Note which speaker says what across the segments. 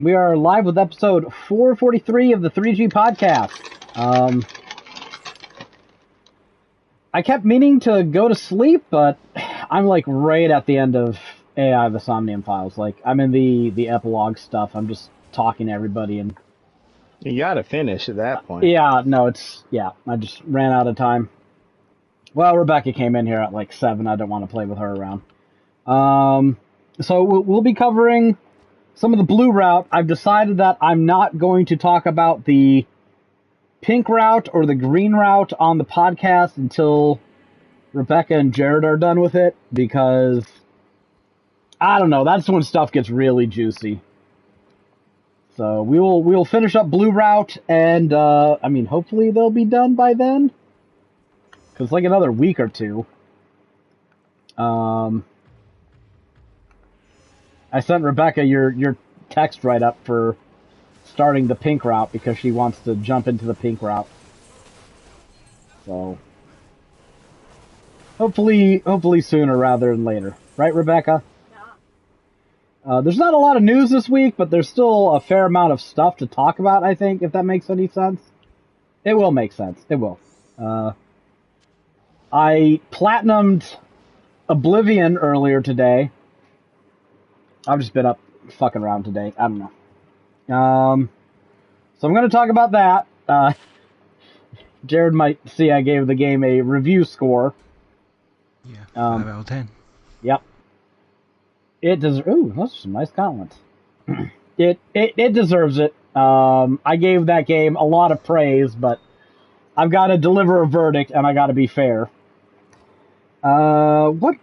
Speaker 1: We are live with episode 443 of the 3G podcast. I kept meaning to go to sleep, but I'm like right at the end of AI the Somnium Files. Like I'm in the epilogue stuff. I'm just talking to everybody and
Speaker 2: You gotta finish at that point.
Speaker 1: yeah, no, I just ran out of time. Well, Rebecca came in here at like 7. I don't want to play with her around. So we'll be covering some of the blue route. I've decided that I'm not going to talk about the pink route or the green route on the podcast until Rebecca and Jared are done with it, because I don't know, that's when stuff gets really juicy. So we will finish up blue route, and hopefully they'll be done by then, because like another week or two. I sent Rebecca your text write up for starting the pink route because she wants to jump into the pink route. So hopefully sooner rather than later. Right, Rebecca?
Speaker 3: Yeah.
Speaker 1: There's not a lot of news this week, but there's still a fair amount of stuff to talk about, I think, if that makes any sense. It will make sense. It will. I platinumed Oblivion earlier today. I've just been up fucking around today. I don't know. So I'm going to talk about that. Jared might see I gave the game a review score.
Speaker 4: Yeah, 5 out of 10.
Speaker 1: Yep. It does. Ooh, those are some nice compliments. It deserves it. I gave that game a lot of praise, but I've got to deliver a verdict, and I got to be fair. What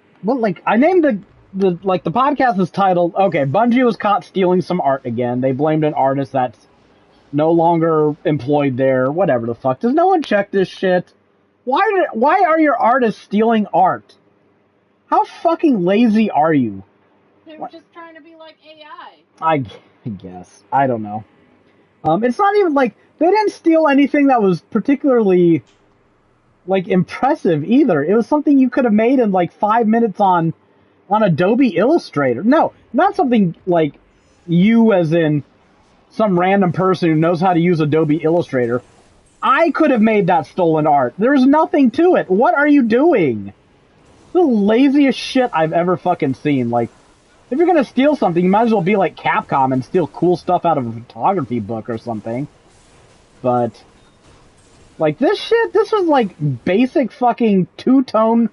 Speaker 1: I named the podcast is titled, okay, Bungie was caught stealing some art again. They blamed an artist that's no longer employed there. Whatever the fuck. Does no one check this shit? Why are your artists stealing art? How fucking lazy are you?
Speaker 3: They were just trying to be like AI.
Speaker 1: I guess. I don't know. It's not even like they didn't steal anything that was particularly like impressive either. It was something you could have made in like 5 minutes on Adobe Illustrator. No, not something like you as in some random person who knows how to use Adobe Illustrator. I could have made that stolen art. There's nothing to it. What are you doing? The laziest shit I've ever fucking seen. Like, if you're gonna steal something, you might as well be like Capcom and steal cool stuff out of a photography book or something. But, like, this was like basic fucking two-tone,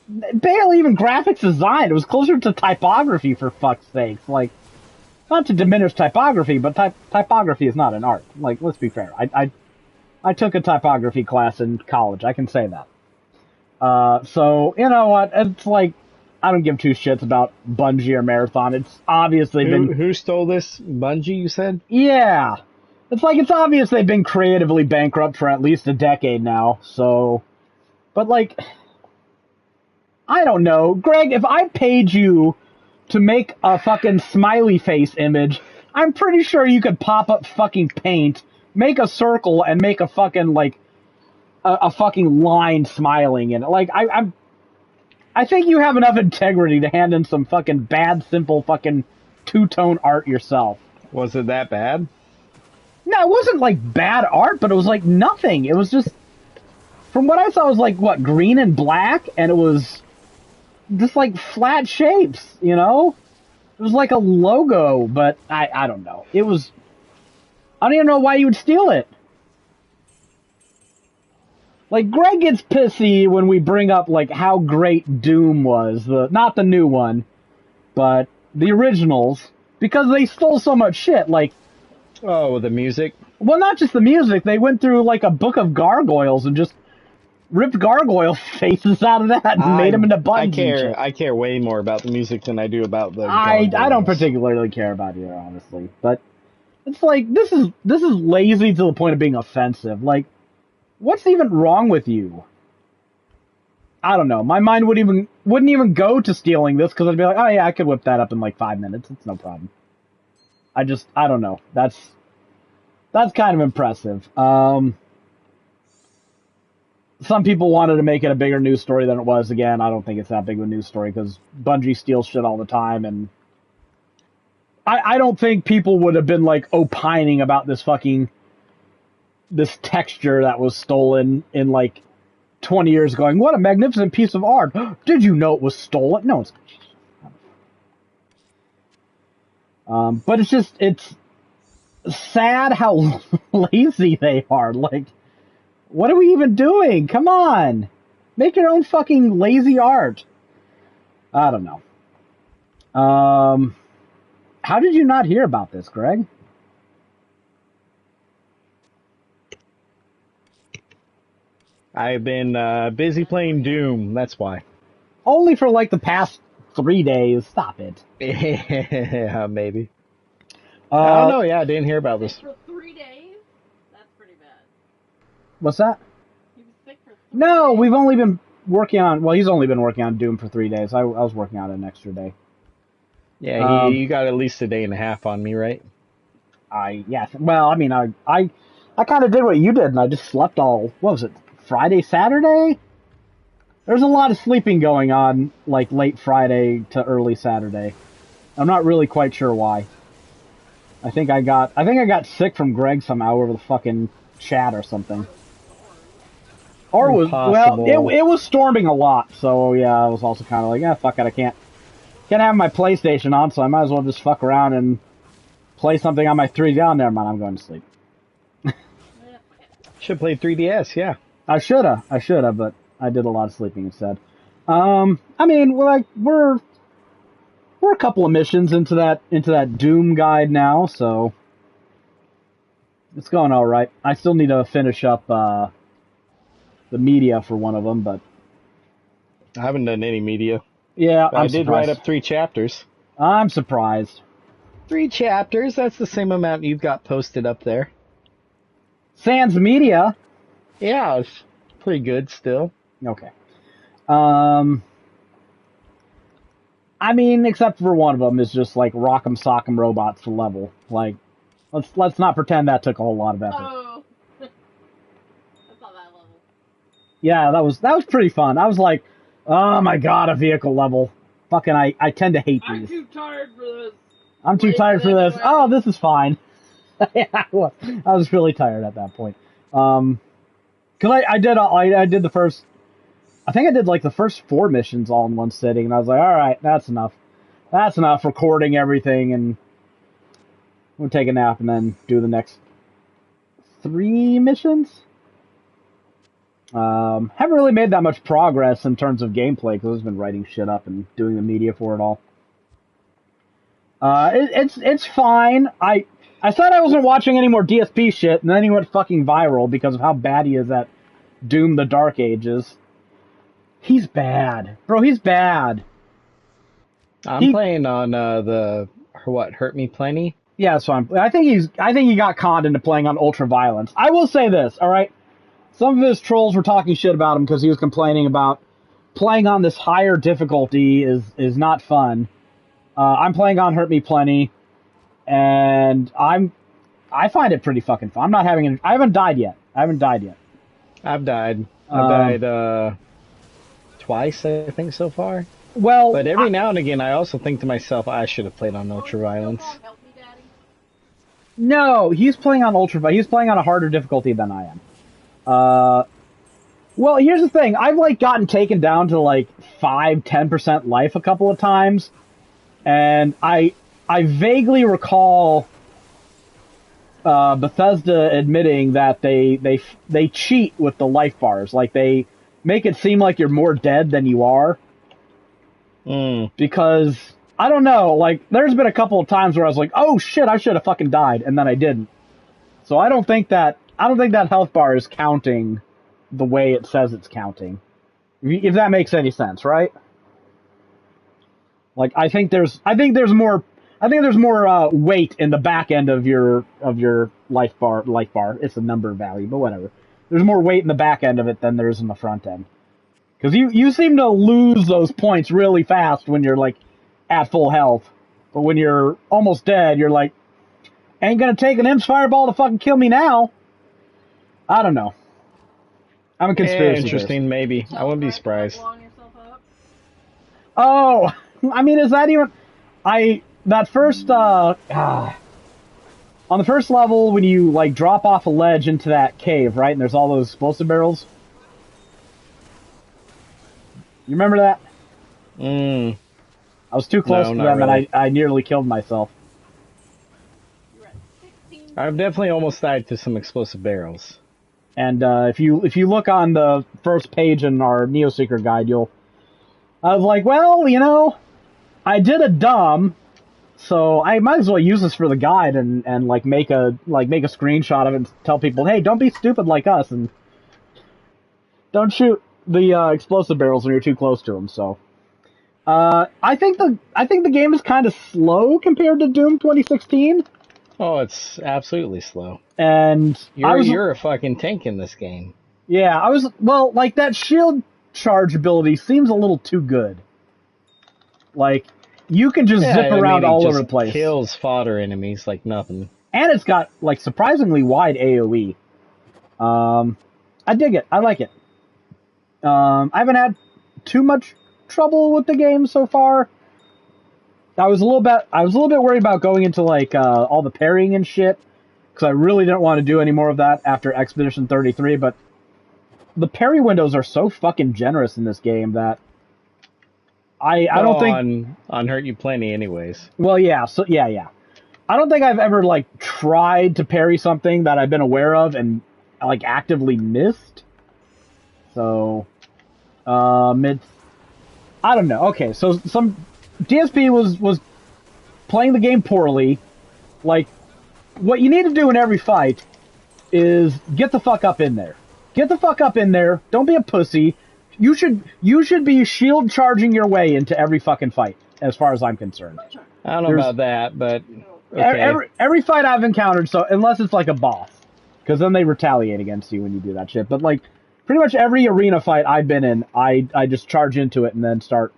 Speaker 1: barely even graphics design. It was closer to typography, for fuck's sakes. Like, not to diminish typography, but typography is not an art. Like, let's be fair. I took a typography class in college. I can say that. So, you know what? It's like, I don't give two shits about Bungie or Marathon. It's obviously been...
Speaker 2: Who stole this? Bungie, you said?
Speaker 1: Yeah. It's obvious they've been creatively bankrupt for at least a decade now, so... But, like... I don't know. Greg, if I paid you to make a fucking smiley face image, I'm pretty sure you could pop up fucking paint, make a circle, and make a fucking, like, a fucking line smiling in it. Like, I think you have enough integrity to hand in some fucking bad, simple fucking two-tone art yourself.
Speaker 2: Was it that bad?
Speaker 1: No, it wasn't, like, bad art, but it was, like, nothing. It was just... From what I saw, it was, like, what, green and black? And it was just, like, flat shapes, you know? It was like a logo, but I don't know. It was... I don't even know why you would steal it. Like, Greg gets pissy when we bring up, like, how great Doom was. Not the new one, but the originals. Because they stole so much shit, like...
Speaker 2: Oh, the music?
Speaker 1: Well, not just the music. They went through, like, a book of gargoyles and just ripped gargoyle faces out of that and made them into buttons.
Speaker 2: I care way more about the music than I do about the
Speaker 1: I
Speaker 2: gargoyles.
Speaker 1: don't particularly care about either, honestly. But it's like, this is lazy to the point of being offensive. Like, what's even wrong with you? I don't know. My mind wouldn't even go to stealing this, because I'd be like, oh yeah, I could whip that up in like 5 minutes. It's no problem. I don't know. That's kind of impressive. Some people wanted to make it a bigger news story than it was. Again, I don't think it's that big of a news story, because Bungie steals shit all the time, and I don't think people would have been like opining about this texture that was stolen in like 20 years going, what a magnificent piece of art. Did you know it was stolen? No, it's but it's sad how lazy they are. Like, what are we even doing? Come on. Make your own fucking lazy art. I don't know. How did you not hear about this, Greg?
Speaker 2: I've been busy playing Doom. That's why.
Speaker 1: Only for like the past 3 days. Stop it.
Speaker 2: Yeah, maybe. I don't know. Yeah, I didn't hear about this.
Speaker 3: For 3 days? That's pretty bad.
Speaker 1: What's that?
Speaker 3: He was sick for 3
Speaker 1: No,
Speaker 3: days.
Speaker 1: we've only been working on... Well, he's only been working on Doom for 3 days. I was working on it an extra day.
Speaker 2: Yeah, you got at least a day and a half on me, right?
Speaker 1: Yes. Well, I mean, I kind of did what you did, and I just slept all... What was it? Friday, Saturday? There's a lot of sleeping going on, like, late Friday to early Saturday. I'm not really quite sure why. I think I got sick from Greg somehow over the fucking chat or something. Or it was, well, it was storming a lot, so yeah, I was also kind of like, yeah, fuck it, I can't have my PlayStation on, so I might as well just fuck around and play something on my 3D. Oh, never mind, I'm going to sleep.
Speaker 2: Should play 3DS, yeah.
Speaker 1: I should have, but I did a lot of sleeping instead. I mean, we're a couple of missions into that Doom guide now, so it's going all right. I still need to finish up the media for one of them, but
Speaker 2: I haven't done any media.
Speaker 1: Yeah,
Speaker 2: I did write up 3 chapters.
Speaker 1: I'm surprised.
Speaker 2: 3 chapters, that's the same amount you've got posted up there.
Speaker 1: Sans media?
Speaker 2: Yeah, it's pretty good still.
Speaker 1: Okay. I mean, except for one of them is just like rock'em sock'em robots to level. Like, let's not pretend that took a whole lot of effort.
Speaker 3: Oh. That's not that level.
Speaker 1: Yeah, that was pretty fun. I was like, oh my god, a vehicle level. Fucking, I tend to hate these.
Speaker 3: I'm too tired for this.
Speaker 1: I'm too tired for this. Oh, this is fine. Yeah, I was really tired at that point. Cause I did the first, I think I did like the first 4 missions all in one sitting, and I was like, all right, that's enough. That's enough recording everything, and we'll take a nap and then do the next 3 missions. Haven't really made that much progress in terms of gameplay because I've been writing shit up and doing the media for it all. It's fine. I said I wasn't watching any more DSP shit, and then he went fucking viral because of how bad he is at Doom the Dark Ages. He's bad. Bro, he's bad.
Speaker 2: I'm playing on Hurt Me Plenty?
Speaker 1: Yeah, so I think he got conned into playing on Ultra Violence. I will say this, alright? Some of his trolls were talking shit about him because he was complaining about playing on this higher difficulty is not fun. I'm playing on Hurt Me Plenty, and I find it pretty fucking fun. I haven't died yet.
Speaker 2: I've died. I've died twice, I think, so far.
Speaker 1: Well,
Speaker 2: but every now and again, I also think to myself, I should have played on Ultra Violence.
Speaker 3: Help me, Daddy.
Speaker 1: No, he's playing on He's playing on a harder difficulty than I am. Well, here's the thing. I've like gotten taken down to like 5-10% life a couple of times, and I vaguely recall Bethesda admitting that they cheat with the life bars. Like they make it seem like you're more dead than you are. Because I don't know. Like there's been a couple of times where I was like, oh shit, I should have fucking died, and then I didn't. So I don't think that health bar is counting the way it says it's counting. If that makes any sense, right? Like I think there's more weight in the back end of your life bar. It's a number value, but whatever. There's more weight in the back end of it than there is in the front end. Because you seem to lose those points really fast when you're like at full health, but when you're almost dead, you're like, ain't gonna take an Imps fireball to fucking kill me now. I don't know. I'm a conspiracy theorist.
Speaker 2: Interesting, maybe. I wouldn't be surprised.
Speaker 1: Oh, I mean, is that even... that first on the first level when you like drop off a ledge into that cave, right? And there's all those explosive barrels. You remember that?
Speaker 2: Mm.
Speaker 1: I was too close to them,
Speaker 2: really.
Speaker 1: and I nearly killed myself.
Speaker 3: You're at 16.
Speaker 2: I've definitely almost died to some explosive barrels.
Speaker 1: And if you look on the first page in our Neo Seeker guide, I was like, well, you know, I did a dumb, so I might as well use this for the guide and like make a screenshot of it and tell people, hey, don't be stupid like us and don't shoot the explosive barrels when you're too close to them. So I think the game is kind of slow compared to Doom 2016.
Speaker 2: Oh, it's absolutely slow.
Speaker 1: And
Speaker 2: you're a fucking tank in this game.
Speaker 1: Yeah, like that shield charge ability seems a little too good. Like, you can just zip around all over the place.
Speaker 2: Kills fodder enemies like nothing.
Speaker 1: And it's got, like, surprisingly wide AoE. I dig it. I like it. I haven't had too much trouble with the game so far. I was a little bit worried about going into, like, all the parrying and shit, because I really didn't want to do any more of that after Expedition 33, but the parry windows are so fucking generous in this game that I don't think...
Speaker 2: On Hurt You Plenty anyways.
Speaker 1: Well, yeah, so yeah. I don't think I've ever, like, tried to parry something that I've been aware of and, like, actively missed. So, it's... I don't know. Okay, so some... DSP was playing the game poorly. Like, what you need to do in every fight is get the fuck up in there. Get the fuck up in there. Don't be a pussy. You should be shield charging your way into every fucking fight, as far as I'm concerned.
Speaker 2: I don't know about that, but okay.
Speaker 1: Every fight I've encountered, so unless it's like a boss, because then they retaliate against you when you do that shit. But like, pretty much every arena fight I've been in, I just charge into it and then start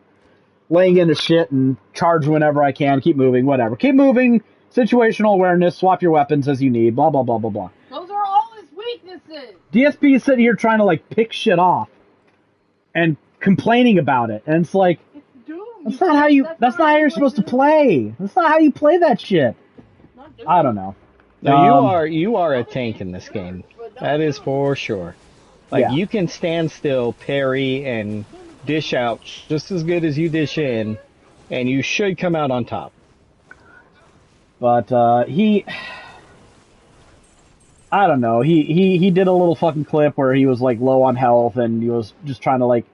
Speaker 1: laying into shit and charge whenever I can. Keep moving, whatever. Keep moving. Situational awareness. Swap your weapons as you need. Blah blah blah blah blah.
Speaker 3: Those are all his weaknesses.
Speaker 1: DSP is sitting here trying to like pick shit off and complaining about it, and it's like,
Speaker 3: It's Doom.
Speaker 1: that's not how you're supposed to play. That's not how you play that shit.
Speaker 3: Not Doom.
Speaker 1: I don't know.
Speaker 2: No, you are a tank in this game. That is for sure. Like,
Speaker 1: Yeah.
Speaker 2: you can stand still, parry, and dish out just as good as you dish in, and you should come out on top.
Speaker 1: But I don't know. He did a little fucking clip where he was like low on health and he was just trying to like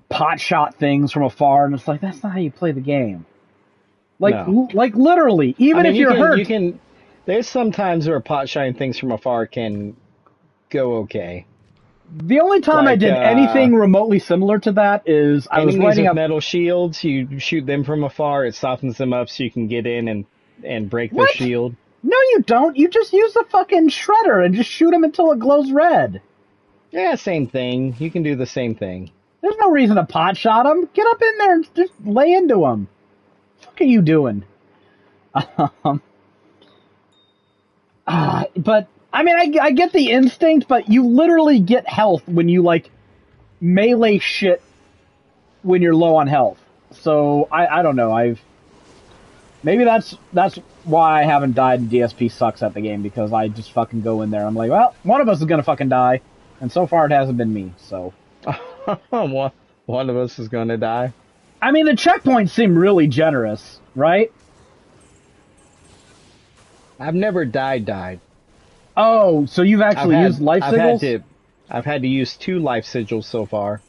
Speaker 1: pot shot things from afar, and it's like, that's not how you play the game. Like,
Speaker 2: No.
Speaker 1: like literally, even if you're hurt.
Speaker 2: There's some times where pot shotting things from afar can go okay.
Speaker 1: The only time I
Speaker 2: Like,
Speaker 1: did anything remotely similar to that is I was
Speaker 2: Enemies
Speaker 1: writing
Speaker 2: with
Speaker 1: up.
Speaker 2: metal shields, you shoot them from afar, it softens them up so you can get in and break
Speaker 1: What?
Speaker 2: the shield.
Speaker 1: No, you don't. You just use the fucking shredder and just shoot him until it glows red.
Speaker 2: Yeah, same thing. You can do the same thing.
Speaker 1: There's no reason to pot shot him. Get up in there and just lay into him. What the fuck are you doing? But, I mean, I get the instinct, but you literally get health when you, like, melee shit when you're low on health. So, I don't know. Maybe that's why I haven't died and DSP sucks at the game, because I just fucking go in there. I'm like, well, one of us is gonna fucking die. And so far it hasn't been me, so.
Speaker 2: One of us is gonna die.
Speaker 1: I mean, the checkpoints seem really generous, right?
Speaker 2: I've never died.
Speaker 1: Oh, so you've actually used life sigils?
Speaker 2: I've had to use 2 life sigils so far.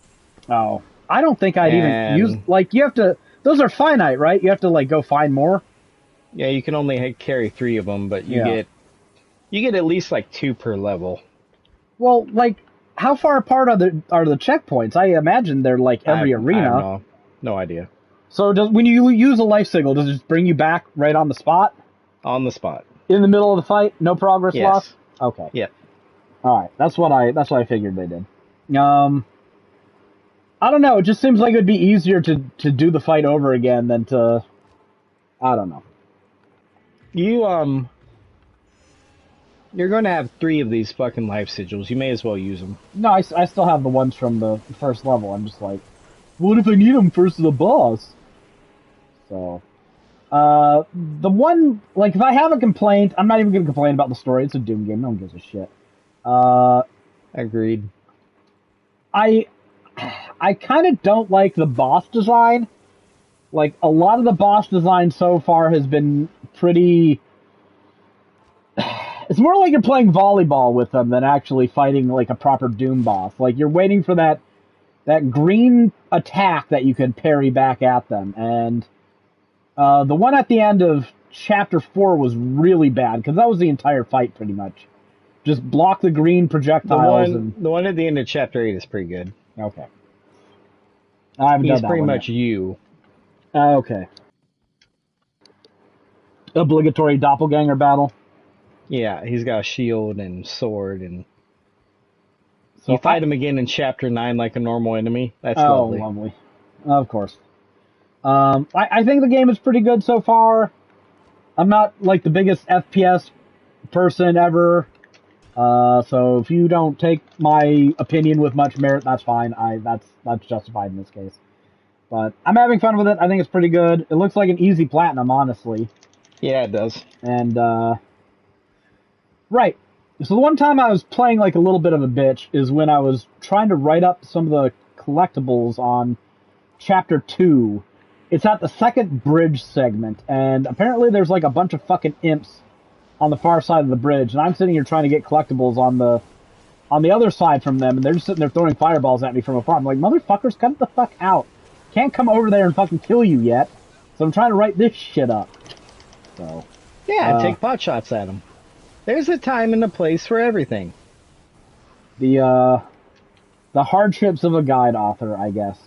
Speaker 1: Oh. I don't think I'd even use, like, you have to, those are finite, right? You have to, like, go find more?
Speaker 2: Yeah, you can only carry 3 of them, but you get at least, like, 2 per level.
Speaker 1: Well, like, how far apart are the checkpoints? I imagine they're, like, every arena.
Speaker 2: I have no idea.
Speaker 1: So when you use a life sigil, does it just bring you back right on the spot?
Speaker 2: On the spot.
Speaker 1: In the middle of the fight? No progress
Speaker 2: Yes.
Speaker 1: loss? Okay.
Speaker 2: Yeah.
Speaker 1: Alright, that's what I figured they did. I don't know, it just seems like it would be easier to do the fight over again than to, I don't know.
Speaker 2: You're going to have 3 of these fucking life sigils. You may as well use them.
Speaker 1: No, I still have the ones from the first level. I'm just like, what if I need them first to the boss? So, The one, like, if I have a complaint, I'm not even going to complain about the story. It's a Doom game. No one gives a shit.
Speaker 2: Agreed.
Speaker 1: I kind of don't like the boss design. Like, a lot of the boss design so far has been pretty... It's more like you're playing volleyball with them than actually fighting, like, a proper Doom boss. Like, you're waiting for that green attack that you could parry back at them. And the one at the end of Chapter 4 was really bad, because that was the entire fight, pretty much. Just block the green projectiles.
Speaker 2: The one at the end of Chapter 8 is pretty good.
Speaker 1: Okay. I haven't done
Speaker 2: He's
Speaker 1: that
Speaker 2: pretty
Speaker 1: one
Speaker 2: much
Speaker 1: yet.
Speaker 2: you.
Speaker 1: Okay. Obligatory doppelganger battle.
Speaker 2: Yeah, he's got a shield and sword, and
Speaker 1: So
Speaker 2: you fight him again in Chapter 9 like a normal enemy. That's lovely.
Speaker 1: Lovely. Of course. I think the game is pretty good so far. I'm not, like, the biggest FPS person ever. So if you don't take my opinion with much merit, that's fine. That's justified in this case. But I'm having fun with it. I think it's pretty good. It looks like an easy platinum, honestly.
Speaker 2: Yeah, it does.
Speaker 1: And, right. So the one time I was playing like a little bit of a bitch is when I was trying to write up some of the collectibles on Chapter 2. It's at the second bridge segment, and apparently there's like a bunch of fucking imps on the far side of the bridge, and I'm sitting here trying to get collectibles on the other side from them, and they're just sitting there throwing fireballs at me from afar. I'm like, motherfuckers, cut the fuck out. Can't come over there and fucking kill you yet. So I'm trying to write this shit up. So
Speaker 2: Yeah, take pot shots at him. There's a time and a place for everything.
Speaker 1: The hardships of a guide author, I guess.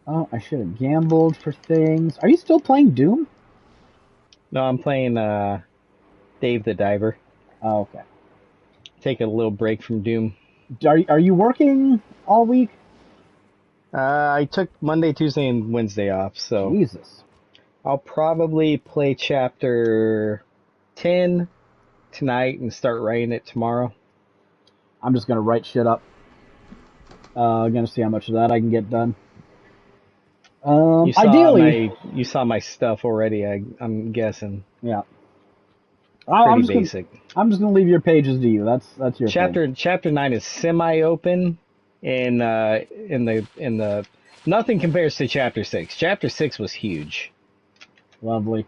Speaker 1: Oh, I should have gambled for things. Are you still playing Doom?
Speaker 2: No, I'm playing Dave the Diver.
Speaker 1: Oh, okay.
Speaker 2: Take a little break from Doom.
Speaker 1: Are you working all week?
Speaker 2: I took Monday, Tuesday, and Wednesday off, so
Speaker 1: Jesus.
Speaker 2: I'll probably play Chapter 10 tonight and start writing it tomorrow.
Speaker 1: I'm just gonna write shit up. Gonna see how much of that I can get done. Ideally,
Speaker 2: you saw my stuff already. I'm guessing.
Speaker 1: Yeah.
Speaker 2: Pretty basic.
Speaker 1: I'm just gonna leave your pages to you. That's your thing.
Speaker 2: Chapter 9 is semi-open, and in the nothing compares to Chapter 6. Chapter 6 was huge.
Speaker 1: Lovely.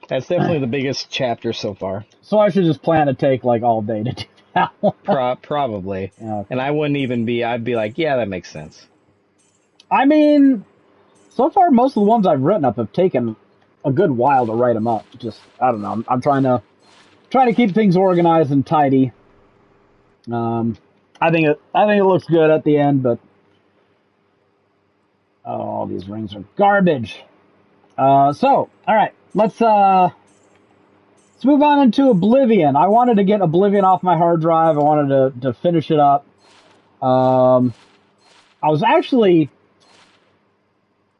Speaker 2: That's definitely the biggest chapter so far.
Speaker 1: So I should just plan to take like all day to do that one.
Speaker 2: Probably.
Speaker 1: Okay.
Speaker 2: And I wouldn't even be. I'd be like, yeah, that makes sense.
Speaker 1: I mean, so far most of the ones I've written up have taken a good while to write them up. Just, I don't know. I'm trying to keep things organized and tidy. I think it looks good at the end, but oh, these rings are garbage. So, all right, let's move on into Oblivion. I wanted to get Oblivion off my hard drive. I wanted to finish it up. I was actually.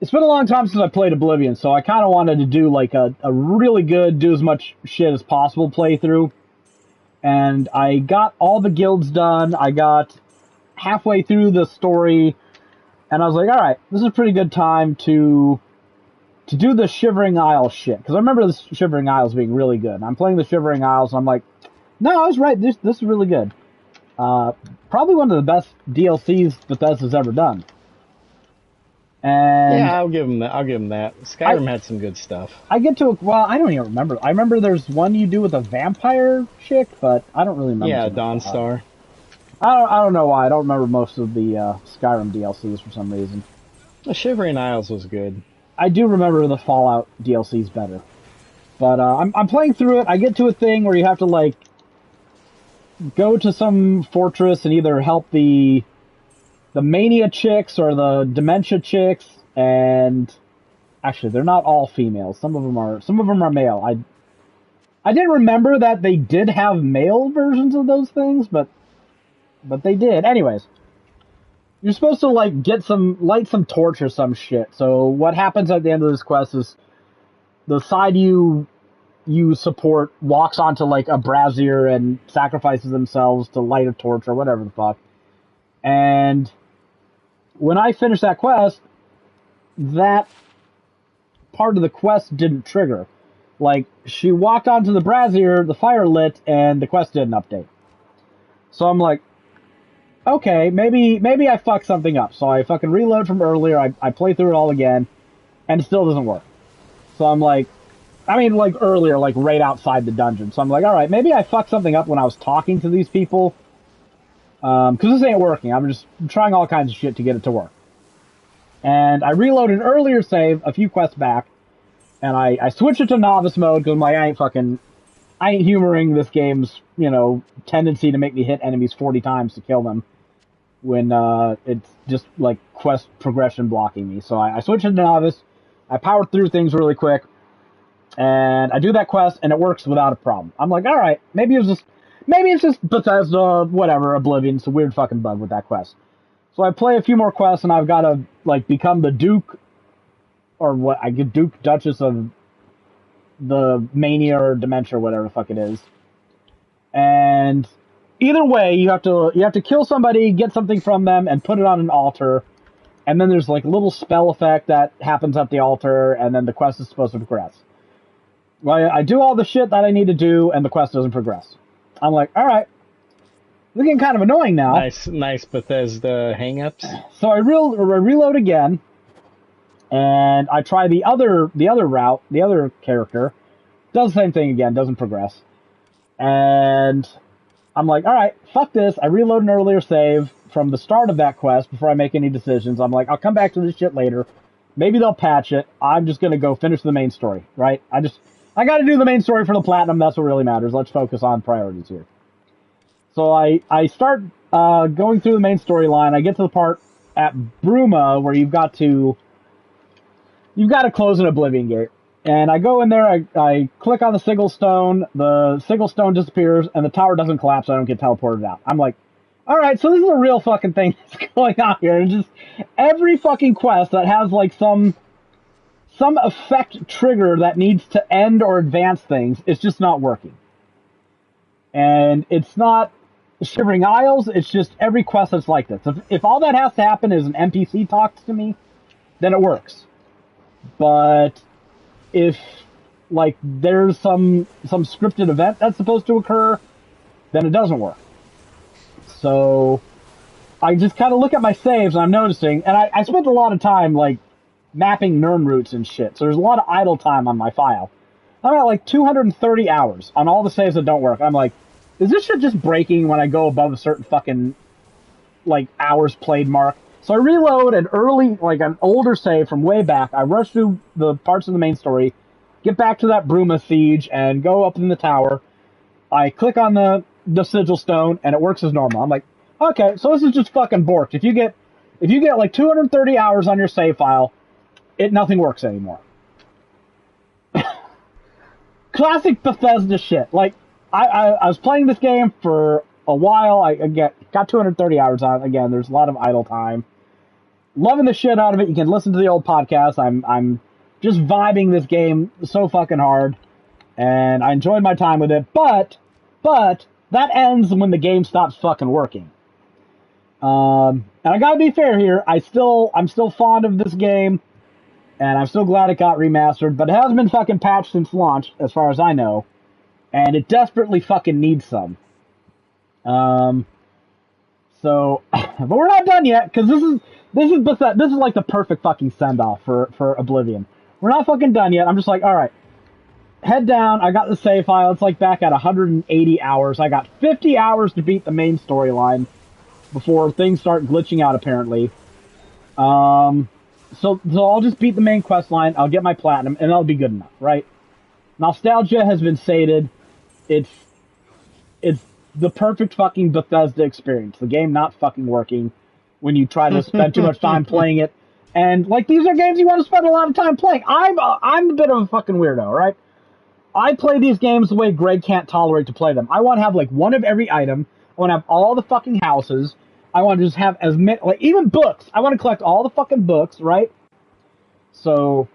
Speaker 1: It's been a long time since I played Oblivion, so I kind of wanted to do like a really good, do as much shit as possible playthrough. And I got all the guilds done. I got halfway through the story, and I was like, all right, this is a pretty good time to do the Shivering Isles shit. Because I remember the Shivering Isles being really good. And I'm playing the Shivering Isles, and I'm like, no, I was right. This is really good. Probably one of the best DLCs Bethesda's ever done. And
Speaker 2: yeah, I'll give him that. Skyrim had some good stuff.
Speaker 1: I get to I don't even remember. I remember there's one you do with a vampire chick, but I don't really remember.
Speaker 2: Yeah, Dawnstar.
Speaker 1: I don't know why. I don't remember most of the Skyrim DLCs for some reason.
Speaker 2: The Shivering Isles was good.
Speaker 1: I do remember the Fallout DLCs better. But I'm playing through it. I get to a thing where you have to like go to some fortress and either help the mania chicks or the dementia chicks, and actually they're not all females. Some of them are male. I didn't remember that they did have male versions of those things, but they did. Anyways, you're supposed to like light some torch or some shit. So what happens at the end of this quest is the side you support walks onto like a brazier and sacrifices themselves to light a torch or whatever the fuck. And when I finished that quest, that part of the quest didn't trigger. Like, she walked onto the brazier, the fire lit, and the quest didn't update. So I'm like, okay, maybe I fucked something up. So I fucking reload from earlier, I play through it all again, and it still doesn't work. So I'm like, like earlier, like right outside the dungeon. So I'm like, alright, maybe I fucked something up when I was talking to these people. Cause this ain't working. I'm just trying all kinds of shit to get it to work. And I reloaded an earlier save a few quests back, and I switched it to novice mode because I'm like, I ain't humoring this game's, tendency to make me hit enemies 40 times to kill them when, it's just like quest progression blocking me. So I switched it to novice. I powered through things really quick, and I do that quest, and it works without a problem. I'm like, alright, maybe it's just Bethesda, whatever, Oblivion. It's a weird fucking bug with that quest. So I play a few more quests, and I've got to, like, become the Duke, or what, I get Duke Duchess of the Mania or Dementia, or whatever the fuck it is. And either way, you have to kill somebody, get something from them, and put it on an altar. And then there's, like, a little spell effect that happens at the altar, and then the quest is supposed to progress. Well, I do all the shit that I need to do, and the quest doesn't progress. I'm like, alright. It's getting kind of annoying now.
Speaker 2: Nice Bethesda hang-ups.
Speaker 1: So I reload again, and I try the other route, the other character. Does the same thing again, doesn't progress. And I'm like, alright, fuck this. I reload an earlier save from the start of that quest before I make any decisions. I'm like, I'll come back to this shit later. Maybe they'll patch it. I'm just gonna go finish the main story, right? I gotta do the main story for the platinum. That's what really matters. Let's focus on priorities here. So I start going through the main storyline. I get to the part at Bruma where you've got to close an Oblivion gate. And I go in there, I click on the sigil stone, the sigil stone disappears, and the tower doesn't collapse, so I don't get teleported out. I'm like, alright, so this is a real fucking thing that's going on here. And just every fucking quest that has like some effect trigger that needs to end or advance things, it's just not working. And it's not Shivering Isles, it's just every quest that's like this. If all that has to happen is an NPC talks to me, then it works. But if, like, there's some scripted event that's supposed to occur, then it doesn't work. So I just kind of look at my saves, and I'm noticing, and I spent a lot of time, like, mapping Nirn routes and shit, so there's a lot of idle time on my file. I'm at, like, 230 hours on all the saves that don't work. I'm like, is this shit just breaking when I go above a certain fucking, like, hours played mark? So I reload an older save from way back. I rush through the parts of the main story, get back to that Bruma siege, and go up in the tower. I click on the sigil stone, and it works as normal. I'm like, okay, so this is just fucking borked. If you get like 230 hours on your save file, nothing works anymore. Classic Bethesda shit. Like, I was playing this game for a while. I got 230 hours on it. Again, there's a lot of idle time. Loving the shit out of it. You can listen to the old podcast. I'm just vibing this game so fucking hard, and I enjoyed my time with it. But that ends when the game stops fucking working. And I gotta be fair here. I'm still fond of this game, and I'm still glad it got remastered. But it hasn't been fucking patched since launch, as far as I know, and it desperately fucking needs some. So, but we're not done yet, because this is like the perfect fucking send-off for Oblivion. We're not fucking done yet. I'm just like, alright, head down. I got the save file. It's like back at 180 hours. I got 50 hours to beat the main storyline before things start glitching out, apparently. So I'll just beat the main quest line. I'll get my platinum, and that'll be good enough, right? Nostalgia has been sated. It's the perfect fucking Bethesda experience. The game not fucking working when you try to spend too much time playing it. And, like, these are games you want to spend a lot of time playing. I'm a bit of a fucking weirdo, right? I play these games the way Greg can't tolerate to play them. I want to have, like, one of every item. I want to have all the fucking houses. I want to just have as many, like, even books. I want to collect all the fucking books, right? So,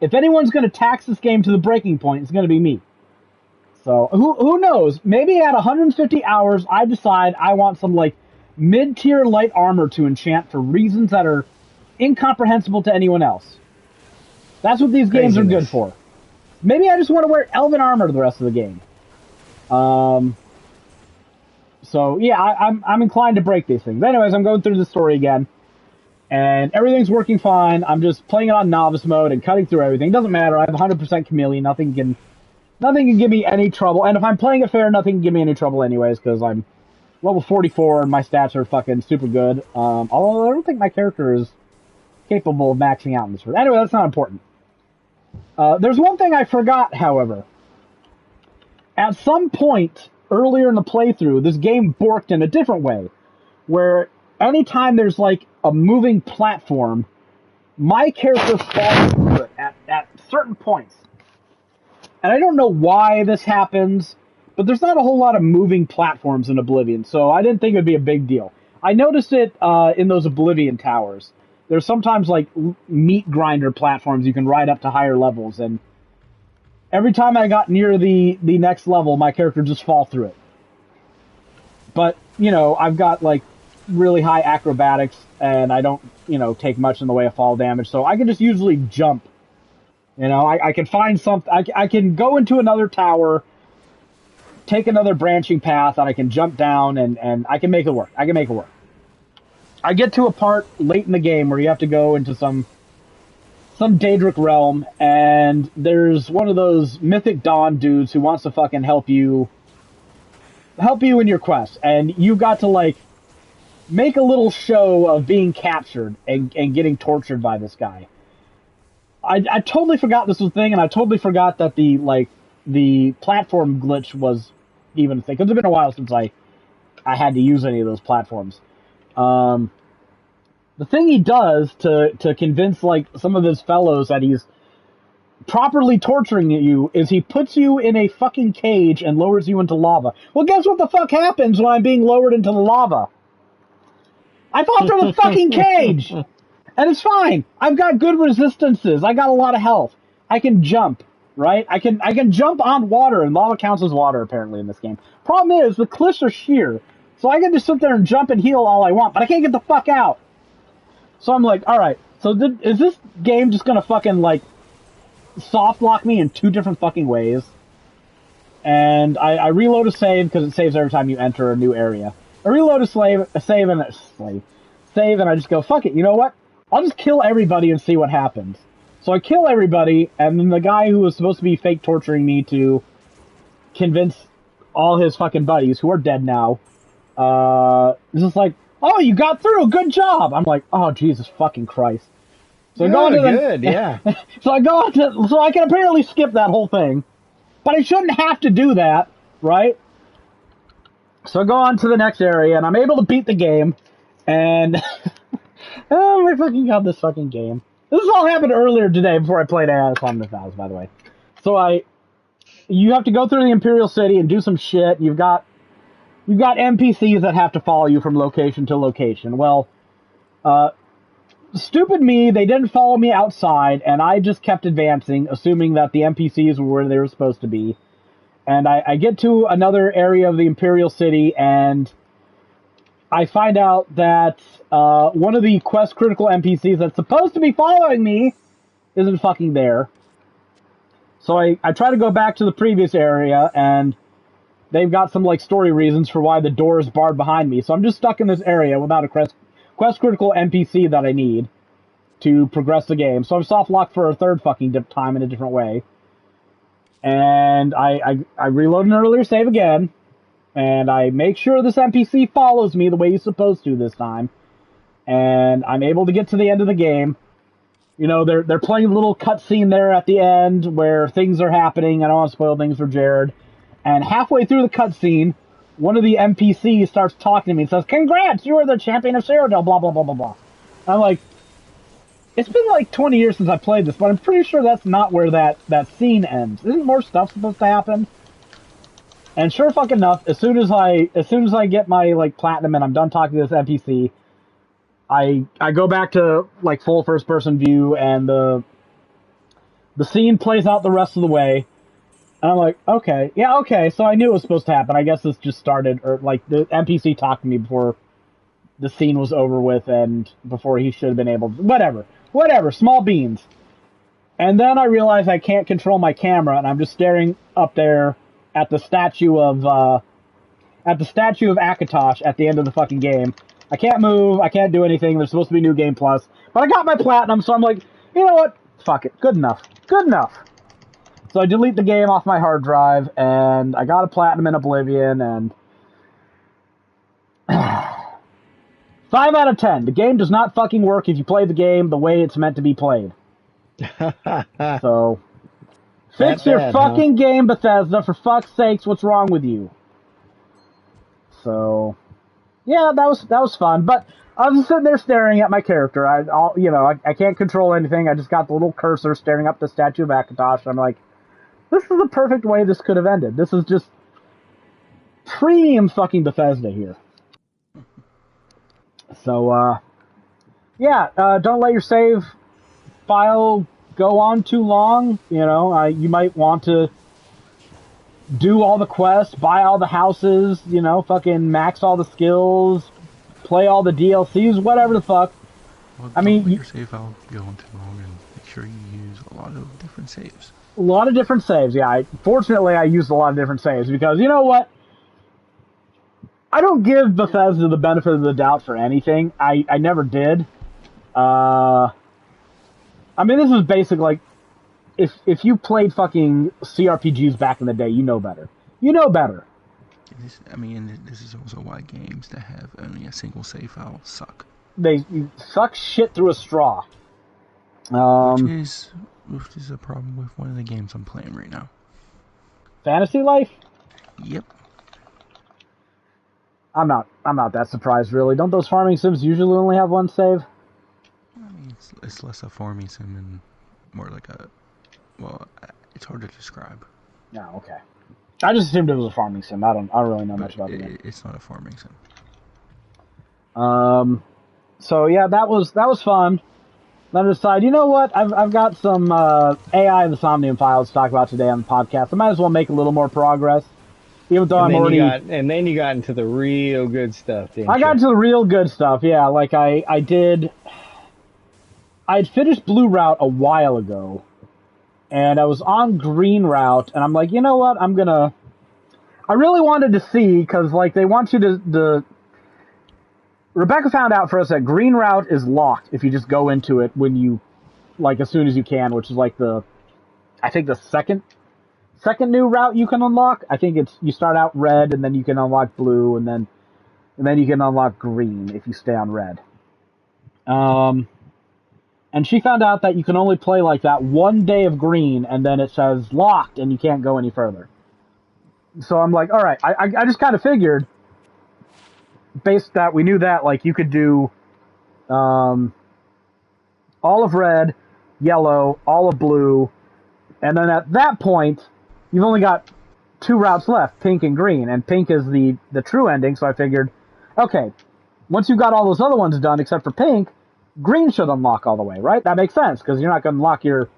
Speaker 1: if anyone's going to tax this game to the breaking point, it's going to be me. So, who knows? Maybe at 150 hours, I decide I want some, like, mid-tier light armor to enchant for reasons that are incomprehensible to anyone else. That's what these games are good
Speaker 2: Craziness.
Speaker 1: for. Maybe I just want to wear elven armor the rest of the game. So yeah, I'm inclined to break these things. Anyways, I'm going through the story again, and everything's working fine. I'm just playing it on novice mode and cutting through everything. Doesn't matter. I have 100% chameleon. Nothing can give me any trouble. And if I'm playing it fair, nothing can give me any trouble anyways, because I'm level 44 and my stats are fucking super good. Although I don't think my character is capable of maxing out in this. Anyway, that's not important. There's one thing I forgot, however. At some point earlier in the playthrough, this game borked in a different way, where anytime there's like a moving platform, my character falls through it at certain points. And I don't know why this happens, but there's not a whole lot of moving platforms in Oblivion, so I didn't think it would be a big deal. I noticed it in those Oblivion towers. There's sometimes like meat grinder platforms you can ride up to higher levels, and every time I got near the next level, my character just fall through it. But, you know, I've got like really high acrobatics, and I don't, you know, take much in the way of fall damage, so I can just usually jump. You know, I can find something, I can go into another tower, take another branching path, and I can jump down, and I can make it work. I get to a part late in the game where you have to go into some Daedric realm, and there's one of those Mythic Dawn dudes who wants to fucking help you in your quest, and you got to like make a little show of being captured and getting tortured by this guy. I totally forgot this was a thing, and I totally forgot that the platform glitch was even a thing, because it's been a while since I had to use any of those platforms. The thing he does to convince like some of his fellows that he's properly torturing you is he puts you in a fucking cage and lowers you into lava. Well, guess what the fuck happens when I'm being lowered into the lava? I fall through the fucking cage! And it's fine. I've got good resistances. I got a lot of health. I can jump, right? I can jump on water, and lava counts as water, apparently, in this game. Problem is, the cliffs are sheer, so I can just sit there and jump and heal all I want, but I can't get the fuck out. So I'm like, alright, so is this game just gonna fucking, like, soft lock me in two different fucking ways? And I reload a save, because it saves every time you enter a new area. I reload a save, and I just go, fuck it, you know what? I'll just kill everybody and see what happens. So I kill everybody, and then the guy who was supposed to be fake torturing me to convince all his fucking buddies, who are dead now, is just like, oh, you got through, good job! I'm like, oh, Jesus fucking Christ. So I go into
Speaker 2: good, yeah.
Speaker 1: so I can apparently skip that whole thing, but I shouldn't have to do that, right? So I go on to the next area, and I'm able to beat the game, and oh my fucking god, this fucking game. This all happened earlier today before I played Aeon of the Vows, by the way. So you have to go through the Imperial City and do some shit. You've got NPCs that have to follow you from location to location. Well, stupid me, they didn't follow me outside, and I just kept advancing, assuming that the NPCs were where they were supposed to be. And I get to another area of the Imperial City, and I find out that one of the quest critical NPCs that's supposed to be following me isn't fucking there. So I try to go back to the previous area, and they've got some like story reasons for why the door is barred behind me. So I'm just stuck in this area without a quest critical NPC that I need to progress the game. So I'm soft locked for a third fucking time in a different way. And I reload an earlier save again, and I make sure this NPC follows me the way he's supposed to this time. And I'm able to get to the end of the game. You know, they're playing a little cutscene there at the end where things are happening. I don't want to spoil things for Jared. And halfway through the cutscene, one of the NPCs starts talking to me and says, "Congrats, you are the champion of Cyrodiil, blah, blah, blah, blah, blah." I'm like, it's been like 20 years since I played this, but I'm pretty sure that's not where that scene ends. Isn't more stuff supposed to happen? And sure fucking enough, as soon as I get my like platinum and I'm done talking to this NPC, I go back to like full first person view, and the scene plays out the rest of the way. And I'm like, okay, yeah, okay, so I knew it was supposed to happen. I guess this just started, or like the NPC talked to me before the scene was over with and before he should have been able to, whatever, small beans. And then I realize I can't control my camera, and I'm just staring up there at the statue of Akatosh at the end of the fucking game. I can't move. I can't do anything. There's supposed to be New Game Plus, but I got my platinum, so I'm like, you know what? Fuck it. Good enough. Good enough. So I delete the game off my hard drive, and I got a platinum in Oblivion, and 5 out of 10. The game does not fucking work if you play the game the way it's meant to be played. So, fix your fucking game, Bethesda, for fuck's sakes, what's wrong with you? So, yeah, that was fun, but I was sitting there staring at my character. I can't control anything. I just got the little cursor staring up the statue of Akatosh, and I'm like, this is the perfect way this could have ended. This is just premium fucking Bethesda here. So, don't let your save file go on too long. You might want to do all the quests, buy all the houses, fucking max all the skills, play all the DLCs, whatever the fuck.
Speaker 4: Well,
Speaker 1: I mean,
Speaker 4: your save file go on too long, and make sure you use a lot of different saves.
Speaker 1: A lot of different saves, yeah. Fortunately, I used a lot of different saves because, you know what? I don't give Bethesda the benefit of the doubt for anything. I never did. This is basic, like, if you played fucking CRPGs back in the day, you know better. You know better.
Speaker 4: This is also why games that have only a single save file suck.
Speaker 1: They suck shit through a straw.
Speaker 4: Which is a problem with one of the games I'm playing right now.
Speaker 1: Fantasy Life?
Speaker 4: Yep.
Speaker 1: I'm not that surprised, really. Don't those farming sims usually only have one save?
Speaker 4: It's less a farming sim and more like it's hard to describe.
Speaker 1: No, okay. I just assumed it was a farming sim. I don't really know much about it.
Speaker 4: It's not a farming sim.
Speaker 1: So yeah, that was fun. Then I decided, you know what? I've got some AI and the Somnium files to talk about today on the podcast. I might as well make a little more progress. Even though
Speaker 2: and then you got into the real good stuff, didn't you?
Speaker 1: I got into the real good stuff, yeah. Like I'd finished Blue Route a while ago, and I was on Green Route, and I'm like, you know what? I really wanted to see, because like they want you to Rebecca found out for us that Green Route is locked if you just go into it when you, like, as soon as you can, which is like I think the second new route you can unlock. I think you start out red, and then you can unlock blue, and then you can unlock green if you stay on red. And she found out that you can only play like that one day of green, and then it says locked, and you can't go any further. So I'm like, all right, I just kind of figured, based that we knew that, like, you could do all of red, yellow, all of blue, and then at that point, you've only got 2 routes left, pink and green, and pink is the true ending, so I figured, okay, once you've got all those other ones done except for pink, green should unlock all the way, right? That makes sense, because you're not going to unlock your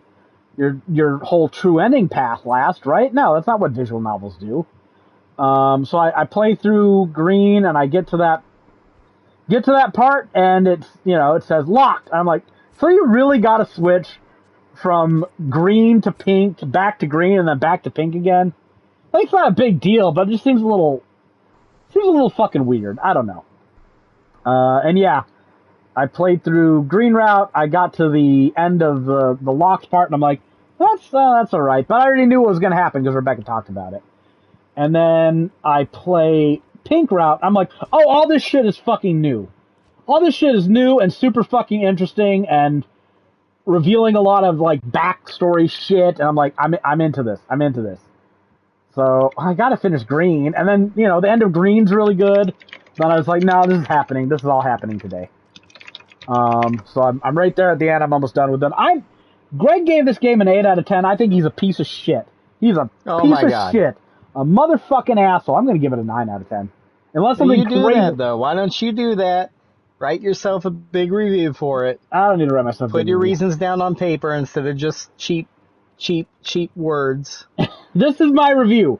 Speaker 1: whole true ending path last, right? No, that's not what visual novels do. So I play through green, and I get to that part, and it says locked. I'm like, so you really got to switch from green to pink, back to green, and then back to pink again? Like, it's not a big deal, but it just seems a little fucking weird. I don't know. And yeah, I played through Green Route. I got to the end of the locked part, and I'm like, that's all right. But I already knew what was going to happen because Rebecca talked about it. And then I play Pink Route. I'm like, oh, all this shit is fucking new. All this shit is new and super fucking interesting and revealing a lot of, like, backstory shit. And I'm like, I'm into this. I'm into this. So I got to finish Green. And then, the end of Green's really good. Then I was like, no, this is happening. This is all happening today. So I'm right there at the end. I'm almost done with it. Greg gave this game an 8 out of 10. I think he's a piece of shit. He's a piece of shit. A motherfucking asshole. I'm going to give it a 9 out of 10. Unless something
Speaker 2: crazy. You do that, though. Why don't you do that? Write yourself a big review for it.
Speaker 1: I don't need to write myself a big
Speaker 2: review. Put your
Speaker 1: review.
Speaker 2: reasons down on paper instead of just cheap words.
Speaker 1: This is my review.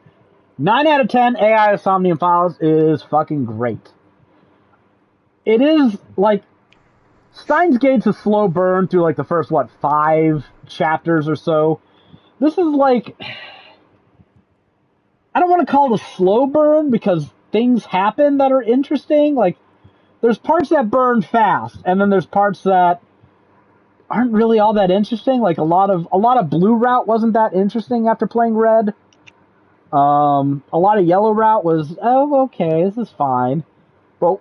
Speaker 1: 9 out of 10 AI Somnium Files is fucking great. It is, like, Steins Gate's a slow burn through like the first 5 chapters or so. This is like, I don't want to call it a slow burn because things happen that are interesting. Like, there's parts that burn fast, and then there's parts that aren't really all that interesting. Like a lot of Blue Route wasn't that interesting after playing Red. A lot of Yellow Route was, oh, okay, this is fine. But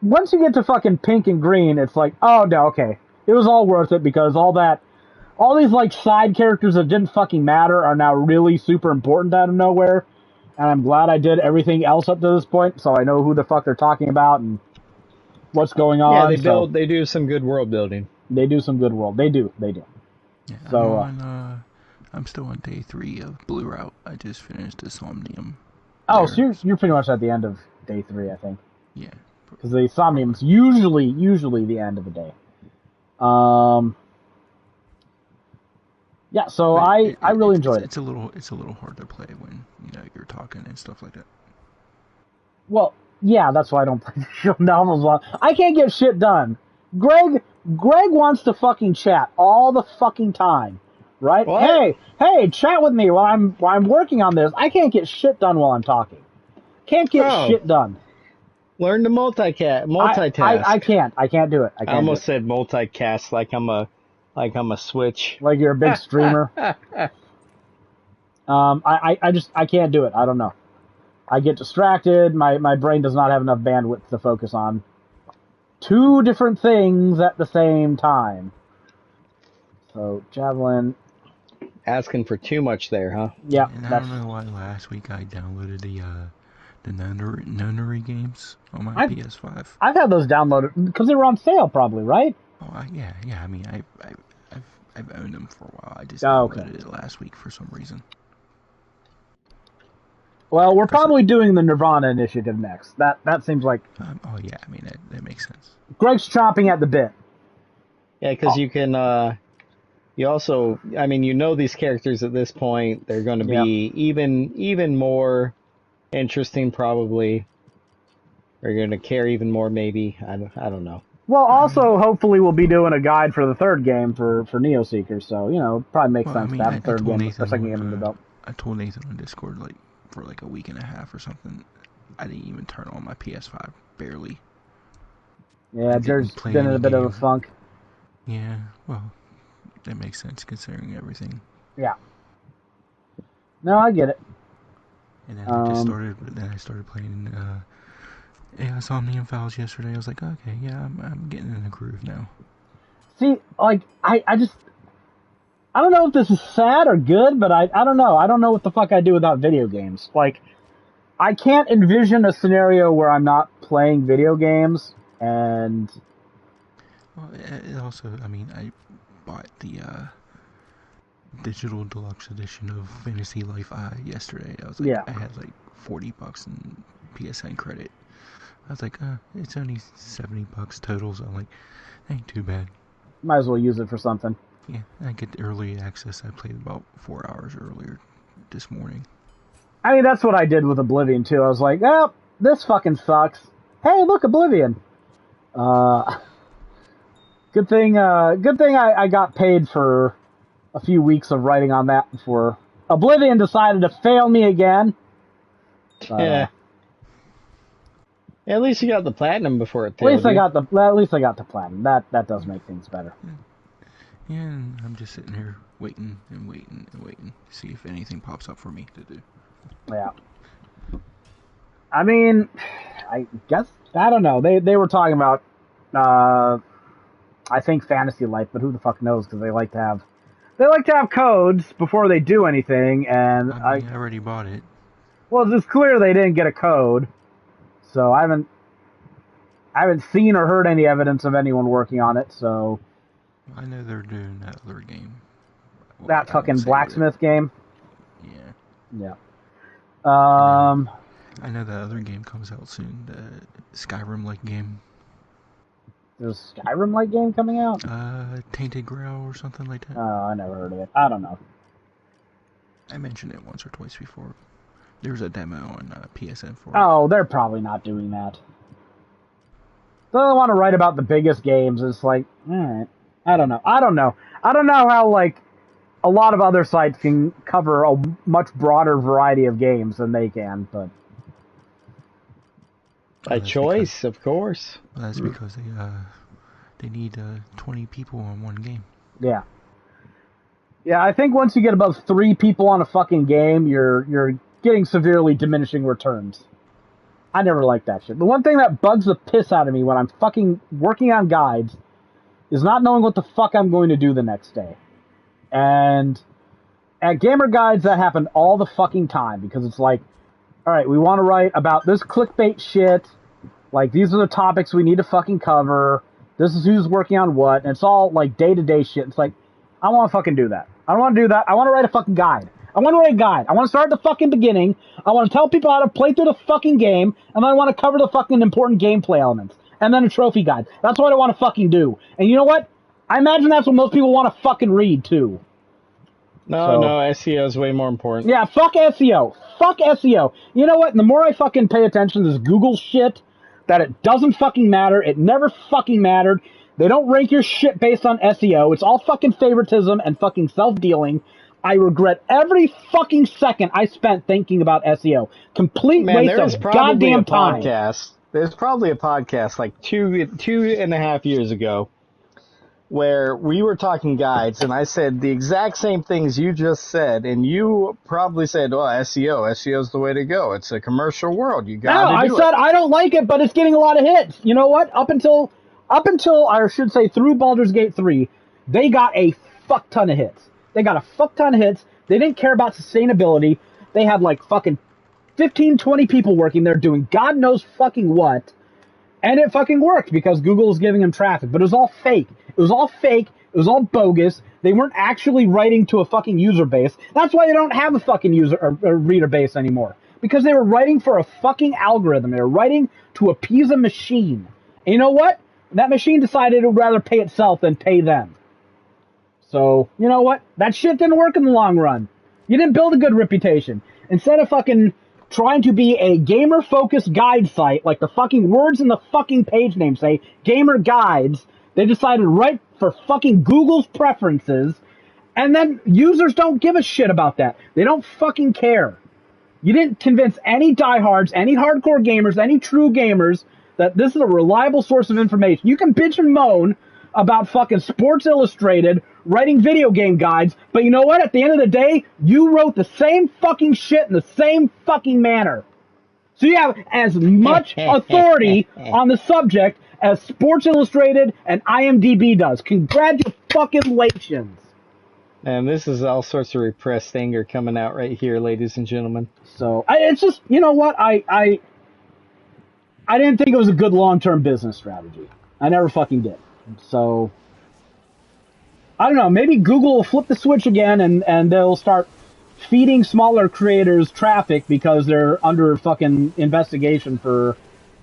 Speaker 1: once you get to fucking Pink and Green, it's like, oh no, okay, it was all worth it because all these like side characters that didn't fucking matter are now really super important out of nowhere. And I'm glad I did everything else up to this point, so I know who the fuck they're talking about and what's going on.
Speaker 2: Yeah, they do some good world building.
Speaker 1: They do some good world. They do.
Speaker 4: Yeah,
Speaker 1: So,
Speaker 4: I'm still on day 3 of Blue Route. I just finished the Somnium.
Speaker 1: Oh, so you're pretty much at the end of day 3, I think.
Speaker 4: Yeah.
Speaker 1: Because the Somnium's usually the end of the day. Yeah, so I really enjoyed it.
Speaker 4: It's a little hard to play when you're talking and stuff like that.
Speaker 1: Well, yeah, that's why I don't play the show novels long. I can't get shit done. Greg wants to fucking chat all the fucking time, right?
Speaker 2: What?
Speaker 1: Hey, chat with me while I'm working on this. I can't get shit done while I'm talking. Can't get shit done.
Speaker 2: Learn to multitask.
Speaker 1: I can't do it.
Speaker 2: I almost said multicast like I'm a Switch.
Speaker 1: Like you're a big streamer. I can't do it. I don't know. I get distracted. My brain does not have enough bandwidth to focus on 2 different things at the same time. So, Javelin.
Speaker 2: Asking for too much there, huh?
Speaker 1: Yeah.
Speaker 4: And I don't know why last week I downloaded the nonary games on my PS5.
Speaker 1: I've had those downloaded because they were on sale, probably, right?
Speaker 4: Oh, yeah. I mean, I've owned them for a while. I just
Speaker 1: okay.
Speaker 4: downloaded it last week for some reason.
Speaker 1: Well, we're probably doing the Nirvana initiative next. That seems like...
Speaker 4: oh, yeah, I mean, that makes sense.
Speaker 1: Greg's chomping at the bit.
Speaker 2: Yeah, because you can... you also... I mean, these characters at this point. They're going to be even more interesting, probably. They're going to care even more, maybe. I don't know.
Speaker 1: Well, also, hopefully we'll be doing a guide for the 3rd game for Neo Seekers. So, probably makes sense to have a 3rd game, or 2nd game in the belt.
Speaker 4: I told Nathan on Discord, for a week and a half or something, I didn't even turn on my PS5, barely.
Speaker 1: Yeah, Jared's been in a bit of a funk.
Speaker 4: Yeah, well, that makes sense considering everything.
Speaker 1: Yeah. No, I get it.
Speaker 4: And then I started playing Somnium Files yesterday. I was like, okay, yeah, I'm getting in the groove now.
Speaker 1: See, like, I don't know if this is sad or good, but I don't know. I don't know what the fuck I do without video games. Like, I can't envision a scenario where I'm not playing video games, and...
Speaker 4: Well, it also, I mean, I bought the digital deluxe edition of Fantasy Life I yesterday. I was like, I had like $40 in PSN credit. I was like, it's only $70 total, so I'm like, ain't too bad.
Speaker 1: Might as well use it for something.
Speaker 4: Yeah, I get early access. I played about 4 hours earlier this morning.
Speaker 1: I mean, that's what I did with Oblivion, too. I was like, oh, this fucking sucks. Hey, look, Oblivion. Good thing I got paid for a few weeks of writing on that before Oblivion decided to fail me again.
Speaker 2: Yeah. At least you got the platinum before it failed.
Speaker 1: At least I got the platinum. That does make things better.
Speaker 4: Yeah, and I'm just sitting here waiting to see if anything pops up for me to do.
Speaker 1: Yeah. I mean, I guess I don't know. They were talking about I think Fantasy Life, but who the fuck knows? Because they like to have codes before they do anything, and
Speaker 4: I already bought it.
Speaker 1: Well, it's clear they didn't get a code, so I haven't seen or heard any evidence of anyone working on it. So
Speaker 4: I know they're doing that other game. Well,
Speaker 1: that fucking blacksmith game.
Speaker 4: Yeah. I know that other game comes out soon. The Skyrim-like game.
Speaker 1: There's a Skyrim-like game coming out?
Speaker 4: Tainted Grail or something like that.
Speaker 1: Oh, I never heard of it. I don't know.
Speaker 4: I mentioned it once or twice before. There was a demo on PSN for it.
Speaker 1: Oh, they're probably not doing that. doesn't want to write about the biggest games. It's like, all right, I don't know. I don't know how like a lot of other sites can cover a much broader variety of games than they can, but
Speaker 2: A choice, of course.
Speaker 4: Well, that's because they need 20 people on one game.
Speaker 1: yeah. Yeah, I think once you get above 3 people on a fucking game, you're getting severely diminishing returns. I never liked that shit. The one thing that bugs the piss out of me when I'm fucking working on guides is not knowing what the fuck I'm going to do the next day. And at Gamer Guides, that happened all the fucking time, because it's like, all right, we want to write about this clickbait shit. Like, these are the topics we need to fucking cover. This is who's working on what. And it's all, like, day-to-day shit. It's like, I don't want to fucking do that. I don't want to do that. I want to write a fucking guide. I want to write a guide. I want to start at the fucking beginning. I want to tell people how to play through the fucking game. And then I want to cover the fucking important gameplay elements. And then a trophy guide. That's what I want to fucking do. And you know what? I imagine that's what most people want to fucking read, too.
Speaker 2: No, SEO is way more important.
Speaker 1: Yeah, fuck SEO. Fuck SEO. You know what? And the more I fucking pay attention to this Google shit, that it doesn't fucking matter. It never fucking mattered. They don't rank your shit based on SEO. It's all fucking favoritism and fucking self-dealing. I regret every fucking second I spent thinking about SEO. Complete waste of goddamn time.
Speaker 2: There's probably a podcast like two and a half years ago where we were talking guides, and I said the exact same things you just said, and you probably said, well, SEO's the way to go. It's a commercial world. You got to do it.
Speaker 1: I said I don't like it, but it's getting a lot of hits. You know what? Up until, I should say, through Baldur's Gate 3, they got a fuck ton of hits. They didn't care about sustainability. They had like fucking 15, 20 people working there doing God knows fucking what. And it fucking worked because Google was giving them traffic. But it was all fake. It was all bogus. They weren't actually writing to a fucking user base. That's why they don't have a fucking user or reader base anymore. Because they were writing for a fucking algorithm. They were writing to appease a machine. And you know what? That machine decided it would rather pay itself than pay them. So, you know what? That shit didn't work in the long run. You didn't build a good reputation. Instead of fucking trying to be a gamer-focused guide site, like the fucking words in the fucking page name say, Gamer Guides, they decided right for fucking Google's preferences, and then users don't give a shit about that. They don't fucking care. You didn't convince any diehards, any hardcore gamers, any true gamers that this is a reliable source of information. You can bitch and moan about fucking Sports Illustrated writing video game guides, but you know what? At the end of the day, you wrote the same fucking shit in the same fucking manner. So you have as much authority on the subject as Sports Illustrated and IMDb does. Congratulations.
Speaker 2: And this is all sorts of repressed anger coming out right here, ladies and gentlemen.
Speaker 1: So it's just, you know what? I didn't think it was a good long-term business strategy. I never fucking did. So I don't know. Maybe Google will flip the switch again, and they'll start feeding smaller creators traffic because they're under fucking investigation for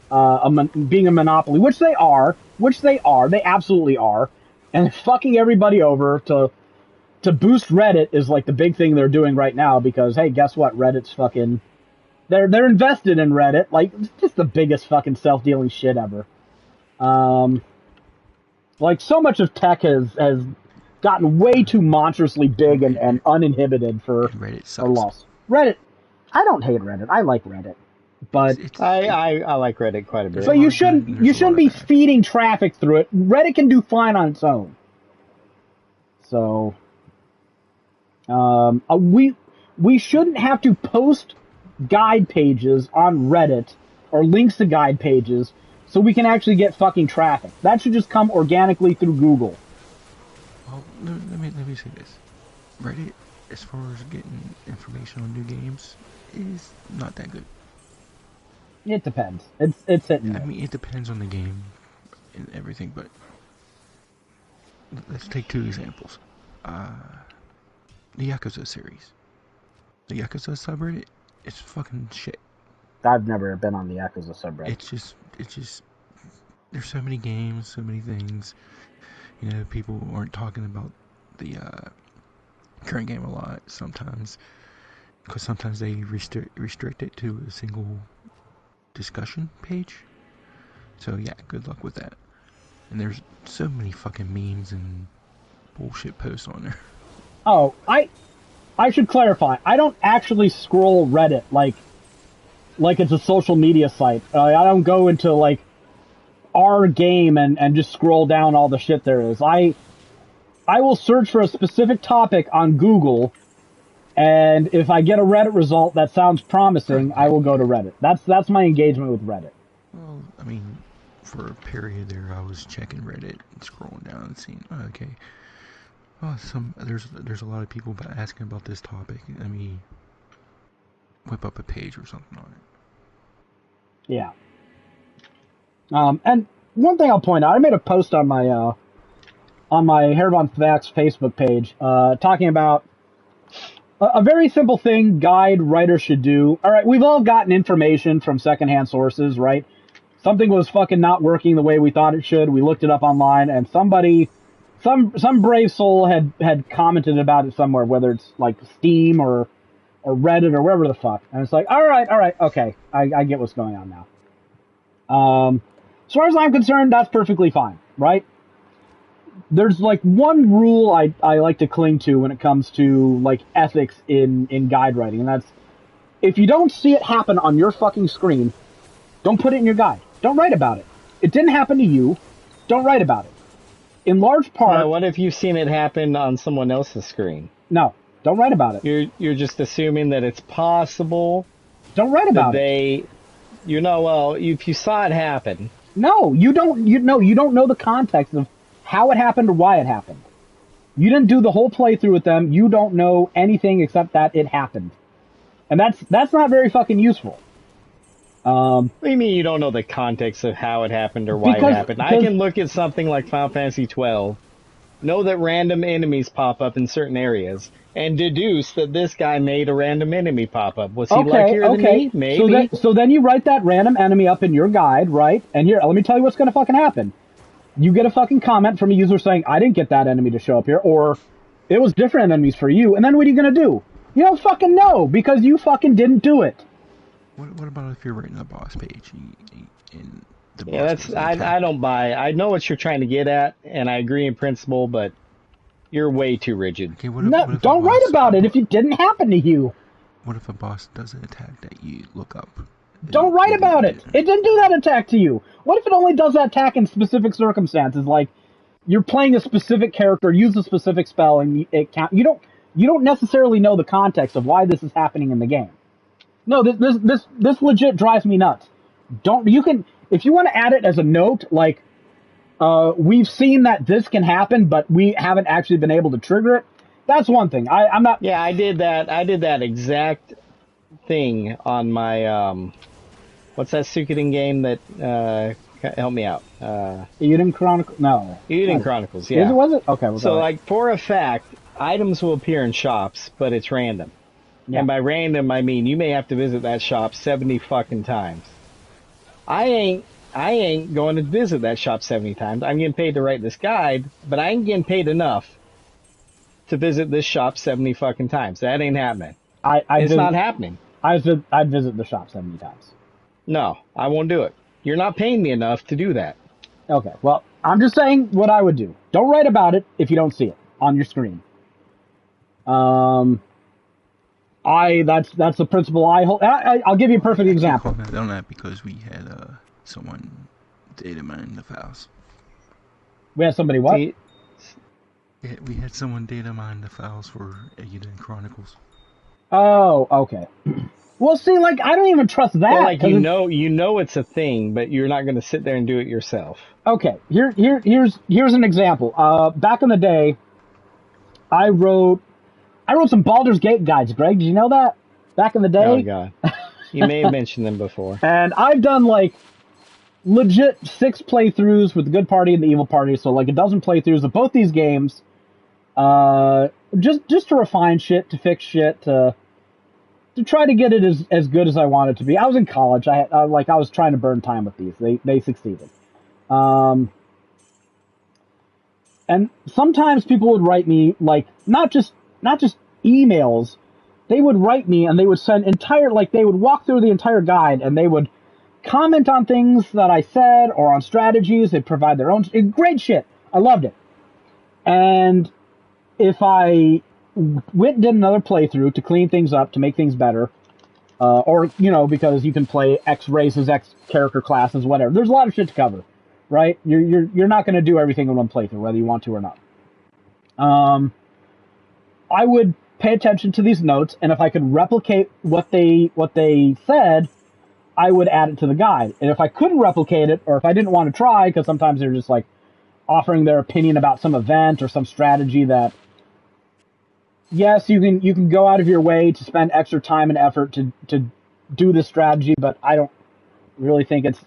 Speaker 1: being a monopoly, which they are. They absolutely are. And fucking everybody over to boost Reddit is like the big thing they're doing right now because, hey, guess what? Reddit's fucking... They're invested in Reddit. Like, it's just the biggest fucking self-dealing shit ever. Like, so much of tech has gotten way too monstrously big and uninhibited for loss. Reddit, I don't hate Reddit. I like Reddit, but
Speaker 2: I like Reddit quite a bit.
Speaker 1: But you shouldn't be feeding traffic through it. Reddit can do fine on its own. So, we shouldn't have to post guide pages on Reddit or links to guide pages so we can actually get fucking traffic. That should just come organically through Google.
Speaker 4: Well, let me say this. Reddit, as far as getting information on new games, is not that good.
Speaker 1: It depends. It's hitting.
Speaker 4: I mean, it depends on the game and everything, but let's take two examples. The Yakuza series. The Yakuza subreddit, it's fucking shit.
Speaker 1: I've never been on the Yakuza subreddit.
Speaker 4: It's just, there's so many games, so many things. You know, people aren't talking about the current game a lot sometimes, because sometimes they restrict it to a single discussion page. So yeah, good luck with that. And there's so many fucking memes and bullshit posts on there.
Speaker 1: Oh, I should clarify. I don't actually scroll Reddit like it's a social media site. I don't go into like our game and just scroll down all the shit there is. I will search for a specific topic on Google, and if I get a Reddit result that sounds promising, I will go to Reddit. That's my engagement with Reddit.
Speaker 4: Well, I mean, for a period there, I was checking Reddit and scrolling down and seeing, okay, well, there's a lot of people asking about this topic. Let me whip up a page or something on it.
Speaker 1: Yeah. And one thing I'll point out, I made a post on my Heribon Facts Facebook page, talking about a very simple thing guide writers should do. All right, we've all gotten information from secondhand sources, right? Something was fucking not working the way we thought it should. We looked it up online, and somebody, some brave soul had commented about it somewhere, whether it's like Steam or Reddit or wherever the fuck. And it's like, all right, okay, I get what's going on now. As far as I'm concerned, that's perfectly fine, right? There's like one rule I like to cling to when it comes to like ethics in guide writing, and that's if you don't see it happen on your fucking screen, don't put it in your guide. Don't write about it. It didn't happen to you. Don't write about it. In large part...
Speaker 2: Now, what if you've seen it happen on someone else's screen?
Speaker 1: No, don't write about it.
Speaker 2: You're just assuming that it's possible.
Speaker 1: Don't write about it.
Speaker 2: If you saw it happen...
Speaker 1: No, you don't know the context of how it happened or why it happened. You didn't do the whole playthrough with them. You don't know anything except that it happened. And that's not very fucking useful.
Speaker 2: What do you mean you don't know the context of how it happened or why it happened? I can look at something like Final Fantasy XII, know that random enemies pop up in certain areas, and deduce that this guy made a random enemy pop up. Was he luckier than me? Maybe.
Speaker 1: So then you write that random enemy up in your guide, right? And here, let me tell you what's going to fucking happen. You get a fucking comment from a user saying, I didn't get that enemy to show up here, or it was different enemies for you, and then what are you going to do? You don't fucking know, because you fucking didn't do it.
Speaker 4: What about if you're writing a boss page and the boss...
Speaker 2: Yeah, that's I don't buy. I know what you're trying to get at, and I agree in principle, but you're way too rigid.
Speaker 4: Okay,
Speaker 1: don't write about it if it didn't happen to you.
Speaker 4: What if a boss does an attack that you look up?
Speaker 1: Don't write about it. It didn't do that attack to you. What if it only does that attack in specific circumstances, like you're playing a specific character, use a specific spell, and it count. You don't necessarily know the context of why this is happening in the game. No, this legit drives me nuts. If you want to add it as a note, like we've seen that this can happen, but we haven't actually been able to trigger it. That's one thing. I'm not.
Speaker 2: Yeah, I did that exact thing on my what's that Suikoden game that help me out?
Speaker 1: Eden Chronicles. No.
Speaker 2: Eden Chronicles. Yeah.
Speaker 1: Was it? Okay. Well,
Speaker 2: so like for a fact, items will appear in shops, but it's random. Yeah. And by random, I mean you may have to visit that shop 70 fucking times. I ain't going to visit that shop 70 times. I'm getting paid to write this guide, but I ain't getting paid enough to visit this shop 70 fucking times. That ain't happening. It's not happening.
Speaker 1: I'd visit the shop 70 times.
Speaker 2: No, I won't do it. You're not paying me enough to do that.
Speaker 1: Okay, well, I'm just saying what I would do. Don't write about it if you don't see it on your screen. That's the principle I hold. I'll give you a perfect example.
Speaker 4: I done that because we had someone data mine the files.
Speaker 1: We had somebody what?
Speaker 4: We had someone data mine the files for Eden Chronicles.
Speaker 1: Oh, okay. Well, see, like I don't even trust that.
Speaker 2: Well, like you know it's a thing, but you're not going to sit there and do it yourself.
Speaker 1: Okay, here's an example. Back in the day, I wrote some Baldur's Gate guides, Greg. Did you know that? Back in the day?
Speaker 2: Oh, God. You may have mentioned them before.
Speaker 1: And I've done, like, legit 6 playthroughs with the good party and the evil party, so, like, a dozen playthroughs of both these games, just to refine shit, to fix shit, to try to get it as good as I want it to be. I was in college. I was trying to burn time with these. They succeeded. And sometimes people would write me, like, not just emails, they would write me and they would send they would walk through the entire guide and they would comment on things that I said or on strategies. They'd provide their own. Great shit. I loved it. And if I went and did another playthrough to clean things up, to make things better, or, because you can play X races, X character classes, whatever. There's a lot of shit to cover, right? You're not going to do everything in one playthrough, whether you want to or not. I would pay attention to these notes, and if I could replicate what they said, I would add it to the guide. And if I couldn't replicate it, or if I didn't want to try, because sometimes they're just like offering their opinion about some event or some strategy that, yes, you can go out of your way to spend extra time and effort to do this strategy, but I don't really think it's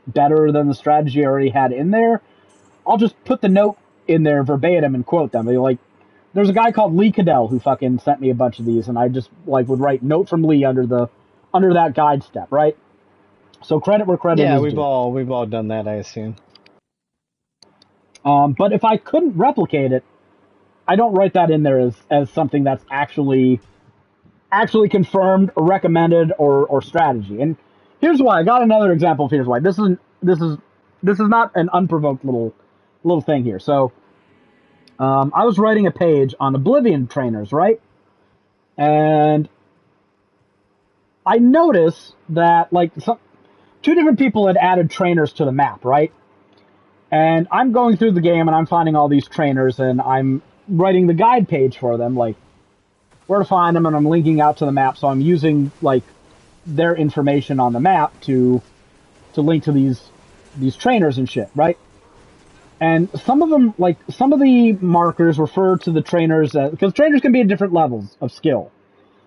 Speaker 1: better than the strategy I already had in there. I'll just put the note in there verbatim and quote them. Like, there's a guy called Lee Cadell who fucking sent me a bunch of these, and I just would write note from Lee under that guide step, right? So credit where credit is due.
Speaker 2: Yeah, we've all done that, I assume.
Speaker 1: But if I couldn't replicate it, I don't write that in there as something that's actually confirmed or recommended or strategy. And here's why. I got another example of here's why. This is not an unprovoked little thing here. So I was writing a page on Oblivion trainers, right? And I noticed that two different people had added trainers to the map, right? And I'm going through the game and I'm finding all these trainers and I'm writing the guide page for them, like where to find them, and I'm linking out to the map. So I'm using their information on the map to link to these trainers and shit, right? And some of them, some of the markers refer to the trainers because trainers can be at different levels of skill.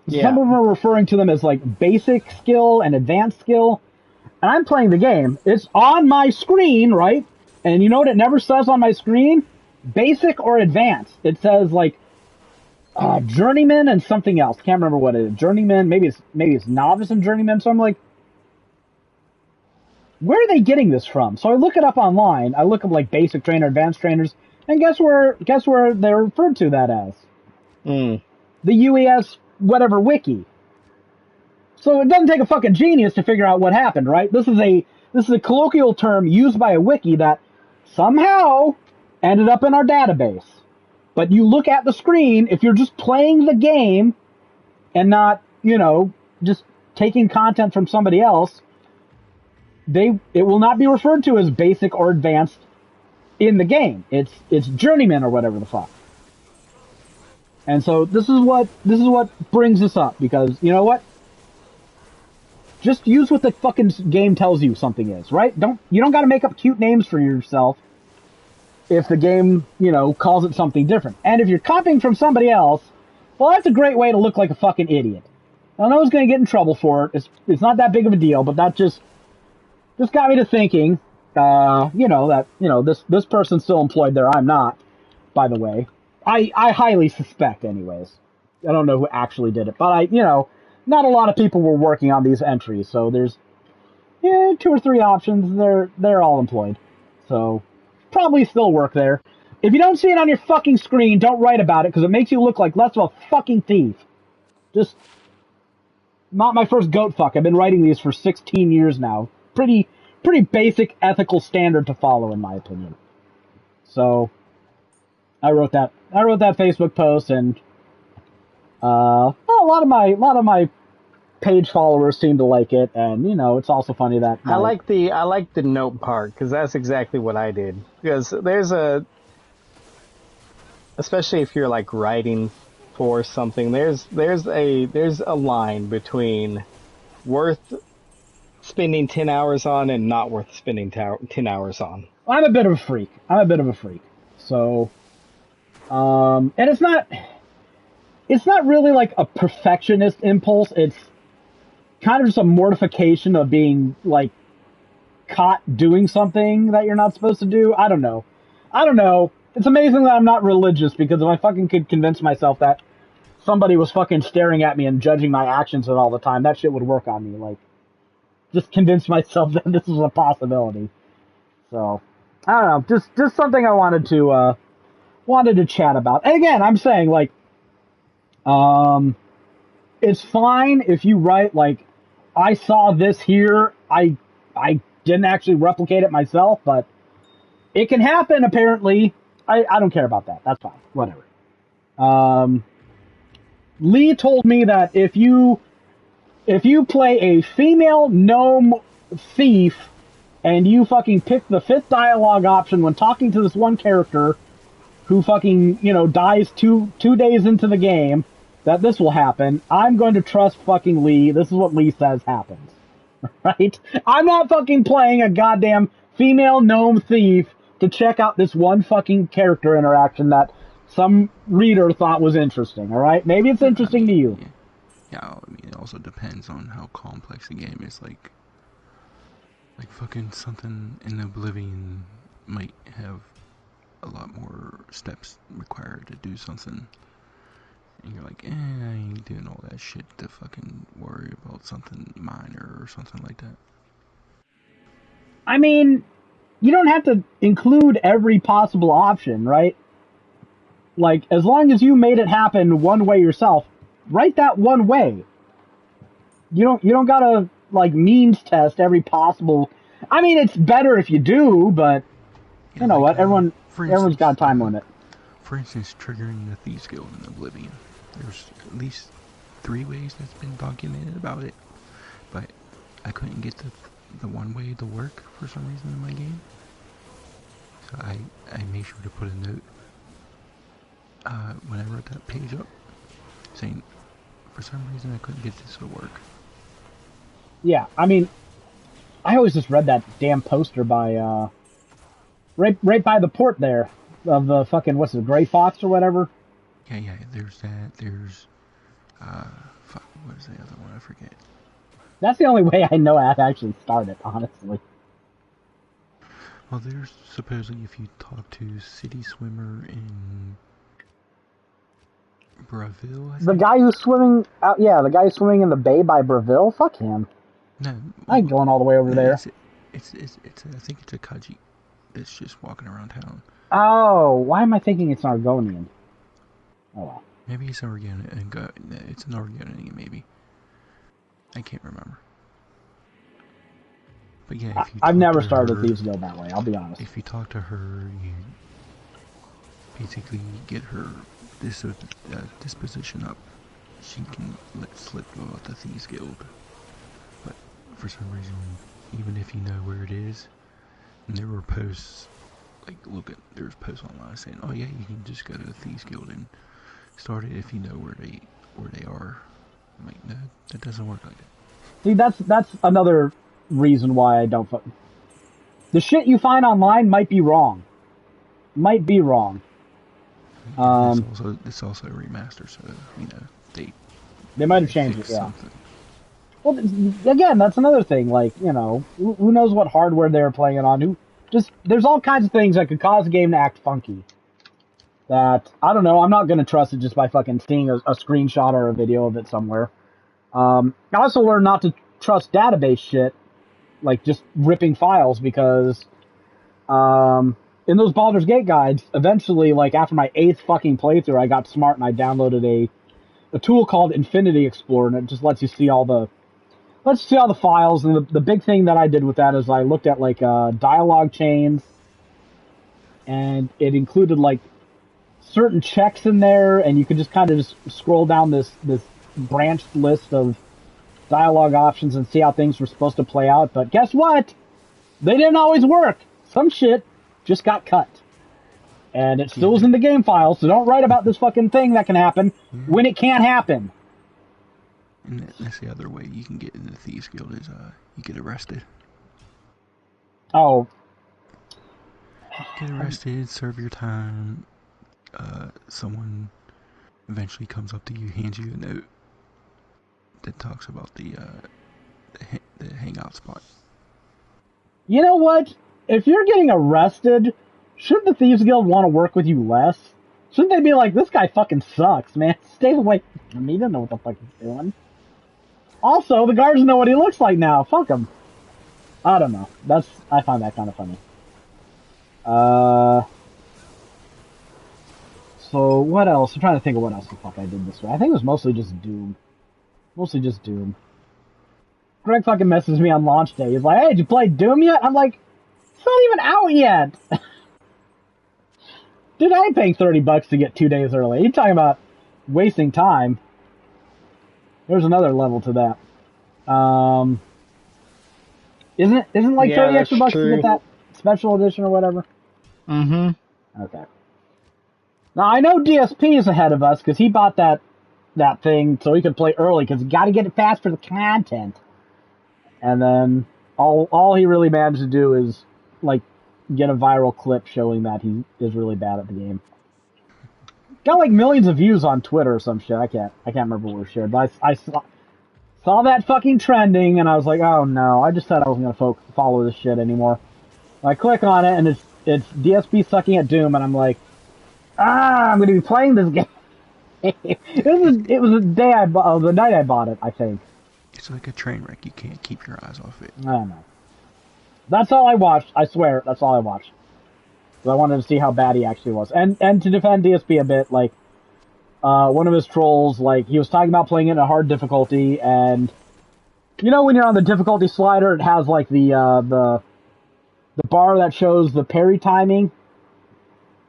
Speaker 1: Yeah. Some of them are referring to them as basic skill and advanced skill. And I'm playing the game. It's on my screen, right? And you know what it never says on my screen? Basic or advanced. It says journeyman and something else. Can't remember what it is. Journeyman, maybe it's novice and journeyman. So I'm like, where are they getting this from? So I look it up online. I look up basic trainer, advanced trainers, and guess where they're referred to that as? The UES whatever wiki. So it doesn't take a fucking genius to figure out what happened, right? This is a colloquial term used by a wiki that somehow ended up in our database. But you look at the screen, if you're just playing the game and not, just taking content from somebody else, it will not be referred to as basic or advanced in the game. It's journeyman or whatever the fuck. And so this is what brings this up, because you know what? Just use what the fucking game tells you something is, right? You don't got to make up cute names for yourself if the game, calls it something different. And if you're copying from somebody else, well, that's a great way to look like a fucking idiot. I know I was going to get in trouble for it. It's not that big of a deal, but that just got me to thinking, this person's still employed there. I'm not, by the way. I highly suspect, anyways. I don't know who actually did it, but not a lot of people were working on these entries, so there's 2 or 3 options. They're all employed, so probably still work there. If you don't see it on your fucking screen, don't write about it, because it makes you look like less of a fucking thief. Just not my first goat fuck. I've been writing these for 16 years now. Pretty basic ethical standard to follow, in my opinion. So I wrote that Facebook post, and a lot of my page followers seem to like it, and it's also funny that
Speaker 2: I like the note part, because that's exactly what I did. Because especially if you're writing for something, there's a line between worth spending 10 hours on and not worth spending 10 hours on.
Speaker 1: I'm a bit of a freak. So, and it's not really a perfectionist impulse. It's kind of just a mortification of being caught doing something that you're not supposed to do. I don't know. It's amazing that I'm not religious, because if I fucking could convince myself that somebody was fucking staring at me and judging my actions all the time, that shit would work on me. Just convince myself that this was a possibility. So, I don't know. Just something I wanted to chat about. And again, I'm saying it's fine if you write I saw this here, I didn't actually replicate it myself, but it can happen, apparently. I don't care about that. That's fine. Whatever. Lee told me that if you play a female gnome thief and you fucking pick the 5th dialogue option when talking to this one character who fucking, dies two days into the game, that this will happen. I'm going to trust fucking Lee. This is what Lee says happens. Right? I'm not fucking playing a goddamn female gnome thief to check out this one fucking character interaction that some reader thought was interesting, alright? Maybe it's interesting to you.
Speaker 4: Yeah, I mean, it also depends on how complex the game is. Like fucking something in Oblivion might have a lot more steps required to do something. And you're like, I ain't doing all that shit to fucking worry about something minor or something like that.
Speaker 1: I mean, you don't have to include every possible option, right? Like, as long as you made it happen one way yourself, write that one way. You don't gotta, like, means test every possible... I mean, it's better if you do, but... You know what? Everyone's got a time limit.
Speaker 4: For instance, triggering the Thieves Guild in Oblivion. There's at least 3 ways that's been documented about it, but I couldn't get the one way to work for some reason in my game. So I made sure to put a note when I wrote that page up, saying for some reason I couldn't get this to work.
Speaker 1: Yeah, I mean, I always just read that damn poster by right by the port there of the fucking what's it, Gray Fox or whatever.
Speaker 4: Yeah. There's that. There's fuck. What is the other one? I forget.
Speaker 1: That's the only way I know how to actually start it, honestly.
Speaker 4: Well, there's supposedly if you talk to City Swimmer in Braville.
Speaker 1: The guy who's swimming out, the guy who's swimming in the bay by Braville. Fuck him.
Speaker 4: No,
Speaker 1: I ain't going all the way over there.
Speaker 4: It's I think it's a Kaji that's just walking around town.
Speaker 1: Oh, why am I thinking it's an Argonian? Oh well.
Speaker 4: Maybe it's Argonian. It's an Argonian, maybe. I can't remember. But yeah, if you
Speaker 1: I've never
Speaker 4: to
Speaker 1: started
Speaker 4: her,
Speaker 1: a Thieves Guild that way, I'll be honest.
Speaker 4: If you talk to her, you basically get her this disposition up. She can let slip about the Thieves Guild. But for some reason, even if you know where it is, and there were posts, like there's posts online saying, oh yeah, you can just go to the Thieves Guild and start it if you know where they are. I'm like, no, that doesn't work like that.
Speaker 1: See, that's another reason why I don't. The shit you find online might be wrong. Might be wrong.
Speaker 4: It's also a remaster, so
Speaker 1: they might have changed it. Yeah. Well, again, that's another thing. Like, who knows what hardware they were playing it on? There's all kinds of things that could cause a game to act funky. That, I don't know, I'm not going to trust it just by fucking seeing a screenshot or a video of it somewhere. I also learned not to trust database shit, like just ripping files, because in those Baldur's Gate guides, eventually, like after my 8th fucking playthrough, I got smart and I downloaded a tool called Infinity Explorer, and it just lets you see all the files. And the big thing that I did with that is I looked at like dialogue chains, and it included like certain checks in there, and you could just kind of just scroll down this branched list of dialogue options and see how things were supposed to play out. But guess what? They didn't always work. Some shit just got cut. And it still is in the game file, so don't write about this fucking thing that can happen when it can't happen.
Speaker 4: And that's the other way you can get in the Thieves Guild is you get arrested.
Speaker 1: Oh.
Speaker 4: Get arrested, serve your time. Someone eventually comes up to you, hands you a note that talks about the hangout spot.
Speaker 1: You know what? If you're getting arrested, shouldn't the Thieves Guild want to work with you less? Shouldn't they be like, this guy fucking sucks, man. Stay away from me. He doesn't know what the fuck he's doing. Also, the guards know what he looks like now. Fuck him. I don't know. I find that kind of funny. So, what else? I'm trying to think of what else the fuck I did this way. I think it was mostly just Doom. Greg fucking messages me on launch day. He's like, hey, did you play Doom yet? I'm like, it's not even out yet. Dude, I ain't paying $30 to get 2 days early. You're talking about wasting time. There's another level to that. Isn't like 30 extra bucks to get that special edition or whatever?
Speaker 2: Mm-hmm.
Speaker 1: Okay. Now, I know DSP is ahead of us because he bought that thing so he could play early because you got to get it fast for the content. And then all he really managed to do is, like, get a viral clip showing that he is really bad at the game. Got, like, millions of views on Twitter or some shit. I can't remember what was shared. But I saw that fucking trending, and I was like, oh, no. I just said I wasn't going to follow this shit anymore. I click on it, and it's DSP sucking at Doom, and I'm like, I'm going to be playing this game. It was the night I bought it, I think.
Speaker 4: It's like a train wreck. You can't keep your eyes off it.
Speaker 1: I don't know. That's all I watched. I swear, that's all I watched. So I wanted to see how bad he actually was. And to defend DSP a bit, like, one of his trolls, like, he was talking about playing it in a hard difficulty, and you know when you're on the difficulty slider, it has, like, the bar that shows the parry timing?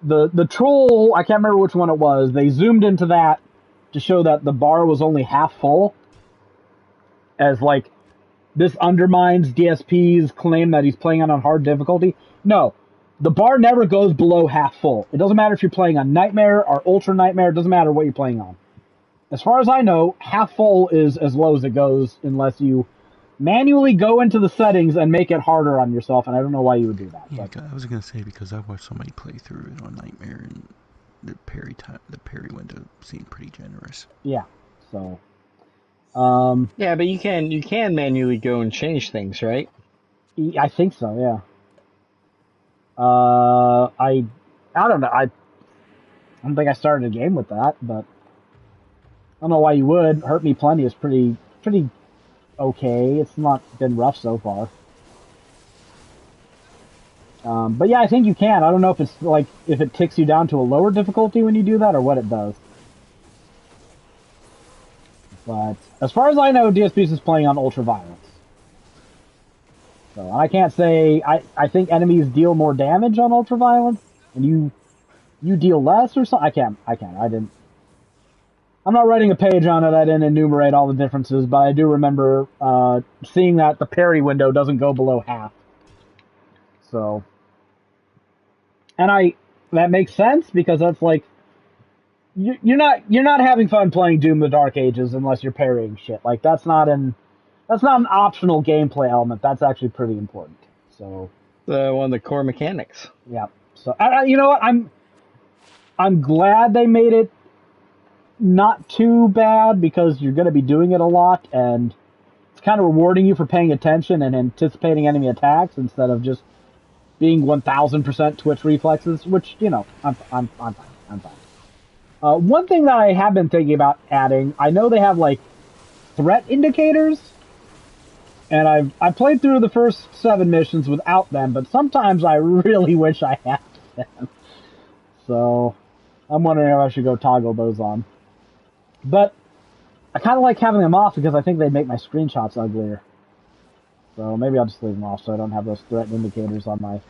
Speaker 1: The troll, I can't remember which one it was, they zoomed into that to show that the bar was only half full. As, like, this undermines DSP's claim that he's playing on hard difficulty. No, the bar never goes below half full. It doesn't matter if you're playing on Nightmare or Ultra Nightmare, it doesn't matter what you're playing on. As far as I know, half full is as low as it goes unless you manually go into the settings and make it harder on yourself, and I don't know why you would do that.
Speaker 4: Yeah, I was gonna say because I watched somebody play through it on Nightmare, and the parry window seemed pretty generous.
Speaker 1: Yeah, so.
Speaker 2: Yeah, but you can manually go and change things, right?
Speaker 1: I think so. Yeah. I don't know. I don't think I started a game with that, but I don't know why you would. Hurt Me Plenty is pretty okay. It's not been rough so far. But yeah, I think you can. I don't know if it's like if it ticks you down to a lower difficulty when you do that or what it does. But as far as I know, DSP is playing on Ultra Violence. So I can't say I think enemies deal more damage on Ultra Violence, and you deal less or something. I didn't. I'm not writing a page on it. I didn't enumerate all the differences, but I do remember seeing that the parry window doesn't go below half. So, and that makes sense because that's like. You're not having fun playing Doom the Dark Ages unless you're parrying shit. Like that's not an optional gameplay element. That's actually pretty important. So
Speaker 2: One of the core mechanics.
Speaker 1: Yeah. So you know what? I'm glad they made it not too bad because you're going to be doing it a lot and it's kind of rewarding you for paying attention and anticipating enemy attacks instead of just being 1000% twitch reflexes, which, you know, I'm fine. One thing that I have been thinking about adding, I know they have, like, threat indicators, and I've played through the first 7 missions without them, but sometimes I really wish I had them. So, I'm wondering if I should go toggle those on. But, I kind of like having them off because I think they make my screenshots uglier. So, maybe I'll just leave them off so I don't have those threat indicators on my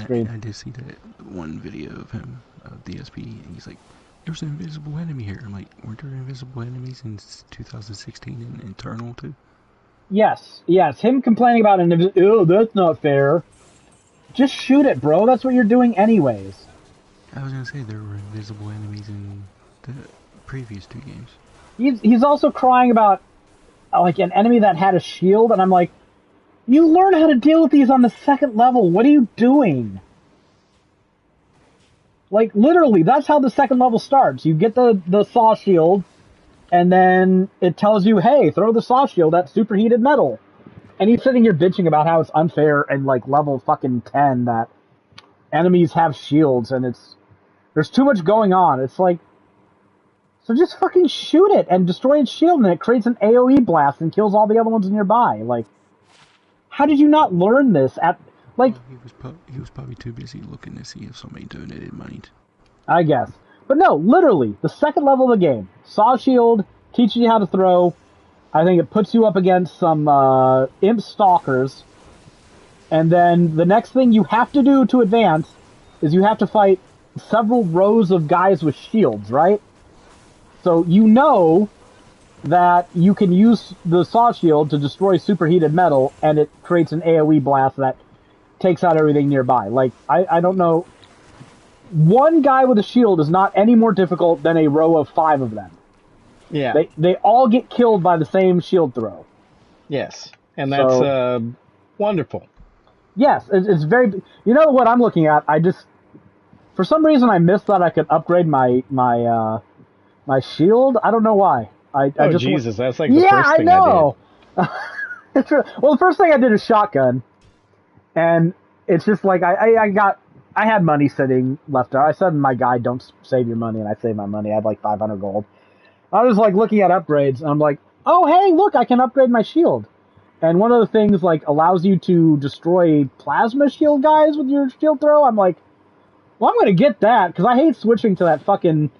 Speaker 1: screen.
Speaker 4: I did see that one video of him, of DSP, and he's like, there's an invisible enemy here. I'm like, weren't there invisible enemies in 2016 in Internal too?
Speaker 1: Yes. Him complaining about oh, that's not fair. Just shoot it, bro. That's what you're doing anyways.
Speaker 4: I was gonna say there were invisible enemies in the previous 2 games.
Speaker 1: He's also crying about like an enemy that had a shield, and I'm like, you learn how to deal with these on the 2nd level. What are you doing? Like, literally, that's how the 2nd level starts. You get the saw shield, and then it tells you, hey, throw the saw shield at superheated metal. And he's sitting here bitching about how it's unfair and, like, level fucking 10 that enemies have shields, and there's too much going on. It's like, so just fucking shoot it and destroy its shield, and it creates an AoE blast and kills all the other ones nearby. Like, how did you not learn this at... Like,
Speaker 4: he was probably too busy looking to see if somebody donated money.
Speaker 1: I guess. But no, literally, the 2nd level of the game. Saw shield, teaches you how to throw. I think it puts you up against some imp stalkers, and then the next thing you have to do to advance is you have to fight several rows of guys with shields, right? So you know that you can use the saw shield to destroy superheated metal, and it creates an AoE blast that takes out everything nearby. Like, I don't know. One guy with a shield is not any more difficult than a row of 5 of them.
Speaker 2: Yeah.
Speaker 1: They all get killed by the same shield throw.
Speaker 2: Yes. And that's wonderful.
Speaker 1: Yes, it's very... You know what I'm looking at? For some reason, I missed that I could upgrade my shield. I don't know why.
Speaker 2: Jesus, that's like the first thing
Speaker 1: I did. Well, the first thing I did is shotgun. And it's just like, I had money sitting left there. I said to my guy, don't save your money, and I saved my money. I had like 500 gold. I was like looking at upgrades, and I'm like, oh, hey, look, I can upgrade my shield. And one of the things like allows you to destroy plasma shield guys with your shield throw. I'm like, well, I'm gonna get that because I hate switching to that fucking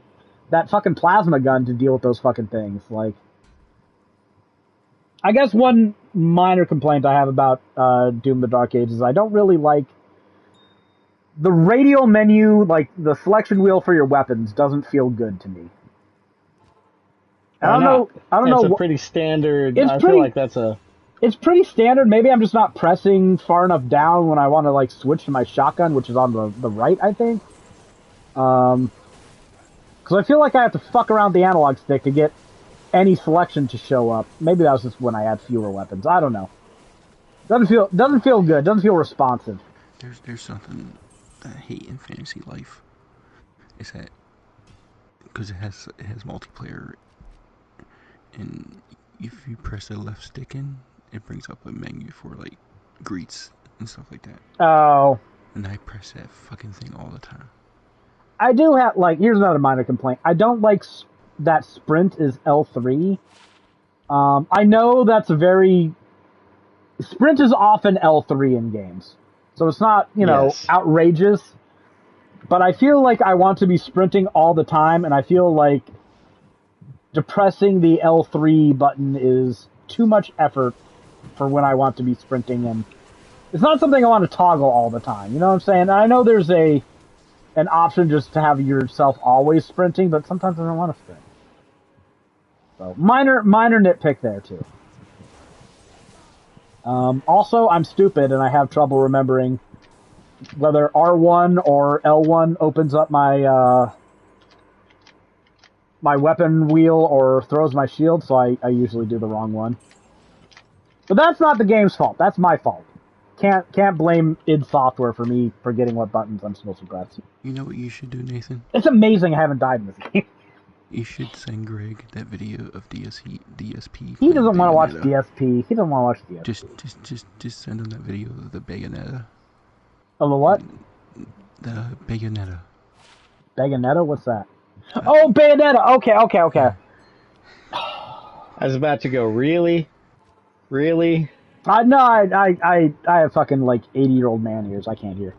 Speaker 1: plasma gun to deal with those fucking things. Like, I guess one minor complaint I have about Doom: The Dark Ages is I don't really like the radial menu. Like the selection wheel for your weapons doesn't feel good to me. I don't know.
Speaker 2: It's a pretty standard. Feel like that's a.
Speaker 1: It's pretty standard. Maybe I'm just not pressing far enough down when I want to like switch to my shotgun, which is on the right, I think. Because I feel like I have to fuck around the analog stick to get any selection to show up. Maybe that was just when I had fewer weapons. I don't know. Doesn't feel good. Doesn't feel responsive.
Speaker 4: There's something that I hate in Fantasy Life. Is that because it has multiplayer, and if you press the left stick in, it brings up a menu for like greets and stuff like that.
Speaker 1: Oh.
Speaker 4: And I press that fucking thing all the time.
Speaker 1: I do have, like, here's another minor complaint. I don't like that sprint is L3. I know that's sprint is often L3 in games. So it's not, outrageous. But I feel like I want to be sprinting all the time, and I feel like depressing the L3 button is too much effort for when I want to be sprinting, and it's not something I want to toggle all the time. You know what I'm saying? I know there's an option just to have yourself always sprinting, but sometimes I don't want to sprint. So minor nitpick there too. Also, I'm stupid and I have trouble remembering whether R1 or L1 opens up my my weapon wheel or throws my shield, so I usually do the wrong one. But that's not the game's fault. That's my fault. Can't blame id Software for me forgetting what buttons I'm supposed to press.
Speaker 4: You know what you should do, Nathan?
Speaker 1: It's amazing I haven't died in this game.
Speaker 4: You should send Greg that video of DSP.
Speaker 1: He doesn't want to watch DSP. He doesn't want to watch DSP.
Speaker 4: Just send him that video of the Bayonetta.
Speaker 1: Of the what?
Speaker 4: The Bayonetta.
Speaker 1: Bayonetta? What's that? Oh, Bayonetta! Okay.
Speaker 2: I was about to go, really? Really?
Speaker 1: No, I have fucking, like, 80-year-old man ears. I can't hear.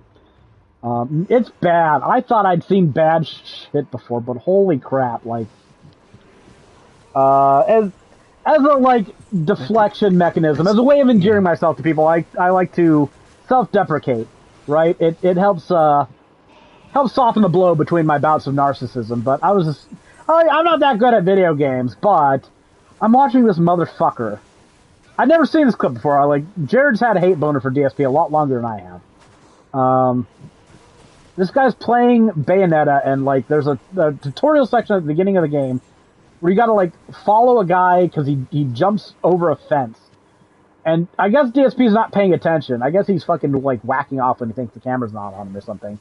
Speaker 1: It's bad. I thought I'd seen bad shit before, but holy crap, like, as a, like, deflection mechanism, as a way of endearing myself to people, I like to self-deprecate, right? It helps soften the blow between my bouts of narcissism, but I'm not that good at video games, but I'm watching this motherfucker. I'd never seen this clip before. Jared's had a hate boner for DSP a lot longer than I have. This guy's playing Bayonetta, and, like, there's a tutorial section at the beginning of the game where you gotta, like, follow a guy because he jumps over a fence. And I guess DSP's not paying attention. I guess he's fucking, like, whacking off when he thinks the camera's not on him or something.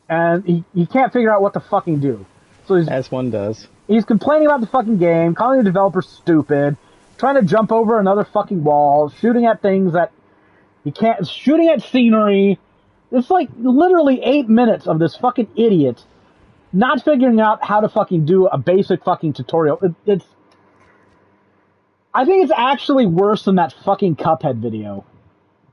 Speaker 1: And he can't figure out what to fucking do. So
Speaker 2: as one does.
Speaker 1: He's complaining about the fucking game, calling the developer stupid, trying to jump over another fucking wall, shooting at things that he can't, shooting at scenery. It's like literally 8 minutes of this fucking idiot not figuring out how to fucking do a basic fucking tutorial. I think it's actually worse than that fucking Cuphead video,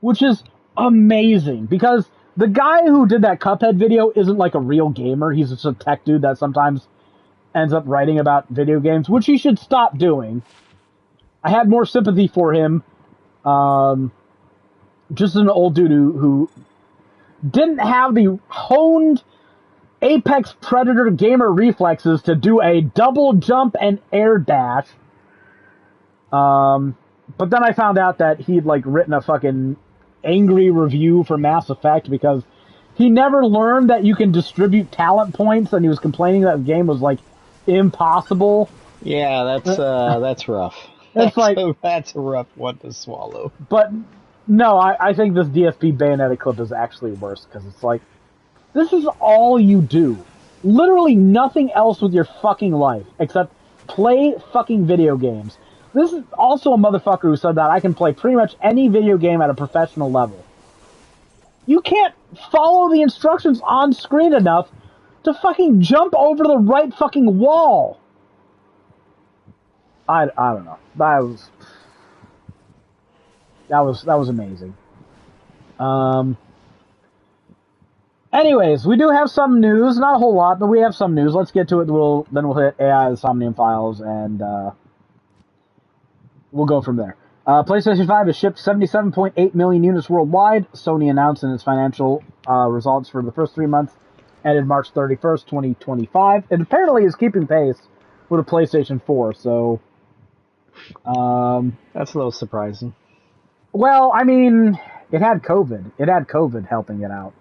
Speaker 1: which is amazing because the guy who did that Cuphead video isn't like a real gamer. He's just a tech dude that sometimes ends up writing about video games, which he should stop doing. I had more sympathy for him. Just an old dude who didn't have the honed Apex Predator gamer reflexes to do a double jump and air dash. But then I found out that he'd like written a fucking angry review for Mass Effect because he never learned that you can distribute talent points, and he was complaining that the game was like impossible.
Speaker 2: Yeah, that's rough.
Speaker 1: It's
Speaker 2: that's a rough one to swallow.
Speaker 1: But no, I think this DSP Bayonetta clip is actually worse because it's like, this is all you do. Literally nothing else with your fucking life except play fucking video games. This is also a motherfucker who said that I can play pretty much any video game at a professional level. You can't follow the instructions on screen enough to fucking jump over the right fucking wall. I don't know. That was amazing. Anyways, we do have some news. Not a whole lot, but we have some news. Let's get to it. Then we'll hit AI Insomnium Files, and we'll go from there. PlayStation 5 has shipped 77.8 million units worldwide. Sony announced in its financial results for the first 3 months, ended March 31st, 2025. It apparently is keeping pace with a PlayStation 4, so...
Speaker 2: that's a little surprising.
Speaker 1: Well, I mean, it had COVID. It had COVID helping it out.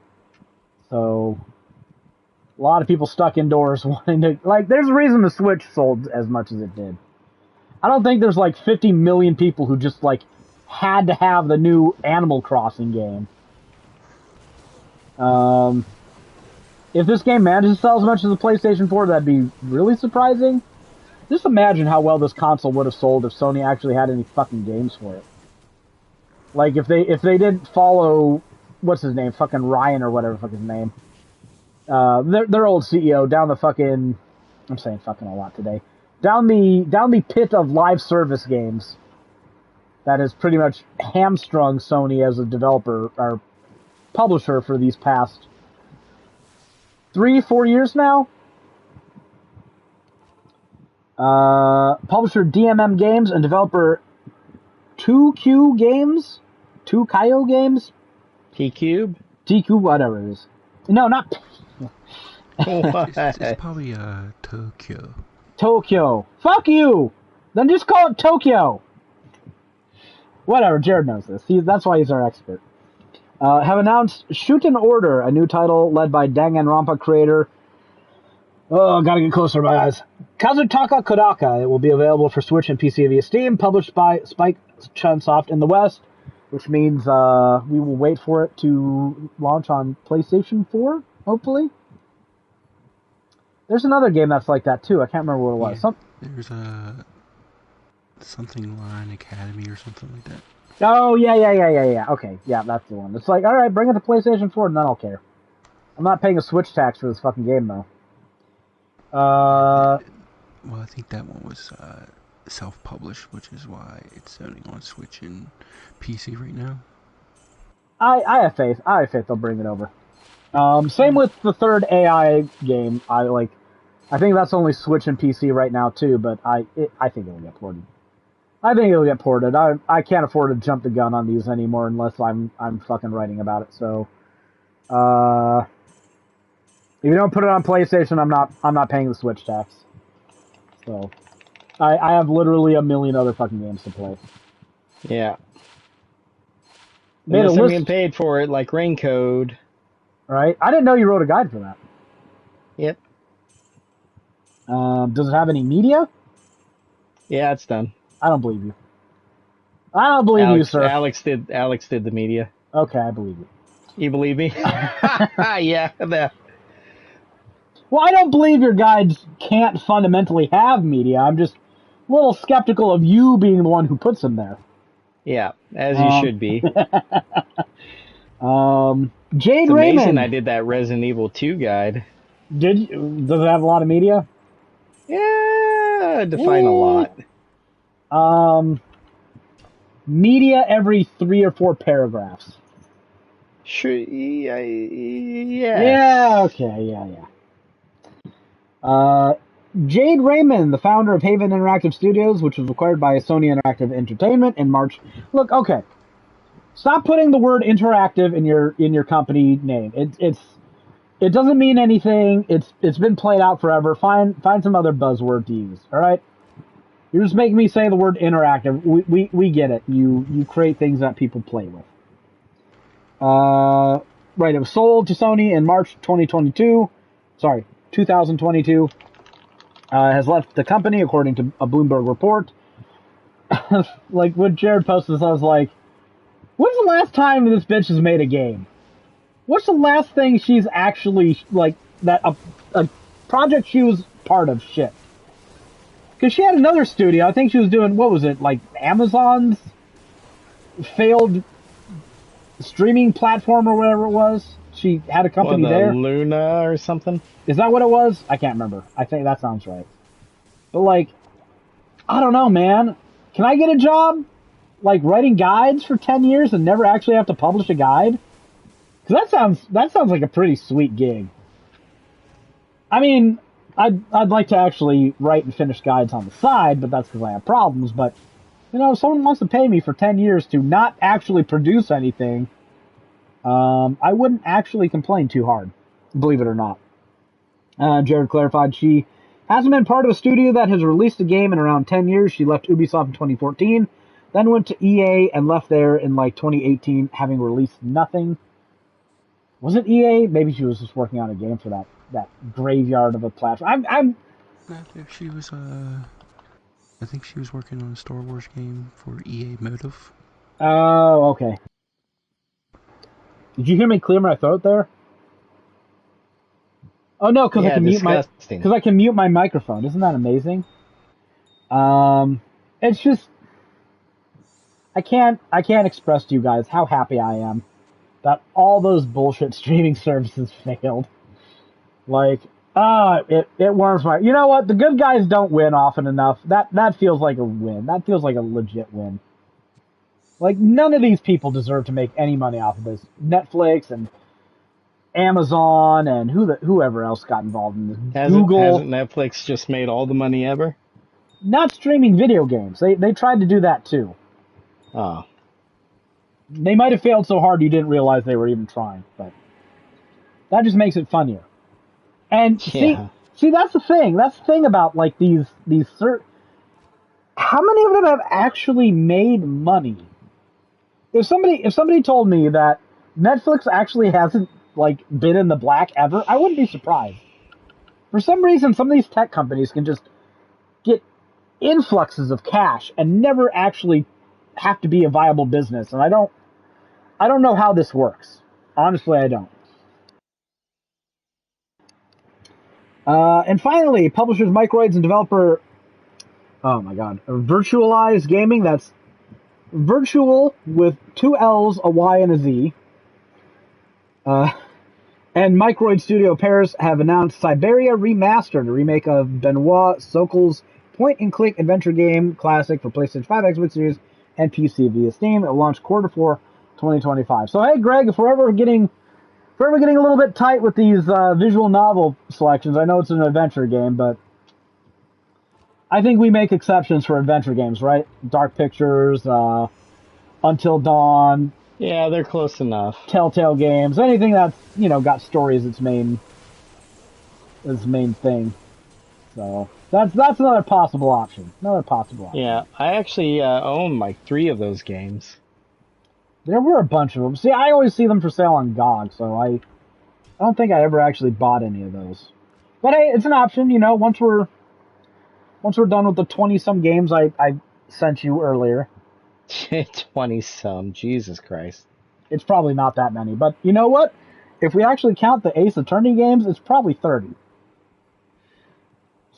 Speaker 1: So, a lot of people stuck indoors wanting to... Like, there's a reason the Switch sold as much as it did. I don't think there's like 50 million people who just like had to have the new Animal Crossing game. If this game manages to sell as much as the PlayStation 4, that'd be really surprising. Just imagine how well this console would have sold if Sony actually had any fucking games for it. Like if they didn't follow, what's his name, fucking Ryan or whatever fuck his name, their old CEO down the fucking, I'm saying fucking a lot today, down the pit of live service games that has pretty much hamstrung Sony as a developer or publisher for these past 3-4 years now. Publisher DMM Games and developer 2Q Games, 2Kaio Games,
Speaker 2: T-Cube,
Speaker 1: whatever it is. No, not.
Speaker 4: It's probably Tokyo.
Speaker 1: Tokyo. Fuck you. Then just call it Tokyo. Whatever. Jared knows this. That's why he's our expert. Have announced Shoot and Order, a new title led by Danganronpa creator. Oh, gotta get closer, my eyes. Kazutaka Kodaka. It will be available for Switch and PC via Steam, published by Spike Chunsoft in the West, which means we will wait for it to launch on PlayStation 4, hopefully. There's another game that's like that, too. I can't remember what it was.
Speaker 4: Yeah, there's a something Line Academy or something like that.
Speaker 1: Oh, yeah. Okay, yeah, that's the one. It's like, alright, bring it to PlayStation 4 and then I'll care. I'm not paying a Switch tax for this fucking game, though.
Speaker 4: Well, I think that one was self-published, which is why it's only on Switch and PC right now.
Speaker 1: I have faith. I have faith they'll bring it over. Same with the third AI game. I think that's only Switch and PC right now too, but I think it'll get ported. I think it'll get ported. I can't afford to jump the gun on these anymore unless I'm fucking writing about it. So, if you don't put it on PlayStation, I'm not paying the Switch tax. So, I have literally a million other fucking games to play.
Speaker 2: Yeah.
Speaker 1: Made a
Speaker 2: Unless I'm
Speaker 1: list,
Speaker 2: getting paid for it, like Raincode.
Speaker 1: right? I didn't know you wrote a guide for that.
Speaker 2: Yep.
Speaker 1: Does it have any media?
Speaker 2: Yeah, it's done.
Speaker 1: I don't believe you. I don't believe you, sir.
Speaker 2: Alex did the media.
Speaker 1: Okay, I believe you.
Speaker 2: You believe me? Yeah.
Speaker 1: Well, I don't believe your guides can't fundamentally have media. I'm just a little skeptical of you being the one who puts them there.
Speaker 2: Yeah, as you should be.
Speaker 1: Jade
Speaker 2: It's amazing
Speaker 1: Raymond.
Speaker 2: I did that Resident Evil 2 guide.
Speaker 1: Does it have a lot of media?
Speaker 2: Yeah, define a lot.
Speaker 1: Media every 3 or 4 paragraphs.
Speaker 2: Sure, yeah.
Speaker 1: Yeah, okay, yeah. Jade Raymond, the founder of Haven Interactive Studios, which was acquired by Sony Interactive Entertainment in March. Look, okay. Stop putting the word interactive in your company name. It doesn't mean anything. It's been played out forever. Find some other buzzword to use. All right. You're just making me say the word interactive. We get it. You create things that people play with. Right. It was sold to Sony in March 2022. Sorry, 2022. Has left the company according to a Bloomberg report. Like when Jared posted this, I was like, when's the last time this bitch has made a game? What's the last thing she's actually, like, that a project she was part of? Shit. Because she had another studio. I think she was doing, what was it, like Amazon's failed streaming platform or whatever it was? She had a company there.
Speaker 2: Luna or something?
Speaker 1: Is that what it was? I can't remember. I think that sounds right. But, like, I don't know, man. Can I get a job, like, writing guides for 10 years and never actually have to publish a guide? Because that sounds like a pretty sweet gig. I mean, I'd like to actually write and finish guides on the side, but that's because I have problems. But, you know, if someone wants to pay me for 10 years to not actually produce anything, I wouldn't actually complain too hard, believe it or not. Jared clarified she hasn't been part of a studio that has released a game in around 10 years. She left Ubisoft in 2014, then went to EA and left there in like 2018, having released nothing. Was it EA? Maybe she was just working on a game for that graveyard of a platform.
Speaker 4: I think she was I think she was working on a Star Wars game for EA Motive.
Speaker 1: Oh, okay. Did you hear me clear my throat there? Oh no, because I can mute my microphone. Isn't that amazing? It's just I can't express to you guys how happy I am that all those bullshit streaming services failed. Like, it warms my. You know what? The good guys don't win often enough. That feels like a win. That feels like a legit win. Like, none of these people deserve to make any money off of this. Netflix and Amazon and whoever else got involved in this. Google.
Speaker 2: Hasn't Netflix just made all the money ever?
Speaker 1: Not streaming video games. They tried to do that too.
Speaker 2: Oh.
Speaker 1: They might have failed so hard you didn't realize they were even trying, but that just makes it funnier. And see, that's the thing. That's the thing about like these how many of them have actually made money? If somebody told me that Netflix actually hasn't like been in the black ever, I wouldn't be surprised. For some reason, some of these tech companies can just get influxes of cash and never actually have to be a viable business, and I don't know how this works. Honestly, I don't. And finally, publishers Microids and developer, oh my god, Virtualized Gaming, that's virtual with 2 L's, a Y, and a Z. And Microid Studio Paris have announced Siberia Remastered, a remake of Benoit Sokol's point-and-click adventure game classic for PlayStation 5, Xbox Series, and PC via Steam. It will launch Q4 2025. So, hey, Greg, if we're ever getting a little bit tight with these visual novel selections, I know it's an adventure game, but I think we make exceptions for adventure games, right? Dark Pictures, Until Dawn.
Speaker 2: Yeah, they're close enough. Telltale
Speaker 1: Games, anything that's, got story as its main thing. So that's another possible option.
Speaker 2: Yeah, I actually own like 3 of those games.
Speaker 1: There were a bunch of them. See, I always see them for sale on GOG, so I don't think I ever actually bought any of those. But hey, it's an option, once we're done with the 20-some games I sent you earlier.
Speaker 2: 20-some, Jesus Christ.
Speaker 1: It's probably not that many, but you know what? If we actually count the Ace Attorney games, it's probably 30.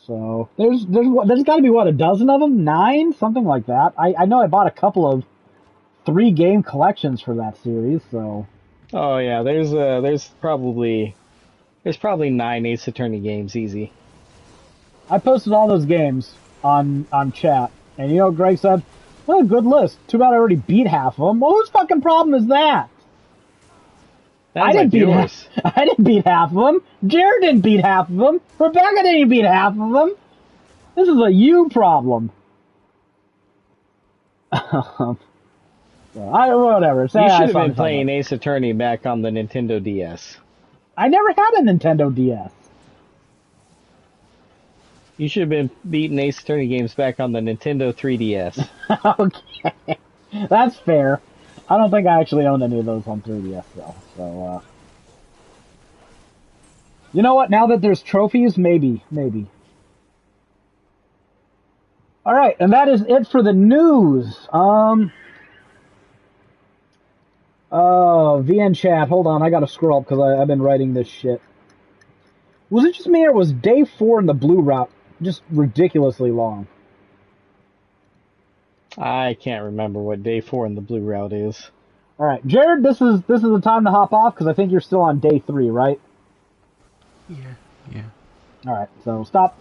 Speaker 1: So, there's got to be, a dozen of them? 9? Something like that. I know I bought a couple of 3-game collections for that series, so...
Speaker 2: Oh yeah, there's probably 9 Ace Attorney games, easy.
Speaker 1: I posted all those games on chat, and you know what Greg said? Well, good list. Too bad I already beat half of them. Well, whose fucking problem is that? I didn't beat half of them. Jared didn't beat half of them. Rebecca didn't beat half of them. This is a you problem. Whatever.
Speaker 2: You should have been playing Ace Attorney back on the Nintendo DS.
Speaker 1: I never had a Nintendo DS.
Speaker 2: You should have been beating Ace Attorney games back on the Nintendo 3DS.
Speaker 1: Okay. That's fair. I don't think I actually owned any of those on 3DS, though. So, you know what? Now that there's trophies, maybe. Alright, and that is it for the news. VN chat, hold on, I gotta scroll up because I've been writing this shit. Was it just me, or was day 4 in the blue route just ridiculously long?
Speaker 2: I can't remember what day 4 in the blue route is.
Speaker 1: Alright, Jared, this is the time to hop off because I think you're still on day 3, right?
Speaker 4: Yeah.
Speaker 1: Alright, so stop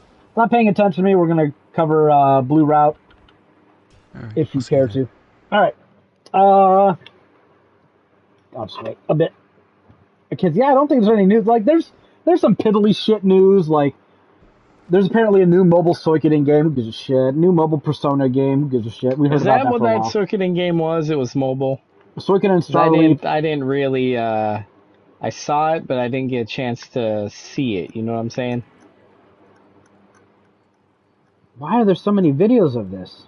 Speaker 1: paying attention to me. We're gonna cover blue route
Speaker 4: Right,
Speaker 1: if you care to. Alright. I'll just wait a bit. Because, yeah, I don't think there's any news. Like, there's some piddly shit news. Like, there's apparently a new mobile Suikoden game. Who gives a shit? New mobile Persona game. Who gives a shit? We heard
Speaker 2: Is
Speaker 1: about
Speaker 2: that
Speaker 1: that
Speaker 2: what
Speaker 1: for a
Speaker 2: that
Speaker 1: while.
Speaker 2: Suikoden game was? It was mobile?
Speaker 1: Suikoden Starleaf.
Speaker 2: I didn't really, I saw it, but I didn't get a chance to see it. You know what I'm saying?
Speaker 1: Why are there so many videos of this?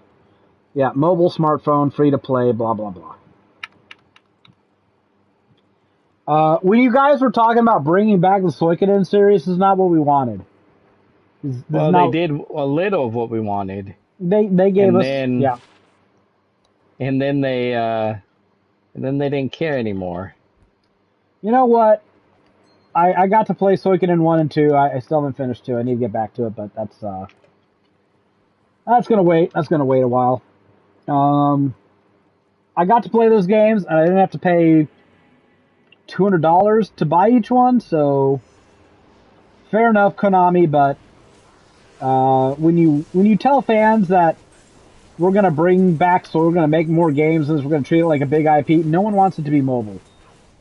Speaker 1: Yeah, mobile, smartphone, free to play, blah, blah, blah. When you guys were talking about bringing back the Suikoden series, is not what we wanted.
Speaker 2: They did a little of what we wanted.
Speaker 1: They gave us, yeah.
Speaker 2: And then they didn't care anymore.
Speaker 1: You know what? I got to play Suikoden 1 and 2. I still haven't finished 2. I need to get back to it, but that's gonna wait. That's gonna wait a while. I got to play those games, and I didn't have to pay $200 to buy each one, so fair enough, Konami. But when you tell fans that we're gonna bring back, so we're gonna make more games, and we're gonna treat it like a big IP, no one wants it to be mobile.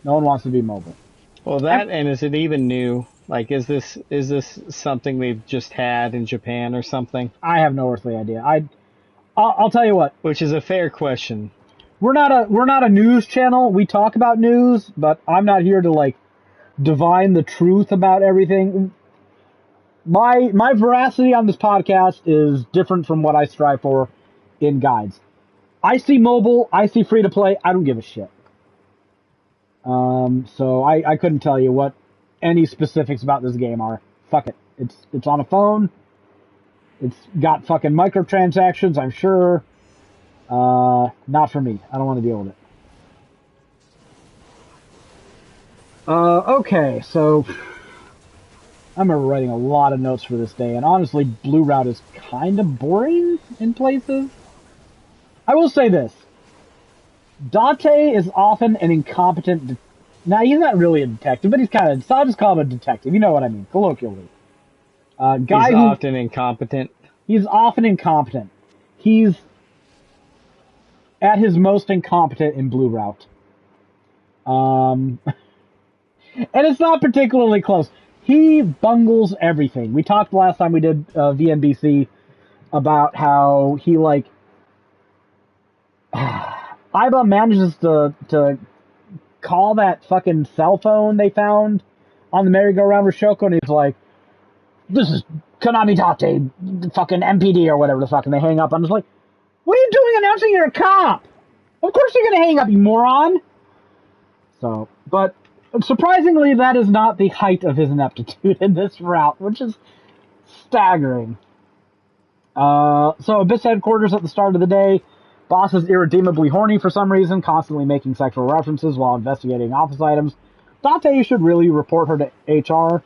Speaker 1: No one wants it to be mobile.
Speaker 2: Well, that, and is it even new? Like, is this something they've just had in Japan or something?
Speaker 1: I have no earthly idea. I'll tell you what.
Speaker 2: Which is a fair question.
Speaker 1: We're not a news channel. We talk about news, but I'm not here to like divine the truth about everything. My veracity on this podcast is different from what I strive for in guides. I see mobile, I see free to play, I don't give a shit. So I couldn't tell you what any specifics about this game are. Fuck it. It's on a phone. It's got fucking microtransactions, I'm sure. Not for me. I don't want to deal with it. Okay, so I remember writing a lot of notes for this day, and honestly, Blue Route is kind of boring in places. I will say this. Date is often an incompetent... Now, he's not really a detective, but he's kind of... So I'll just call him a detective. You know what I mean, colloquially.
Speaker 2: He's often incompetent.
Speaker 1: He's often incompetent. He's at his most incompetent in Blue Route. And it's not particularly close. He bungles everything. We talked last time we did VNBC about how he, like... Iba manages to call that fucking cell phone they found on the merry-go-round with Shoko, and he's like, this is Konami Tate, fucking MPD or whatever the fuck, and they hang up. I'm just like, what are you doing announcing you're a cop? Of course you're gonna hang up, you moron! So, but surprisingly, that is not the height of his ineptitude in this route, which is staggering. So Abyss headquarters at the start of the day. Boss is irredeemably horny for some reason, constantly making sexual references while investigating office items. Date should really report her to HR.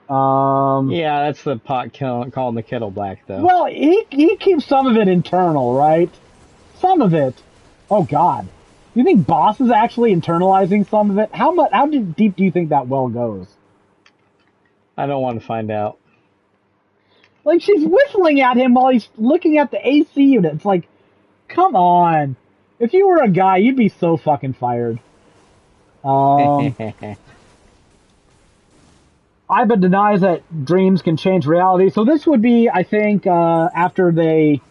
Speaker 2: Yeah, that's the pot calling the kettle black, though.
Speaker 1: Well, he keeps some of it internal, right? Some of it. Oh, God. You think Boss is actually internalizing some of it? How deep do you think that well goes?
Speaker 2: I don't want to find out.
Speaker 1: Like, she's whistling at him while he's looking at the AC unit. It's like, come on. If you were a guy, you'd be so fucking fired. Iba denies that dreams can change reality. So this would be, I think, after they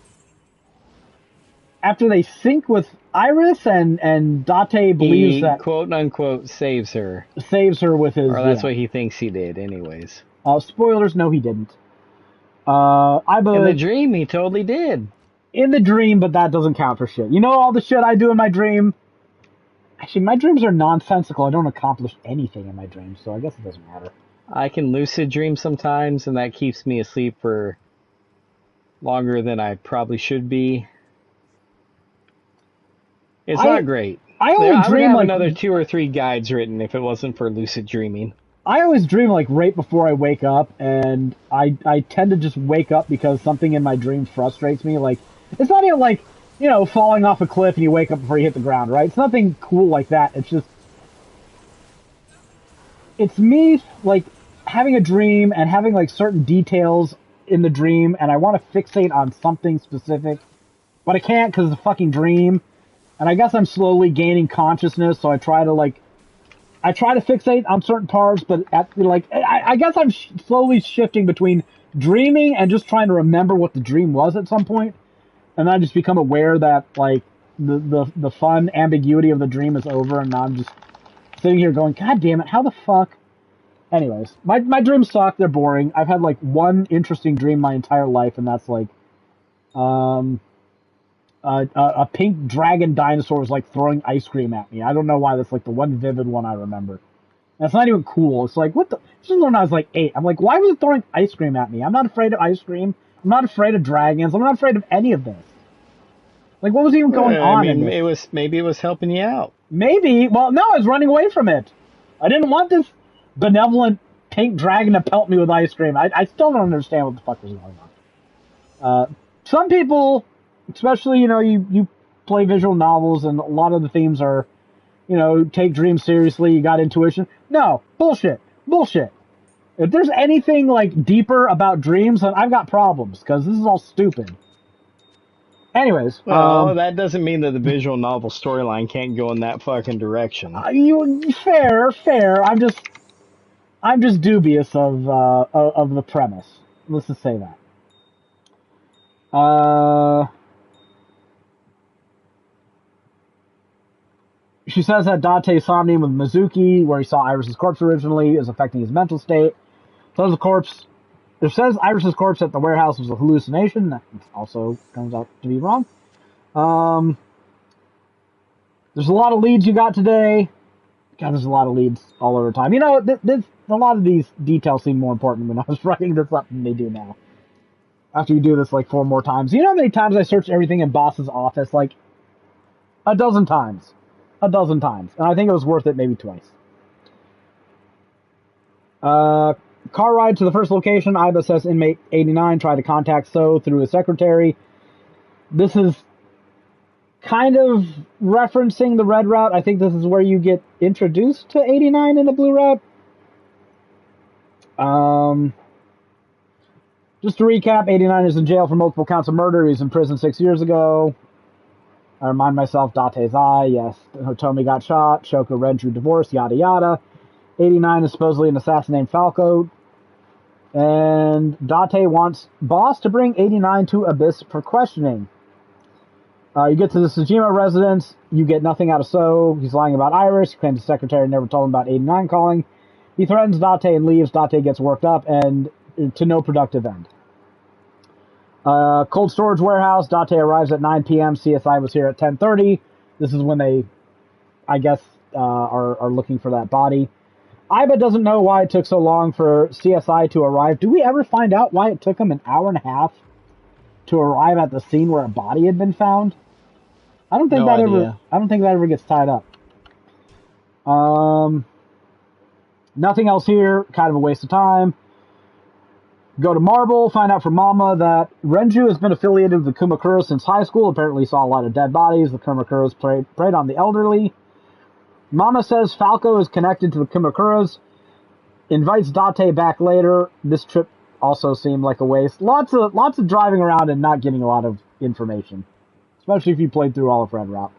Speaker 1: sync with Iris and Date believes
Speaker 2: He
Speaker 1: that
Speaker 2: quote unquote saves her,
Speaker 1: saves her with his.
Speaker 2: or that's what he thinks he did, anyways.
Speaker 1: Spoilers, no, he didn't.
Speaker 2: In
Speaker 1: Iba
Speaker 2: the dream, he totally did.
Speaker 1: in the dream, but that doesn't count for shit. You know all the shit I do in my dream. Actually, my dreams are nonsensical. I don't accomplish anything in my dreams, so I guess it doesn't matter.
Speaker 2: I can lucid dream sometimes, and that keeps me asleep for longer than I probably should be. It's not great.
Speaker 1: I only
Speaker 2: would
Speaker 1: dream
Speaker 2: have
Speaker 1: like
Speaker 2: another 2 or 3 guides written if it wasn't for lucid dreaming.
Speaker 1: I always dream like right before I wake up, and I tend to just wake up because something in my dream frustrates me. Like, it's not even like, you know, falling off a cliff and you wake up before you hit the ground, right? It's nothing cool like that. It's just, it's me, like, having a dream and having, like, certain details in the dream, and I want to fixate on something specific, but I can't because it's a fucking dream. And I guess I'm slowly gaining consciousness, so I try to fixate on certain parts, but I guess I'm slowly shifting between dreaming and just trying to remember what the dream was at some point, and I just become aware that like the fun ambiguity of the dream is over, and now I'm just sitting here going, God damn it, how the fuck? Anyways, my dreams suck. They're boring. I've had like one interesting dream my entire life, and that's like, a pink dragon dinosaur was like throwing ice cream at me. I don't know why that's like the one vivid one I remember. And it's not even cool. It's like, what the? This is when I was like 8. I'm like, why was it throwing ice cream at me? I'm not afraid of ice cream. I'm not afraid of dragons. I'm not afraid of any of this. Like, what was even going on?
Speaker 2: I mean, maybe it was helping you out.
Speaker 1: Maybe. Well, no, I was running away from it. I didn't want this benevolent pink dragon to pelt me with ice cream. I still don't understand what the fuck was going on. Some people, especially, you know, you play visual novels, and a lot of the themes are, you know, take dreams seriously, you got intuition. No, bullshit. If there's anything, like, deeper about dreams, then I've got problems, because this is all stupid. Anyways.
Speaker 2: Well, that doesn't mean that the visual novel storyline can't go in that fucking direction.
Speaker 1: Fair. I'm just dubious of the premise. Let's just say that. She says that Date saw him with Mizuki, where he saw Iris's corpse originally, is affecting his mental state. It says Iris's corpse at the warehouse was a hallucination. That also turns out to be wrong. There's a lot of leads you got today. God, there's a lot of leads all over time. You know, a lot of these details seem more important when I was writing this up than they do now. After you do this like 4 more times. You know how many times I searched everything in Boss's office? Like, a dozen times. And I think it was worth it maybe twice. Car ride to the first location. Iba says inmate 89 tried to contact So through his secretary. This is kind of referencing the red route. I think this is where you get introduced to 89 in the blue route. Just to recap, 89 is in jail for multiple counts of murder. He was in prison 6 years ago. I remind myself, Date's eye, yes. Hitomi got shot. Shoko Renju divorced, yada yada. 89 is supposedly an assassin named Falco. And Date wants Boss to bring 89 to Abyss for questioning. You get to the Tsujima residence. You get nothing out of So. He's lying about Iris. He claims the secretary never told him about 89 calling. He threatens Date and leaves. Date gets worked up and to no productive end. Cold storage warehouse. Date arrives at 9 p.m. CSI was here at 10:30. This is when they, I guess, are looking for that body. Iba doesn't know why it took so long for CSI to arrive. Do we ever find out why it took them an hour and a half to arrive at the scene where a body had been found? I don't think that ever gets tied up. Nothing else here. Kind of a waste of time. Go to Marble, find out from Mama that Renju has been affiliated with the Kumakura since high school. Apparently saw a lot of dead bodies. The Kumakuras preyed on the elderly. Mama says Falco is connected to the Kumakuras. Invites Date back later. This trip also seemed like a waste. Lots of driving around and not getting a lot of information. Especially if you played through all of Red Route.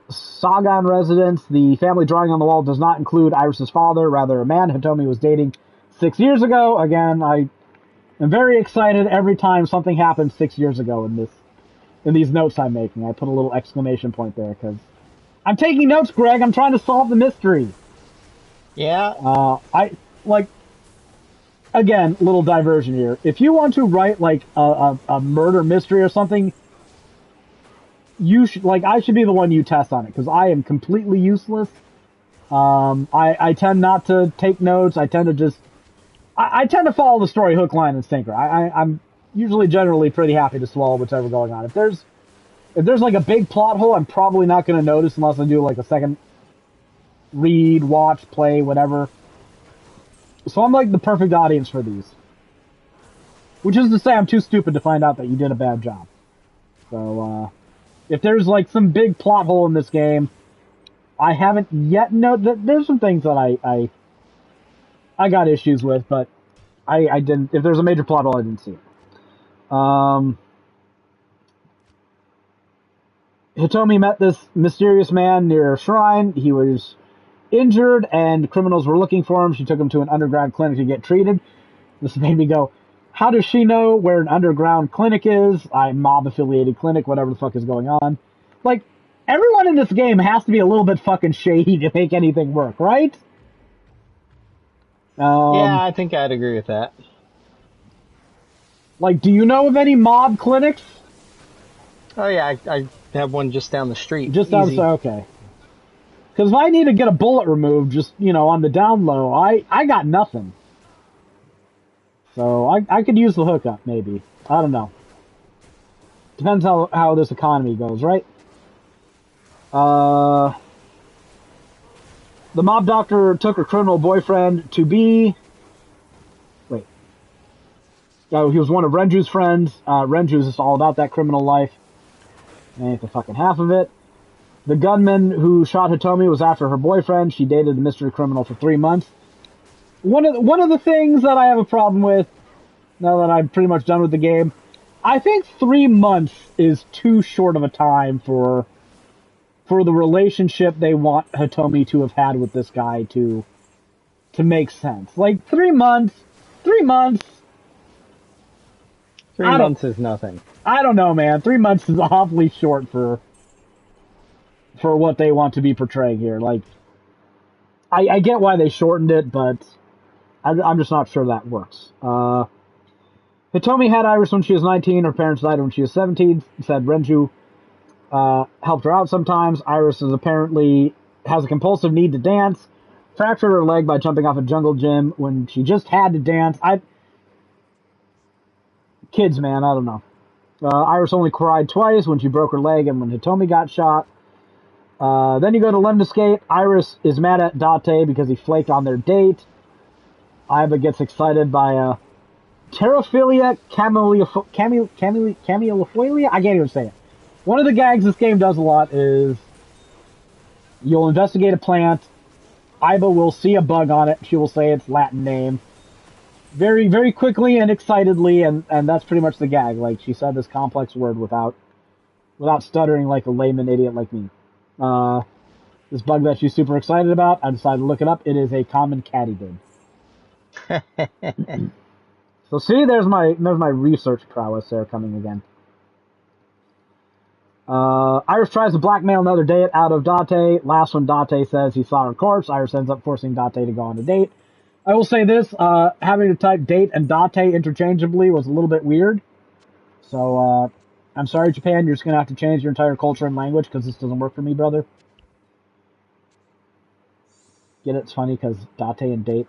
Speaker 1: Saga in residence. The family drawing on the wall does not include Iris's father, rather a man Hitomi was dating 6 years ago. Again, I am very excited every time something happens 6 years ago in these notes I'm making. I put a little exclamation point there because I'm taking notes, Greg. I'm trying to solve the mystery.
Speaker 2: Yeah.
Speaker 1: I like. Again, little diversion here. If you want to write like a murder mystery or something, you should I should be the one you test on it because I am completely useless. I tend not to take notes. I tend to follow the story hook, line, and sinker. I'm usually generally pretty happy to swallow whatever's going on. If there's like a big plot hole, I'm probably not going to notice unless I do like a second read, watch, play, whatever. So I'm like the perfect audience for these. Which is to say I'm too stupid to find out that you did a bad job. So, if there's like some big plot hole in this game, I haven't yet that there's some things that I got issues with, but I didn't, if there's a major plot hole, I didn't see it. Hitomi met this mysterious man near a shrine. He was injured and criminals were looking for him. She took him to an underground clinic to get treated. This made me go, how does she know where an underground clinic is? A mob-affiliated clinic, whatever the fuck is going on. Like, everyone in this game has to be a little bit fucking shady to make anything work, right?
Speaker 2: Yeah, I think I'd agree with that.
Speaker 1: Like, do you know of any mob clinics?
Speaker 2: Oh yeah, I have one just down the street.
Speaker 1: Just down the okay. Because if I need to get a bullet removed, just, on the down low, I got nothing. So I could use the hookup, maybe. I don't know. Depends how this economy goes, right? The mob doctor took her criminal boyfriend to be... Wait. Oh, he was one of Renju's friends. Renju's just all about that criminal life. Ain't the fucking half of it. The gunman who shot Hitomi was after her boyfriend. She dated the mystery criminal for 3 months. One of the things that I have a problem with, now that I'm pretty much done with the game, I think 3 months is too short of a time for the relationship they want Hitomi to have had with this guy to make sense. Like 3 months. 3 months.
Speaker 2: 3 months is nothing.
Speaker 1: I don't know, man. 3 months is awfully short for what they want to be portraying here. Like, I get why they shortened it, but I'm just not sure that works. Hitomi had Iris when she was 19. Her parents died when she was 17. Said Renju helped her out sometimes. Iris apparently has a compulsive need to dance. Fractured her leg by jumping off a jungle gym when she just had to dance. Kids, man, I don't know. Iris only cried twice, when she broke her leg and when Hitomi got shot. Then you go to Lemniscate. Iris is mad at Date because he flaked on their date. Aiba gets excited by Terraphilia cameophilia? I can't even say it. One of the gags this game does a lot is you'll investigate a plant. Aiba will see a bug on it. She will say its Latin name. Very, very quickly and excitedly, and that's pretty much the gag. Like, she said this complex word without stuttering like a layman idiot like me. This bug that she's super excited about, I decided to look it up. It is a common katydid. So see, there's my research prowess there coming again. Iris tries to blackmail another date out of Date. Last one, Date says he saw her corpse. Iris ends up forcing Date to go on a date. I will say this, having to type date and Date interchangeably was a little bit weird. So, I'm sorry, Japan, you're just going to have to change your entire culture and language because this doesn't work for me, brother. Get it? It's funny because Date and date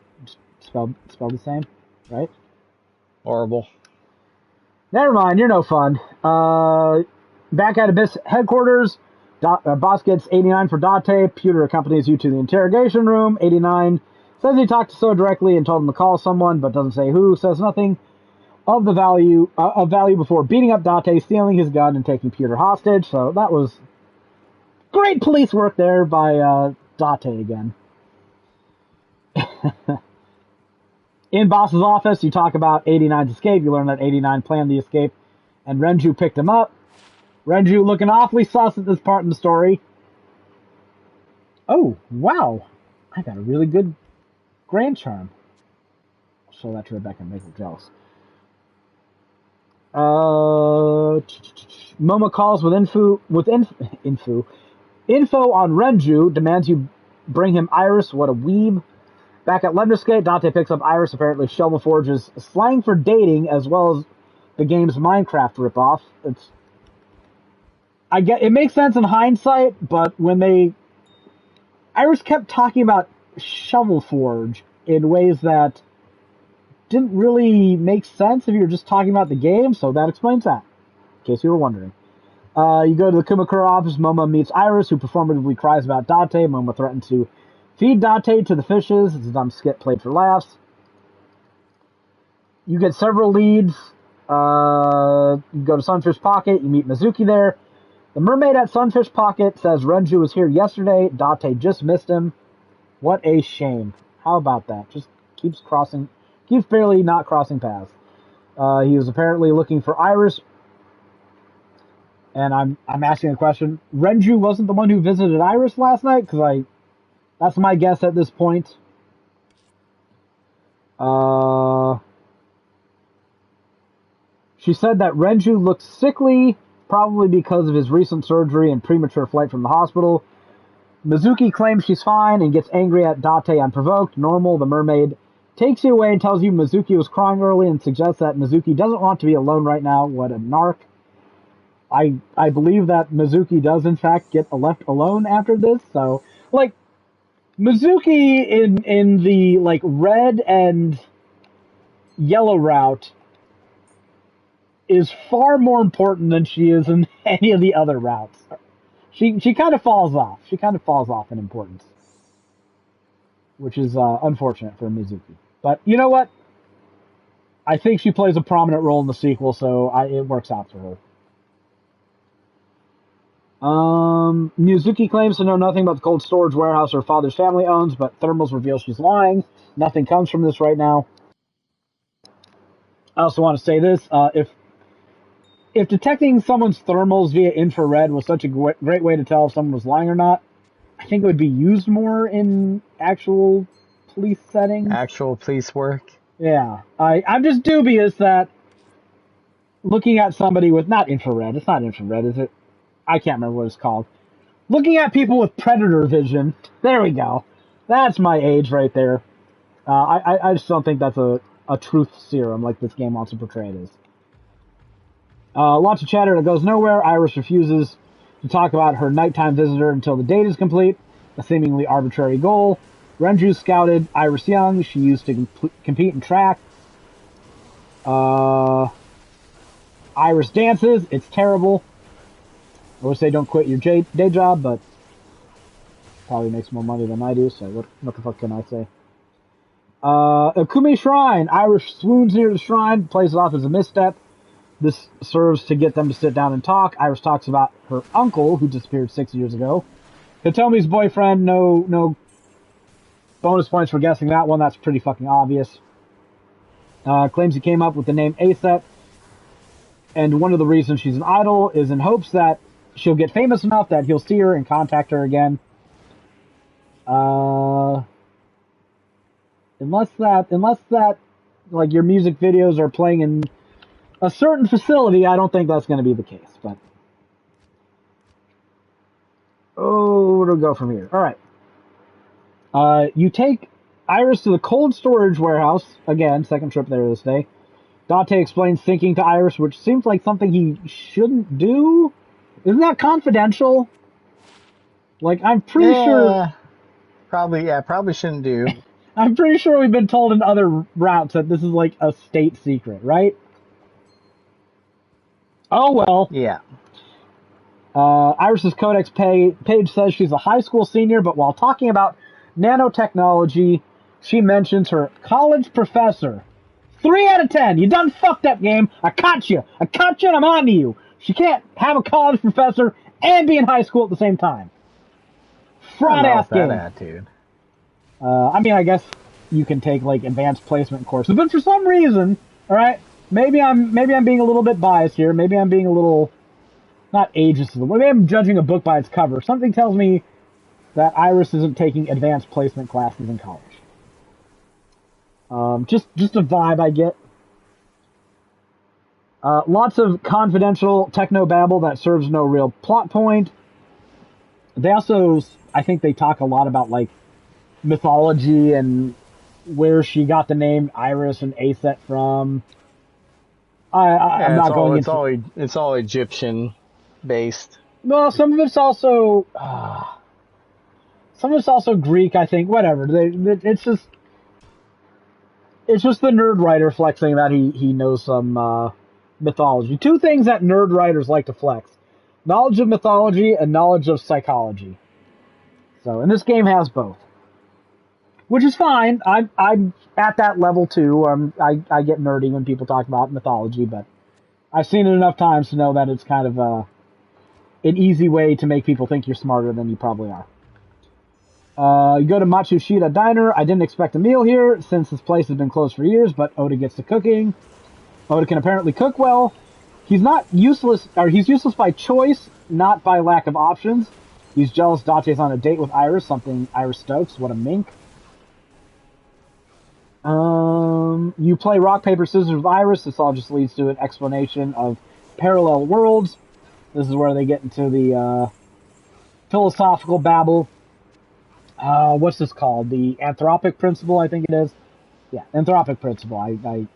Speaker 1: spelled the same, right?
Speaker 2: Horrible.
Speaker 1: Never mind, you're no fun. Back at Abyss headquarters, boss gets 89 for Date. Pewter accompanies you to the interrogation room. 89 says he talked to So directly and told him to call someone, but doesn't say who. Says nothing of value before beating up Date, stealing his gun, and taking Pewter hostage. So that was great police work there by Date again. In Boss's office, you talk about 89's escape. You learn that 89 planned the escape, and Renju picked him up. Renju looking awfully sus at this part in the story. Oh, wow. I got a really good Grand Charm. show that to Rebecca and make her jealous. Momo calls with info on Renju, demands you bring him Iris. What a weeb. Back at Lemniscate, Dante picks up Iris, apparently Shovel Forge's slang for dating, as well as the game's Minecraft ripoff. It makes sense in hindsight, but when Iris kept talking about Shovel Forge in ways that didn't really make sense if you were just talking about the game, so that explains that, in case you were wondering. You go to the Kumakura office, Momo meets Iris, who performatively cries about Dante. Momo threatens to feed Dante to the fishes. It's a dumb skit played for laughs. You get several leads. You go to Sunfish Pocket, you meet Mizuki there. The mermaid at Sunfish Pocket says Renju was here yesterday. Dante just missed him. What a shame. How about that? Just keeps barely not crossing paths. He was apparently looking for Iris. And I'm asking a question. Renju wasn't the one who visited Iris last night? Because that's my guess at this point. She said that Renju looks sickly, probably because of his recent surgery and premature flight from the hospital. Mizuki claims she's fine and gets angry at Date unprovoked. Normal, the mermaid takes you away and tells you Mizuki was crying early and suggests that Mizuki doesn't want to be alone right now. What a narc. I believe that Mizuki does in fact get left alone after this, so Mizuki in the red and yellow route is far more important than she is in any of the other routes. She kind of falls off. She kind of falls off in importance, which is unfortunate for Mizuki. But you know what? I think she plays a prominent role in the sequel, so it works out for her. Mizuki claims to know nothing about the cold storage warehouse her father's family owns, but Thermals reveals she's lying. Nothing comes from this right now. I also want to say this, if detecting someone's thermals via infrared was such a great way to tell if someone was lying or not, I think it would be used more in actual police settings.
Speaker 2: Actual police work?
Speaker 1: Yeah. I'm just dubious that looking at somebody with, not infrared, it's not infrared, is it? I can't remember what it's called. Looking at people with predator vision, there we go. That's my age right there. I just don't think that's a truth serum like this game wants to portray it as. Lots of chatter that goes nowhere. Iris refuses to talk about her nighttime visitor until the date is complete, a seemingly arbitrary goal. Renju scouted Iris Young. She used to compete in track. Iris dances. It's terrible. I would say don't quit your day job, but probably makes more money than I do, so what the fuck can I say? Akumi Shrine. Iris swoons near the shrine, plays it off as a misstep. This serves to get them to sit down and talk. Iris talks about her uncle, who disappeared 6 years ago. Hitomi's boyfriend, no bonus points for guessing that one. That's pretty fucking obvious. Claims he came up with the name Aset. And one of the reasons she's an idol is in hopes that she'll get famous enough that he'll see her and contact her again. Unless that, like, your music videos are playing in a certain facility, I don't think that's going to be the case, but... where do we go from here? Alright. You take Iris to the cold storage warehouse. Again, second trip there this day. Dante explains thinking to Iris, which seems like something he shouldn't do. Isn't that confidential? Like, I'm pretty sure...
Speaker 2: Probably shouldn't do.
Speaker 1: I'm pretty sure we've been told in other routes that this is like a state secret, right? Oh well.
Speaker 2: Yeah.
Speaker 1: Iris's Codex page says she's a high school senior, but while talking about nanotechnology, she mentions her college professor. 3 out of 10. You done fucked up, game. I caught you. And I'm on to you. She can't have a college professor and be in high school at the same time. Fraud-ass game.
Speaker 2: That attitude.
Speaker 1: I mean, I guess you can take, like, advanced placement courses, but for some reason, alright, maybe I'm being a little bit biased here, maybe I'm being a little, not ageist, maybe I'm judging a book by its cover. Something tells me that Iris isn't taking advanced placement classes in college. Just a vibe I get. Lots of confidential techno babble that serves no real plot point. They also, I think they talk a lot about like mythology and where she got the name Iris and Aset from. I'm not going into.
Speaker 2: It's all Egyptian based.
Speaker 1: Well, some of it's also Greek. I think whatever. It's just the nerd writer flexing that he knows some mythology. Two things that nerd writers like to flex: knowledge of mythology and knowledge of psychology. So, and this game has both, which is fine. I'm at that level too. I get nerdy when people talk about mythology, but I've seen it enough times to know that it's kind of an easy way to make people think you're smarter than you probably are. You go to Matsushita Diner. I didn't expect a meal here since this place has been closed for years, but Oda gets to cooking. Oda can apparently cook well. He's useless by choice, not by lack of options. He's jealous Date's on a date with Iris, something Iris stokes. What a mink. You play rock, paper, scissors with Iris. This all just leads to an explanation of parallel worlds. This is where they get into the philosophical babble. What's this called? The anthropic principle, I think it is. Yeah, anthropic principle. I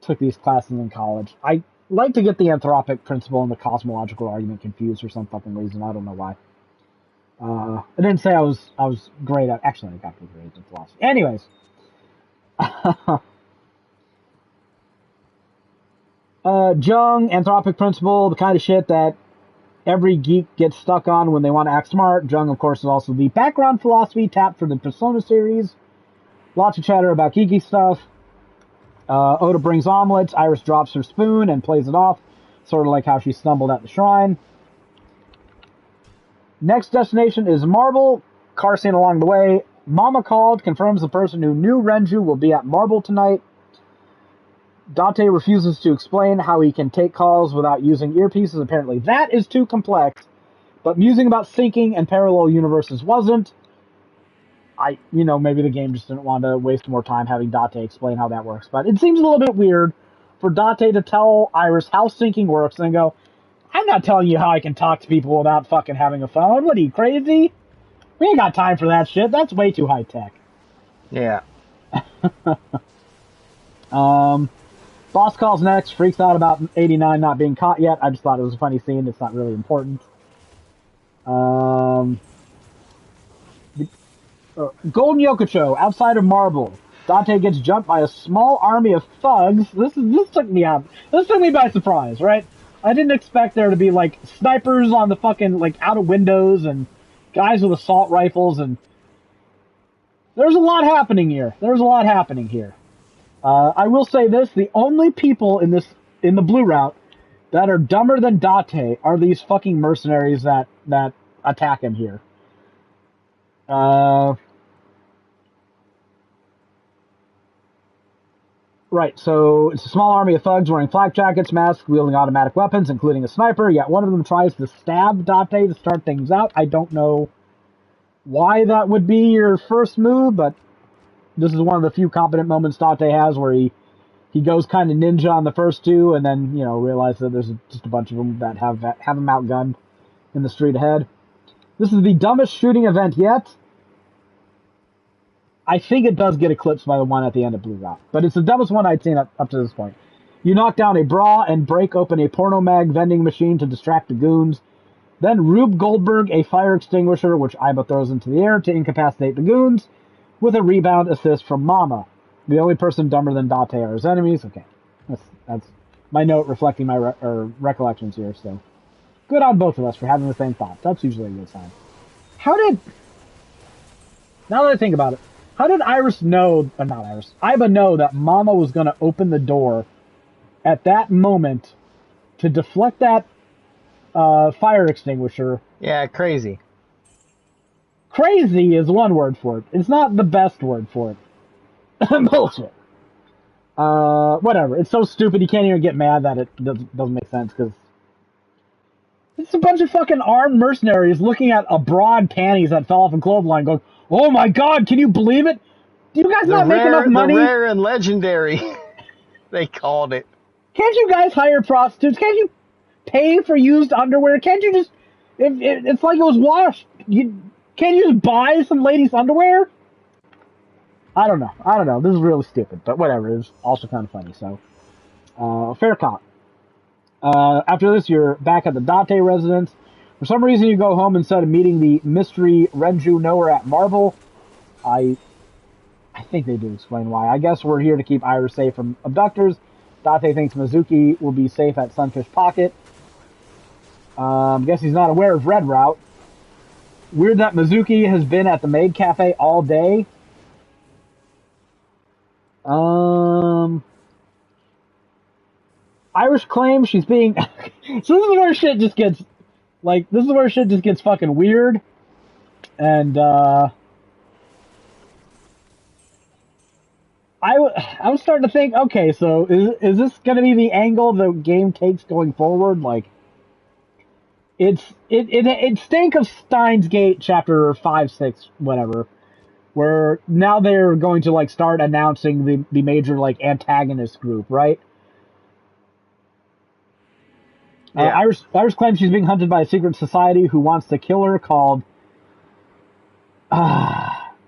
Speaker 1: took these classes in college. I like to get the anthropic principle and the cosmological argument confused for some fucking reason. I don't know why. I didn't say I was great at. Actually, I got good grades in philosophy. Anyways. Jung, anthropic principle, the kind of shit that every geek gets stuck on when they want to act smart. Jung, of course, is also the background philosophy tapped for the Persona series. Lots of chatter about geeky stuff. Oda brings omelets. Iris drops her spoon and plays it off, sort of like how she stumbled at the shrine. Next destination is Marble. Car scene along the way. Mama called, confirms the person who knew Renju will be at Marble tonight. Date refuses to explain how he can take calls without using earpieces. Apparently that is too complex. But musing about syncing and parallel universes wasn't. Maybe the game just didn't want to waste more time having Date explain how that works. But it seems a little bit weird for Date to tell Iris how syncing works and then go, I'm not telling you how I can talk to people without fucking having a phone. What are you, crazy? We ain't got time for that shit. That's way too high tech.
Speaker 2: Yeah.
Speaker 1: Boss calls next, freaks out about 89 not being caught yet. I just thought it was a funny scene. It's not really important. Golden Yokocho, outside of Marble. Date gets jumped by a small army of thugs. This took me out. This took me by surprise, right? I didn't expect there to be, like, snipers on the fucking, like, out of windows and guys with assault rifles, and there's a lot happening here. I will say this, the only people in the blue route that are dumber than Date are these fucking mercenaries that attack him here. Right, so it's a small army of thugs wearing flak jackets, masks, wielding automatic weapons, including a sniper, yet one of them tries to stab Date to start things out. I don't know why that would be your first move, but this is one of the few competent moments Date has where he goes kind of ninja on the first two, and then, realizes that there's just a bunch of them that have him outgunned in the street ahead. This is the dumbest shooting event yet. I think it does get eclipsed by the one at the end of Blue Rock, but it's the dumbest one I'd seen up to this point. You knock down a bra and break open a porno mag vending machine to distract the goons. Then Rube Goldberg a fire extinguisher, which Aiba throws into the air to incapacitate the goons, with a rebound assist from Mama. The only person dumber than Date are his enemies. Okay, that's my note reflecting my recollections here. So good on both of us for having the same thoughts. That's usually a good sign. Now that I think about it, how did Aiba know that Mama was going to open the door at that moment to deflect that fire extinguisher?
Speaker 2: Yeah, crazy.
Speaker 1: Crazy is one word for it. It's not the best word for it. Bullshit. Whatever. It's so stupid you can't even get mad that it doesn't make sense, because it's a bunch of fucking armed mercenaries looking at a broad panties that fell off a clothesline going, oh my god, can you believe it? Do you guys not make enough money?
Speaker 2: The rare and legendary, they called it.
Speaker 1: Can't you guys hire prostitutes? Can't you pay for used underwear? Can't you just... It's like it was washed. Can't you just buy some ladies' underwear? I don't know. This is really stupid, but whatever. It's also kind of funny, so... fair cop. After this, you're back at the Date residence. For some reason, you go home instead of meeting the mystery Renju knower at Marble. I think they do explain why. I guess we're here to keep Iris safe from abductors. Date thinks Mizuki will be safe at Sunfish Pocket. Guess he's not aware of Red Route. Weird that Mizuki has been at the Maid Cafe all day. Iris claims she's being... So this is where shit just gets... this is where shit just gets fucking weird. And, I was starting to think, okay, so is this going to be the angle the game takes going forward? It stink of Steins Gate chapter 5, 6, whatever, where now they're going to start announcing the major antagonist group, right?
Speaker 2: Yeah.
Speaker 1: Iris claims she's being hunted by a secret society who wants to kill her called Nizet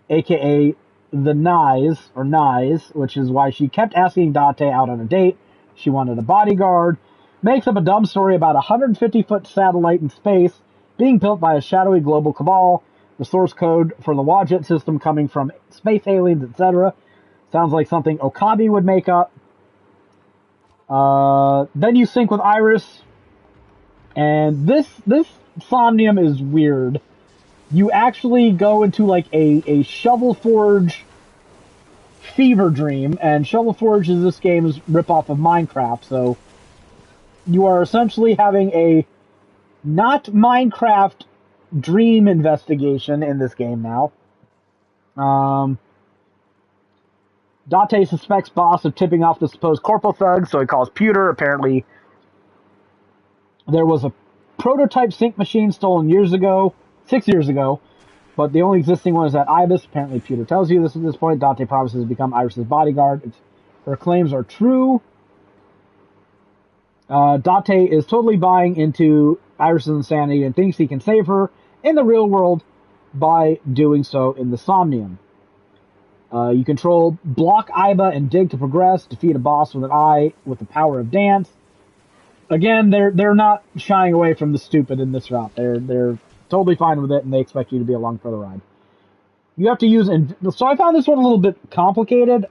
Speaker 1: aka the Nyes, which is why she kept asking Date out on a date. She wanted a bodyguard. Makes up a dumb story about a 150-foot satellite in space being built by a shadowy global cabal, the source code for the Wadjet system coming from space aliens, etc. Sounds like something Okabe would make up. Then you sync with Iris, and this Somnium is weird. You actually go into a Shovel Forge fever dream, and Shovel Forge is this game's ripoff of Minecraft, so you are essentially having a not Minecraft dream investigation in this game now. Date suspects boss of tipping off the supposed corporal thug, so he calls Pewter. Apparently, there was a prototype sync machine stolen 6 years ago, but the only existing one is at Ibis. Apparently, Pewter tells you this at this point. Date promises to become Iris' bodyguard. Her claims are true. Date is totally buying into Iris' insanity and thinks he can save her in the real world by doing so in the Somnium. You control block Iba and dig to progress, defeat a boss with an eye with the power of dance. Again, they're not shying away from the stupid in this route. They're totally fine with it, and they expect you to be along for the ride. You have to use... So I found this one a little bit complicated.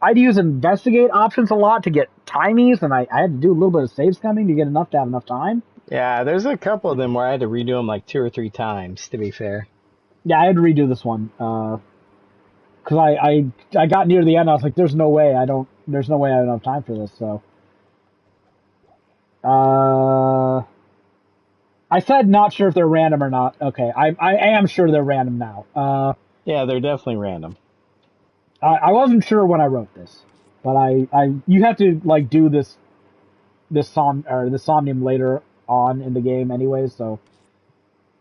Speaker 1: I'd use investigate options a lot to get timies, and I had to do a little bit of save scumming to get enough to have enough time.
Speaker 2: Yeah, there's a couple of them where I had to redo them 2 or 3 times, to be fair.
Speaker 1: Yeah, I had to redo this one. Because I got near the end, I was like, there's no way I have enough time for this, so... I said not sure if they're random or not. Okay, I am sure they're random now.
Speaker 2: Yeah, they're definitely random.
Speaker 1: I wasn't sure when I wrote this, but you have to do this Somnium later on in the game anyway, so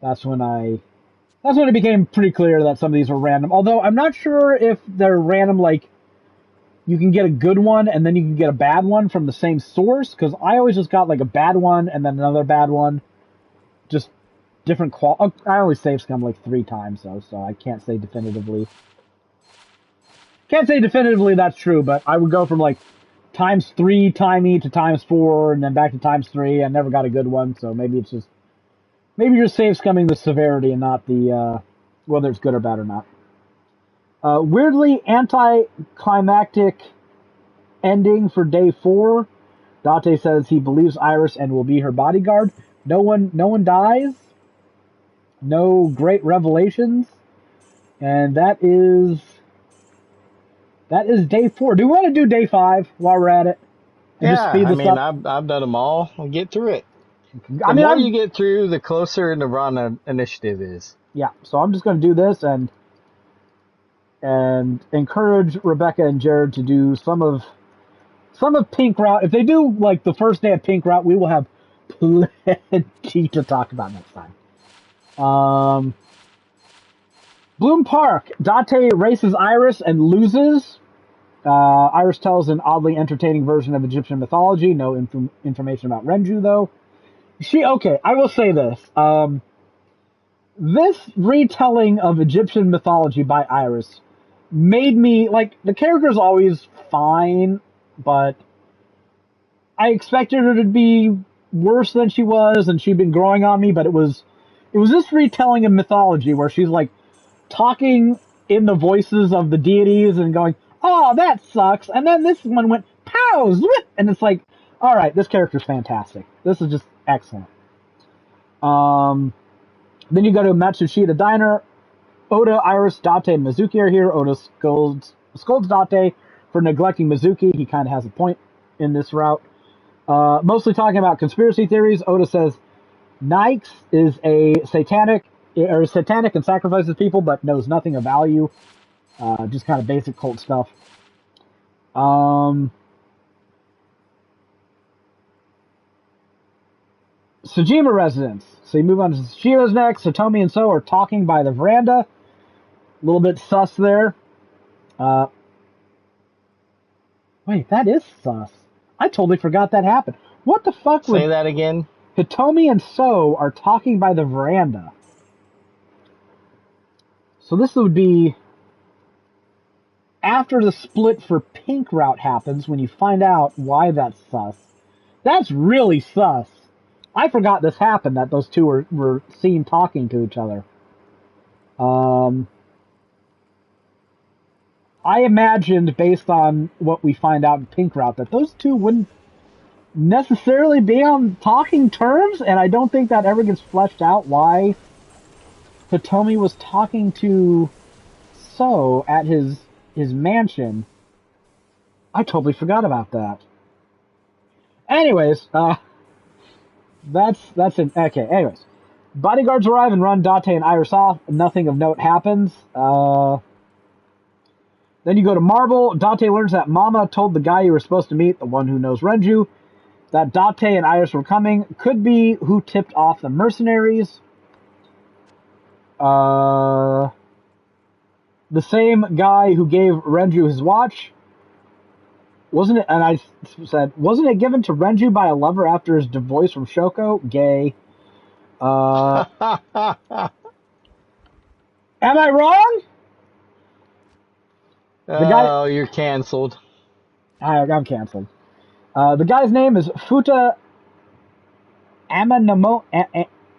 Speaker 1: that's when it became pretty clear that some of these were random. Although I'm not sure if they're random, you can get a good one and then you can get a bad one from the same source, because I always just got a bad one and then another bad one, just different I only save scum 3 times though, so I can't say definitively. Can't say definitively that's true, but I would go from times 3 timey to times 4 and then back to times 3. I never got a good one, so maybe you're save scumming the severity and not the whether it's good or bad or not. Weirdly anticlimactic ending for day 4. Date says he believes Iris and will be her bodyguard. No one dies. No great revelations. And that is day 4. Do we want to do day 5 while we're at it?
Speaker 2: And yeah, I've done them all. I'll get through it. The more you get through, the closer Nirvana Initiative is.
Speaker 1: Yeah, so I'm just going to do this and encourage Rebecca and Jared to do some of Pink Route. If they do the first day of Pink Route, we will have plenty to talk about next time. Bloom Park. Date races Iris and loses. Iris tells an oddly entertaining version of Egyptian mythology. No information about Renju, though. Okay, I will say this. This retelling of Egyptian mythology by Iris made me, like, the character's always fine, but I expected her to be worse than she was, and she'd been growing on me, but it was this retelling of mythology where she's, like, talking in the voices of the deities and going, oh, that sucks, and then this one went, pow, zwip, and it's like, alright, this character's fantastic. This is just excellent. Then you go to Matsushita Diner. Oda, Iris, Date, and Mizuki are here. Oda scolds Date for neglecting Mizuki. He kind of has a point in this route. Mostly talking about conspiracy theories. Oda says Nyx is satanic and sacrifices people, but knows nothing of value. Just kind of basic cult stuff. Tsujima residence. So you move on to Tsushima's next. Satomi and So are talking by the veranda. A little bit sus there. Wait, that is sus. I totally forgot that happened. What the fuck?
Speaker 2: Say that again.
Speaker 1: Hitomi and So are talking by the veranda. So this would be after the split for Pink Route happens, when you find out why that's sus. That's really sus. I forgot this happened, that those two were seen talking to each other. I imagined, based on what we find out in Pink Route, that those two wouldn't necessarily be on talking terms, and I don't think that ever gets fleshed out why Hitomi was talking to So at his mansion. I totally forgot about that. Anyways, that's it. Okay, anyways. Bodyguards arrive and run Date and Iris off. Nothing of note happens. Then you go to Marble. Date learns that Mama told the guy you were supposed to meet, the one who knows Renju, that Date and Iris were coming. Could be who tipped off the mercenaries. The same guy who gave Renju his watch. Wasn't it, and I said, wasn't it given to Renju by a lover after his divorce from Shoko? Gay. Am I wrong?
Speaker 2: Oh, you're canceled.
Speaker 1: I'm canceled. The guy's name is Futa Amanoma.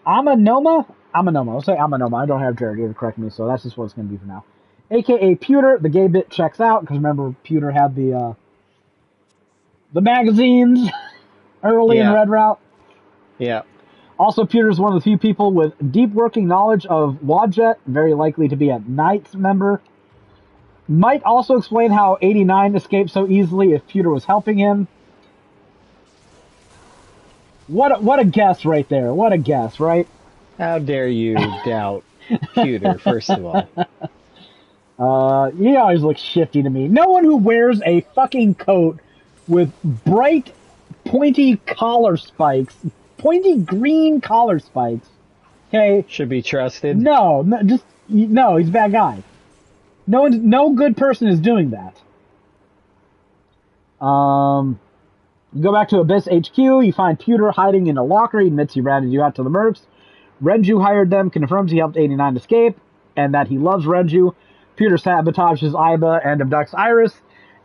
Speaker 1: I'll say Amanoma. I don't have Jared here to correct me, so that's just what it's going to be for now. AKA Pewter. The gay bit checks out, because remember, Pewter had the magazines early in Red Route.
Speaker 2: Yeah.
Speaker 1: Also, Pewter is one of the few people with deep working knowledge of Wadjet, very likely to be a Knights member. Might also explain how 89 escaped so easily if Pewter was helping him. What a guess right there. What a guess, right?
Speaker 2: How dare you doubt Pewter, first of all.
Speaker 1: He always looks shifty to me. No one who wears a fucking coat with bright, pointy collar spikes, pointy green collar spikes, okay?
Speaker 2: Should be trusted?
Speaker 1: No, he's a bad guy. No good person is doing that. You go back to Abyss HQ, you find Pewter hiding in a locker. He admits he ratted you out to the mercs. Renju hired them, confirms he helped 89 escape, and that he loves Renju. Pewter sabotages Aiba and abducts Iris.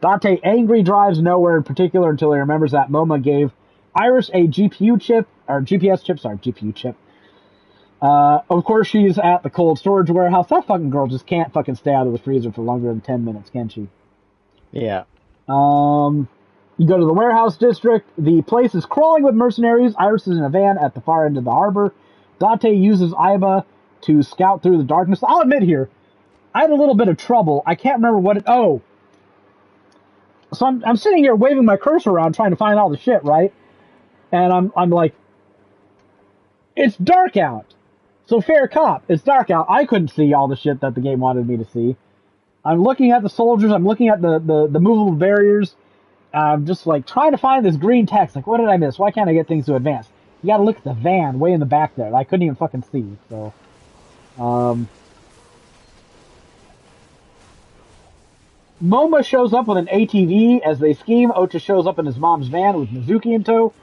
Speaker 1: Date angry drives nowhere in particular until he remembers that Moma gave Iris a GPU chip, or GPS chip, sorry, GPU chip. Of course, she's at the cold storage warehouse. That fucking girl just can't fucking stay out of the freezer for longer than 10 minutes, can she?
Speaker 2: Yeah.
Speaker 1: You go to the warehouse district. The place is crawling with mercenaries. Iris is in a van at the far end of the harbor. Date uses Aiba to scout through the darkness. I'll admit here, I had a little bit of trouble. I can't remember what it... Oh. So I'm sitting here waving my cursor around trying to find all the shit, right? And I'm like, it's dark out. So fair cop, it's dark out. I couldn't see all the shit that the game wanted me to see. I'm looking at the soldiers. I'm looking at the movable barriers. I'm just like trying to find this green text. Like, what did I miss? Why can't I get things to advance? You gotta look at the van way in the back there. I couldn't even fucking see. So, Moma shows up with an ATV as they scheme. Ota shows up in his mom's van with Mizuki in tow.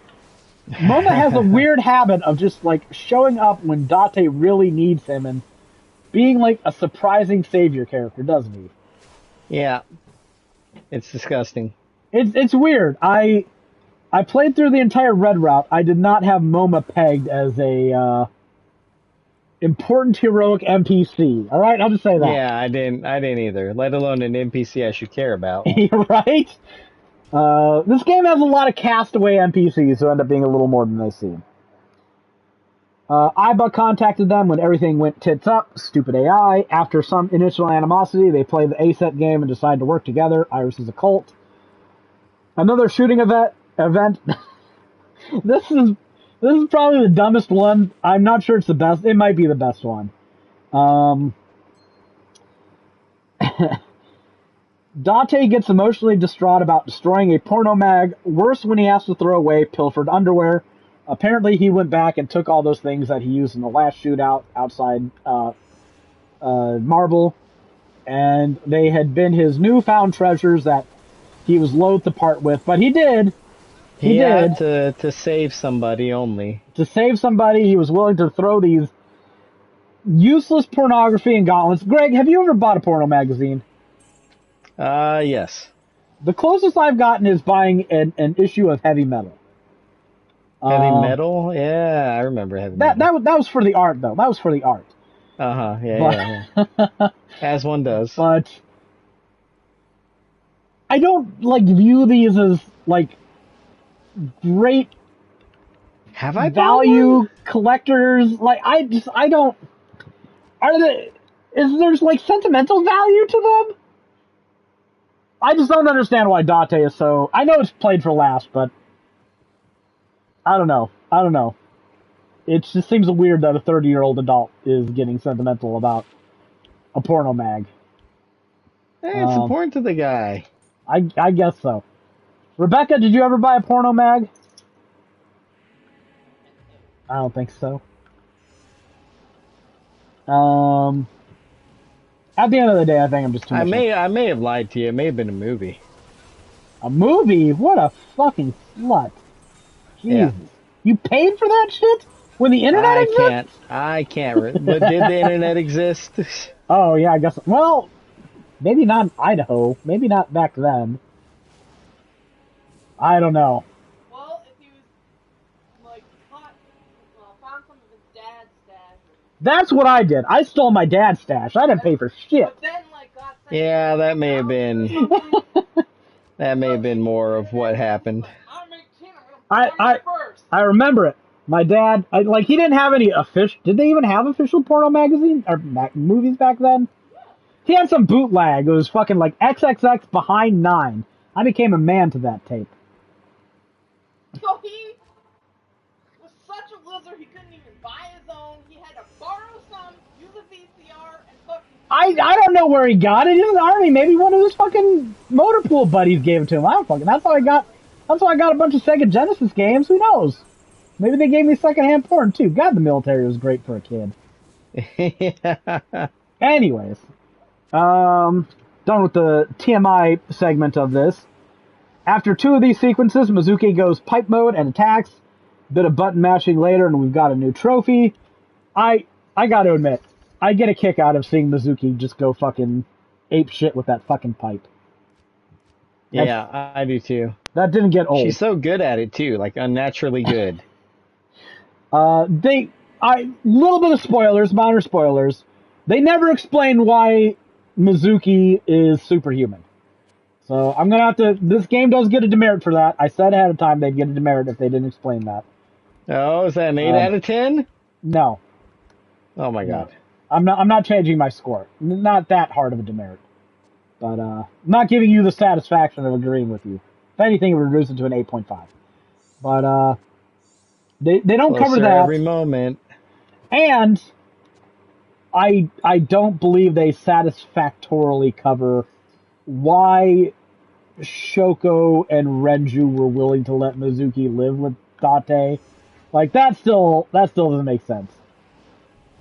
Speaker 1: Moma has a weird habit of just, like, showing up when Date really needs him and being, like, a surprising savior character, doesn't he?
Speaker 2: Yeah. It's disgusting.
Speaker 1: It's weird. I played through the entire Red Route. I did not have Moma pegged as a important heroic NPC. All right, I'll just say that.
Speaker 2: Yeah, I didn't either. Let alone an NPC I should care about.
Speaker 1: Right? This game has a lot of castaway NPCs who end up being a little more than they seem. Aiba contacted them when everything went tits up. Stupid AI. After some initial animosity, they play the A-set game and decide to work together. Iris is a cult. Another shooting event. This is probably the dumbest one. I'm not sure it's the best. It might be the best one. Date gets emotionally distraught about destroying a porno mag. Worse when he has to throw away pilfered underwear. Apparently he went back and took all those things that he used in the last shootout outside Marble. And they had been his newfound treasures that he was loath to part with. But he did.
Speaker 2: He had to save somebody only.
Speaker 1: To save somebody, he was willing to throw these useless pornography and gauntlets. Greg, have you ever bought a porno magazine?
Speaker 2: Yes.
Speaker 1: The closest I've gotten is buying an issue of Heavy Metal.
Speaker 2: Heavy Metal? Yeah, I remember Heavy Metal.
Speaker 1: That was for the art, though. That was for the art.
Speaker 2: Uh-huh, yeah. As one does.
Speaker 1: But I don't, like, view these as, like, great
Speaker 2: have I
Speaker 1: value collectors. Like, I don't, is there's, like, sentimental value to them? I just don't understand why Date is so, I know it's played for laughs, but I don't know. It just seems weird that a 30-year-old adult is getting sentimental about a porno mag.
Speaker 2: Hey, it's important to the guy.
Speaker 1: I guess so. Rebecca, did you ever buy a porno mag? I don't think so. At the end of the day, I think I'm just too much.
Speaker 2: I may have lied to you. It may have been a movie.
Speaker 1: A movie? What a fucking slut. Jesus.
Speaker 2: Yeah.
Speaker 1: You paid for that shit? When the internet exists?
Speaker 2: I can't. But did the internet exist?
Speaker 1: Oh, yeah, I guess. Well, maybe not in Idaho. Maybe not back then. I don't know.
Speaker 3: Well, if he was, like, found some of his dad's stash.
Speaker 1: That's what I did. I stole my dad's stash. I didn't pay for shit.
Speaker 3: But then, like, got
Speaker 2: yeah, that may have been. That may have been more of what happened.
Speaker 1: I remember it. My dad, he didn't have any official. Did they even have official porno magazine or movies back then? He had some bootleg. It was fucking like XXX Behind 9. I became a man to that tape.
Speaker 3: So he was such a loser, he couldn't even buy his own. He had to borrow some, use a VCR, and fucking.
Speaker 1: I don't know where he got it. He was in the army. Maybe one of his fucking motor pool buddies gave it to him. I don't fucking. That's how I got a bunch of Sega Genesis games. Who knows? Maybe they gave me secondhand porn too. God, the military was great for a kid. Anyways, done with the TMI segment of this. After 2 of these sequences, Mizuki goes pipe mode and attacks. Bit of button mashing later, and we've got a new trophy. I got to admit, I get a kick out of seeing Mizuki just go fucking ape shit with that fucking pipe.
Speaker 2: Yeah, I do too.
Speaker 1: That didn't get old.
Speaker 2: She's so good at it too, like unnaturally good.
Speaker 1: Little bit of spoilers, minor spoilers. They never explain why Mizuki is superhuman. So I'm gonna have to. This game does get a demerit for that. I said ahead of time they'd get a demerit if they didn't explain that.
Speaker 2: Oh, is that an 8 out of 10?
Speaker 1: No.
Speaker 2: Oh my god.
Speaker 1: I'm not changing my score. Not that hard of a demerit. But I'm not giving you the satisfaction of agreeing with you. If anything, it would reduce it to an 8.5. But they don't
Speaker 2: Closer
Speaker 1: cover that
Speaker 2: every moment.
Speaker 1: And I don't believe they satisfactorily cover why Shoko and Renju were willing to let Mizuki live with Date. Like that still doesn't make sense.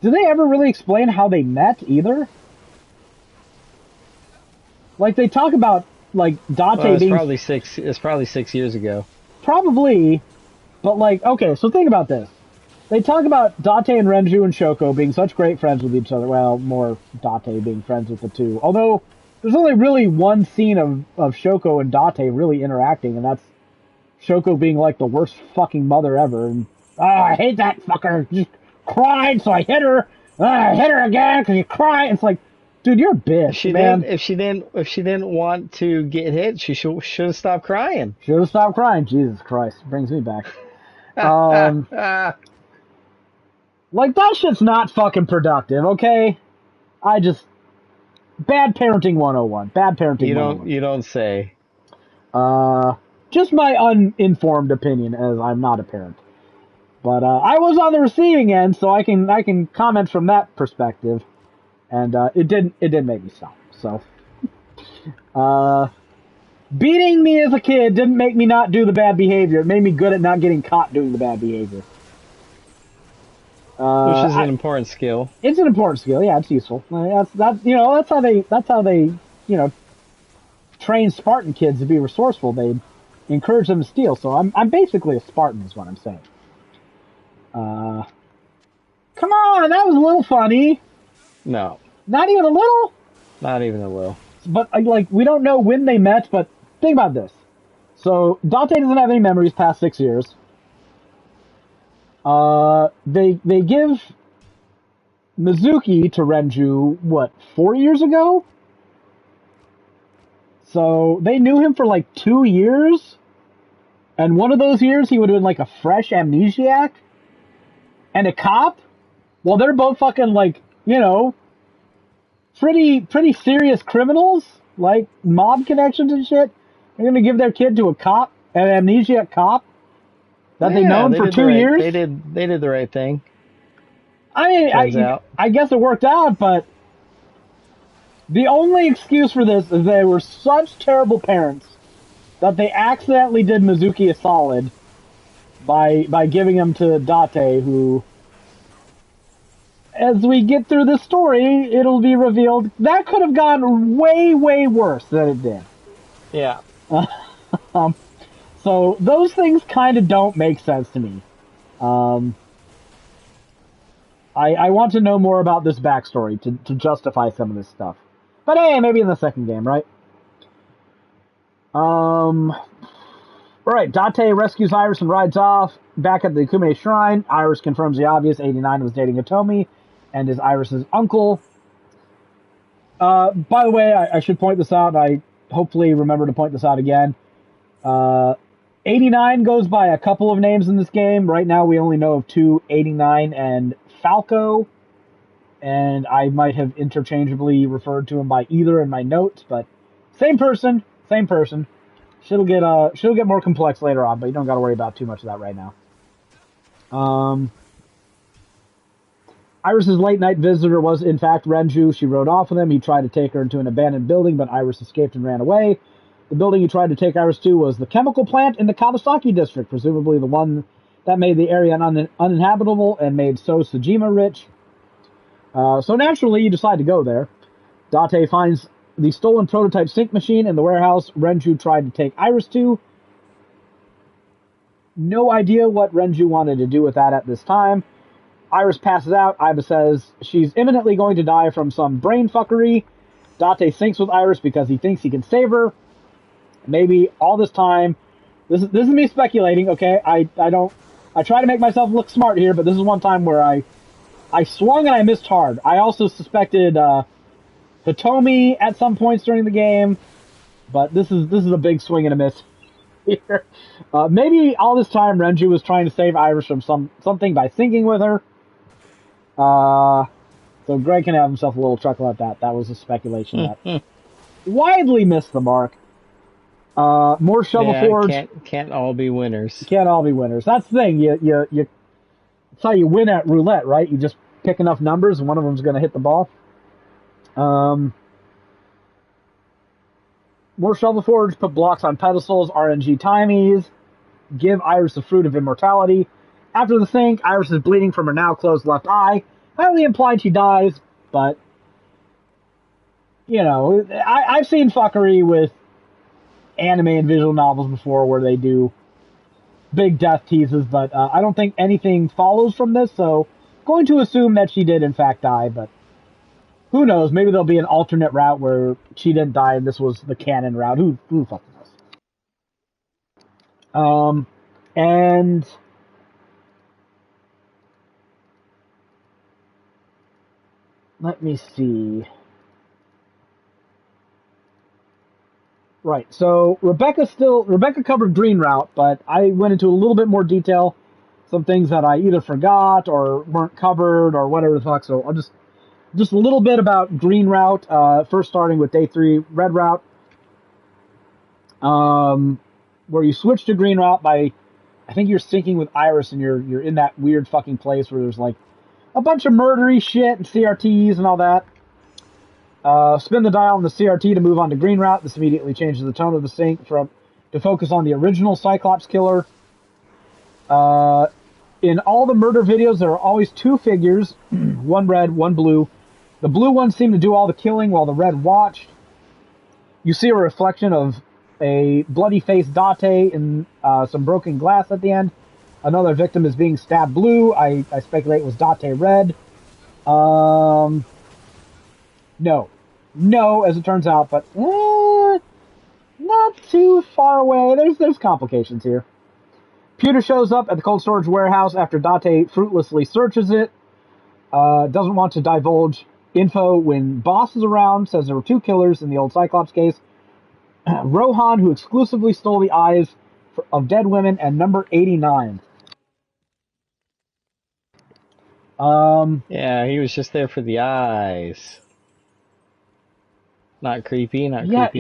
Speaker 1: Do they ever really explain how they met either? Like, they talk about, like, Date
Speaker 2: Well,
Speaker 1: being...
Speaker 2: It's probably 6 years ago.
Speaker 1: Probably, but, like, okay, so think about this. They talk about Date and Renju and Shoko being such great friends with each other. Well, more Date being friends with the two. Although, there's only really one scene of Shoko and Date really interacting, and that's Shoko being, like, the worst fucking mother ever. And, I hate that fucker. Just cried, so I hit her. I hit her again because you cried. It's like, dude, you're a bitch, man.
Speaker 2: If she didn't want to get hit, she should have stopped crying.
Speaker 1: Should have stopped crying. Jesus Christ, brings me back. Like, that shit's not fucking productive, okay? Bad parenting 101. Bad parenting 101.
Speaker 2: You don't say.
Speaker 1: Just my uninformed opinion, as I'm not a parent. But I was on the receiving end, so I can comment from that perspective, and it did make me stop. So, beating me as a kid didn't make me not do the bad behavior. It made me good at not getting caught doing the bad behavior.
Speaker 2: Which is an important skill.
Speaker 1: It's an important skill. Yeah, it's useful. That's how they train Spartan kids to be resourceful. They encourage them to steal. So I'm basically a Spartan, is what I'm saying. Come on, that was a little funny.
Speaker 2: No.
Speaker 1: Not even a little?
Speaker 2: Not even a little.
Speaker 1: But, like, we don't know when they met, but think about this. So, Date doesn't have any memories past 6 years. They give Mizuki to Renju, 4 years ago? So, they knew him for, like, 2 years? And one of those years, he would have been, like, a fresh amnesiac? And a cop? Well, they're both fucking, like, pretty serious criminals, like mob connections and shit. They're gonna give their kid to a cop, an amnesiac cop that they've known for 2 years.
Speaker 2: They did the right thing.
Speaker 1: I mean, I guess it worked out, but the only excuse for this is they were such terrible parents that they accidentally did Mizuki a solid by giving him to Date, who, as we get through this story, it'll be revealed that could have gone way, way worse than it did.
Speaker 2: Yeah.
Speaker 1: So those things kind of don't make sense to me. I want to know more about this backstory to justify some of this stuff. But hey, maybe in the second game, right? Alright, Date rescues Iris and rides off. Back at the Kumine Shrine, Iris confirms the obvious. 89 was dating Hitomi and is Iris's uncle. By the way, I should point this out. I hopefully remember to point this out again. 89 goes by a couple of names in this game. Right now we only know of two, 89 and Falco. And I might have interchangeably referred to him by either in my notes, but same person. She'll get more complex later on, but you don't got to worry about too much of that right now. Iris's late night visitor was in fact Renju. She rode off with him. He tried to take her into an abandoned building, but Iris escaped and ran away. The building he tried to take Iris to was the chemical plant in the Kawasaki district, presumably the one that made the area uninhabitable and made So Sejima rich. So naturally, you decide to go there. Date finds the stolen prototype sync machine in the warehouse Renju tried to take Iris to. No idea what Renju wanted to do with that at this time. Iris passes out. Iba says she's imminently going to die from some brain fuckery. Date syncs with Iris because he thinks he can save her. Maybe all this time, this is me speculating, okay? I try to make myself look smart here, but this is one time where I swung and I missed hard. I also suspected Hitomi at some points during the game, but this is a big swing and a miss here. Maybe all this time Renju was trying to save Iris from something by syncing with her. So Greg can have himself a little chuckle at that. That was a speculation that widely missed the mark. More Shovel Forge.
Speaker 2: Can't all be winners.
Speaker 1: Can't all be winners. That's the thing. That's how you win at roulette, right? You just pick enough numbers and one of them's going to hit the ball. More Shovel Forge, put blocks on pedestals, RNG timies, give Iris the fruit of immortality. After the sync, Iris is bleeding from her now closed left eye. Highly implied she dies, but you know, I've seen fuckery with anime and visual novels before where they do big death teases, but I don't think anything follows from this, so going to assume that she did in fact die, but who knows? Maybe there'll be an alternate route where she didn't die and this was the canon route. Who fucking knows? And let me see. Right, so Rebecca covered Green Route, but I went into a little bit more detail. Some things that I either forgot or weren't covered or whatever the fuck, so I'll just a little bit about Green Route, first starting with Day 3, Red Route, where you switch to Green Route by, I think you're syncing with Iris and you're in that weird fucking place where there's like a bunch of murdery shit and CRTs and all that. Spin the dial on the CRT to move on to Green Route. This immediately changes the tone of the sync to focus on the original Cyclops killer. In all the murder videos, there are always two figures, one red, one blue. The blue one seemed to do all the killing while the red watched. You see a reflection of a bloody-faced Date in some broken glass at the end. Another victim is being stabbed blue. I speculate it was Date red. No, as it turns out, but not too far away. There's complications here. Pewter shows up at the cold storage warehouse after Date fruitlessly searches it. Doesn't want to divulge info when Boss is around, says there were two killers in the old Cyclops case. Rohan, who exclusively stole the eyes of dead women, and number 89.
Speaker 2: Yeah, he was just there for the eyes. Not creepy at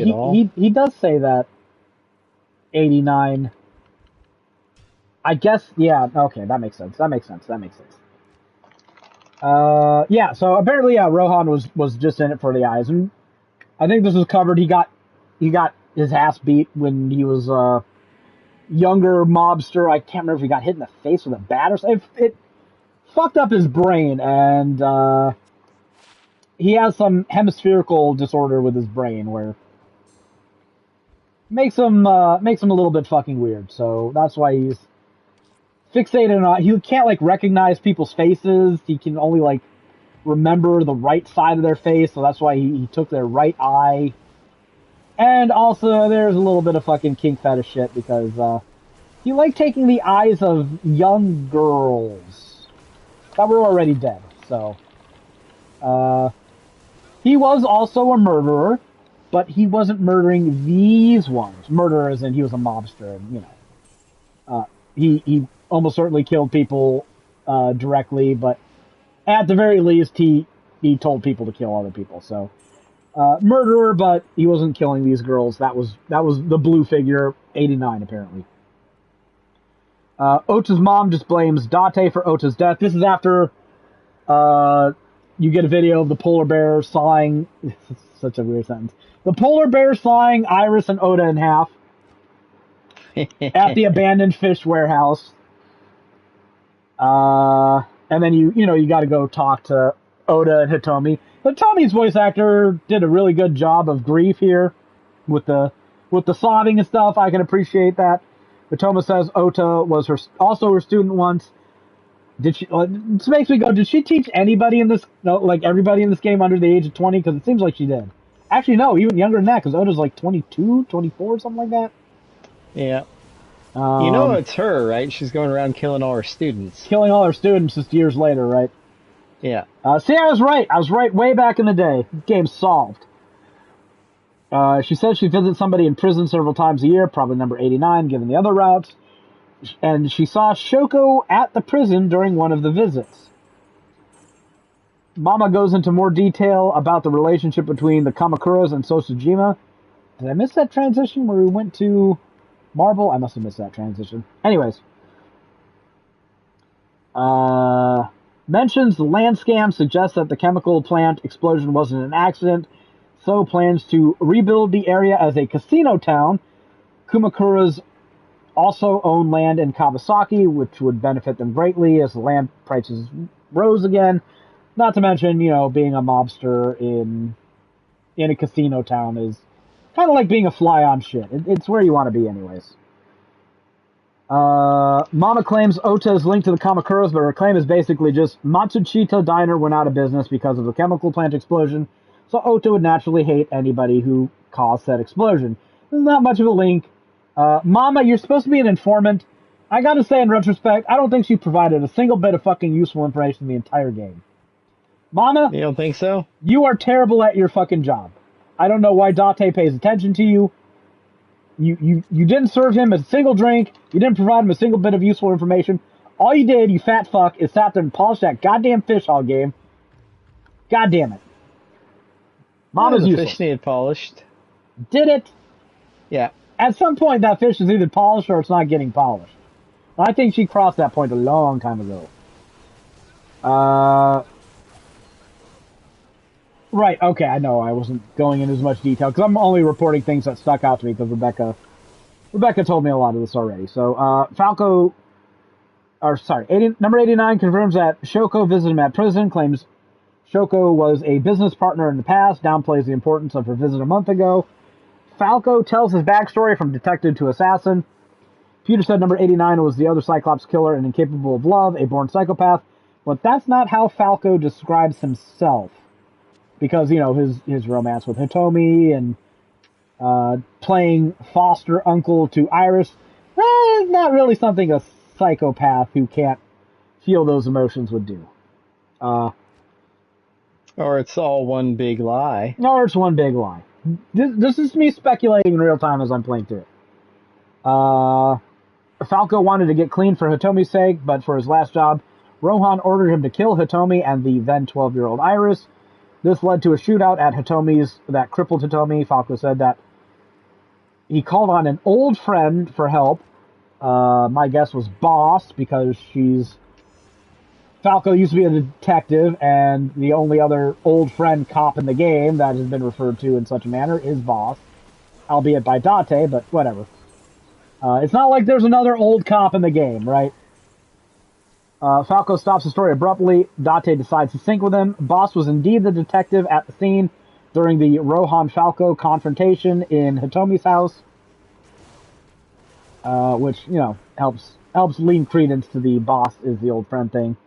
Speaker 2: all.
Speaker 1: He does say that. 89. I guess, yeah, okay, that makes sense. Yeah, so apparently, yeah, Rohan was just in it for the eyes, and I think this was covered. He got his ass beat when he was a younger mobster. I can't remember if he got hit in the face with a bat or something. It fucked up his brain, and he has some hemispherical disorder with his brain where makes him a little bit fucking weird. So that's why he's fixated on. He can't like recognize people's faces. He can only like remember the right side of their face. So that's why he took their right eye. And also, there's a little bit of fucking kink fetish shit because he liked taking the eyes of young girls that were already dead. So, he was also a murderer, but he wasn't murdering these ones. Murderer as in he was a mobster, and you know, he almost certainly killed people directly, but at the very least, he told people to kill other people. So. Murderer, but he wasn't killing these girls. That was the blue figure, 89 apparently. Ota's mom just blames Date for Ota's death. This is after you get a video of the polar bear sawing. Such a weird sentence. The polar bear sawing Iris and Ota in half at the abandoned fish warehouse. And then you got to go talk to Ota and Hitomi. But Tommy's voice actor did a really good job of grief here with the sobbing and stuff. I can appreciate that. Hitomi says Ota was also her student once. This makes me go, did she teach anybody in this, like everybody in this game under the age of 20? Because it seems like she did. Actually, no, even younger than that, because Ota's like 22, 24, something like that.
Speaker 2: Yeah. It's her, right? She's going around killing all her students.
Speaker 1: Killing all her students just years later, right?
Speaker 2: Yeah.
Speaker 1: See, I was right. I was right way back in the day. Game's solved. She says she visits somebody in prison several times a year, probably number 89, given the other routes. And she saw Shoko at the prison during one of the visits. Mama goes into more detail about the relationship between the Kamakuras and Sosujima. Did I miss that transition where we went to Marble? I must have missed that transition. Anyways. Mentions the land scam, suggests that the chemical plant explosion wasn't an accident, so plans to rebuild the area as a casino town. Kumakuras also own land in Kawasaki, which would benefit them greatly as the land prices rose again. Not to mention, being a mobster in in a casino town is kind of like being a fly on shit. It's where you want to be anyways. Mama claims Ota is linked to the Kamakuras, but her claim is basically just Matsushita Diner went out of business because of the chemical plant explosion, so Ota would naturally hate anybody who caused that explosion. There's not much of a link. Mama, you're supposed to be an informant. I gotta say, in retrospect, I don't think she provided a single bit of fucking useful information in the entire game. Mama?
Speaker 2: You don't think so?
Speaker 1: You are terrible at your fucking job. I don't know why Date pays attention to you. You didn't serve him a single drink. You didn't provide him a single bit of useful information. All you did, you fat fuck, is sat there and polished that goddamn fish all game. God damn it. Mama's
Speaker 2: the
Speaker 1: useless.
Speaker 2: fish needed polished.
Speaker 1: Did it?
Speaker 2: Yeah.
Speaker 1: At some point, that fish is either polished or it's not getting polished. I think she crossed that point a long time ago. Right, okay, I know I wasn't going into as much detail, because I'm only reporting things that stuck out to me, because Rebecca told me a lot of this already. So, number 89 confirms that Shoko visited him at prison, claims Shoko was a business partner in the past, downplays the importance of her visit a month ago. Falco tells his backstory from detective to assassin. Peter said number 89 was the other Cyclops killer and incapable of love, a born psychopath, but that's not how Falco describes himself. Because, his romance with Hitomi and playing foster uncle to Iris, not really something a psychopath who can't feel those emotions would do.
Speaker 2: Or it's all one big lie.
Speaker 1: Or it's one big lie. This is me speculating in real time as I'm playing through it. Falco wanted to get clean for Hitomi's sake, but for his last job, Rohan ordered him to kill Hitomi and the then 12-year-old Iris. This led to a shootout at Hitomi's that crippled Hitomi. Falco said that he called on an old friend for help. My guess was Boss, because Falco used to be a detective, and the only other old friend cop in the game that has been referred to in such a manner is Boss. Albeit by Date, but whatever. It's not like there's another old cop in the game, right? Falco stops the story abruptly. Date decides to sync with him. Boss was indeed the detective at the scene during the Rohan-Falco confrontation in Hitomi's house. Which, helps lean credence to the Boss is the old friend thing.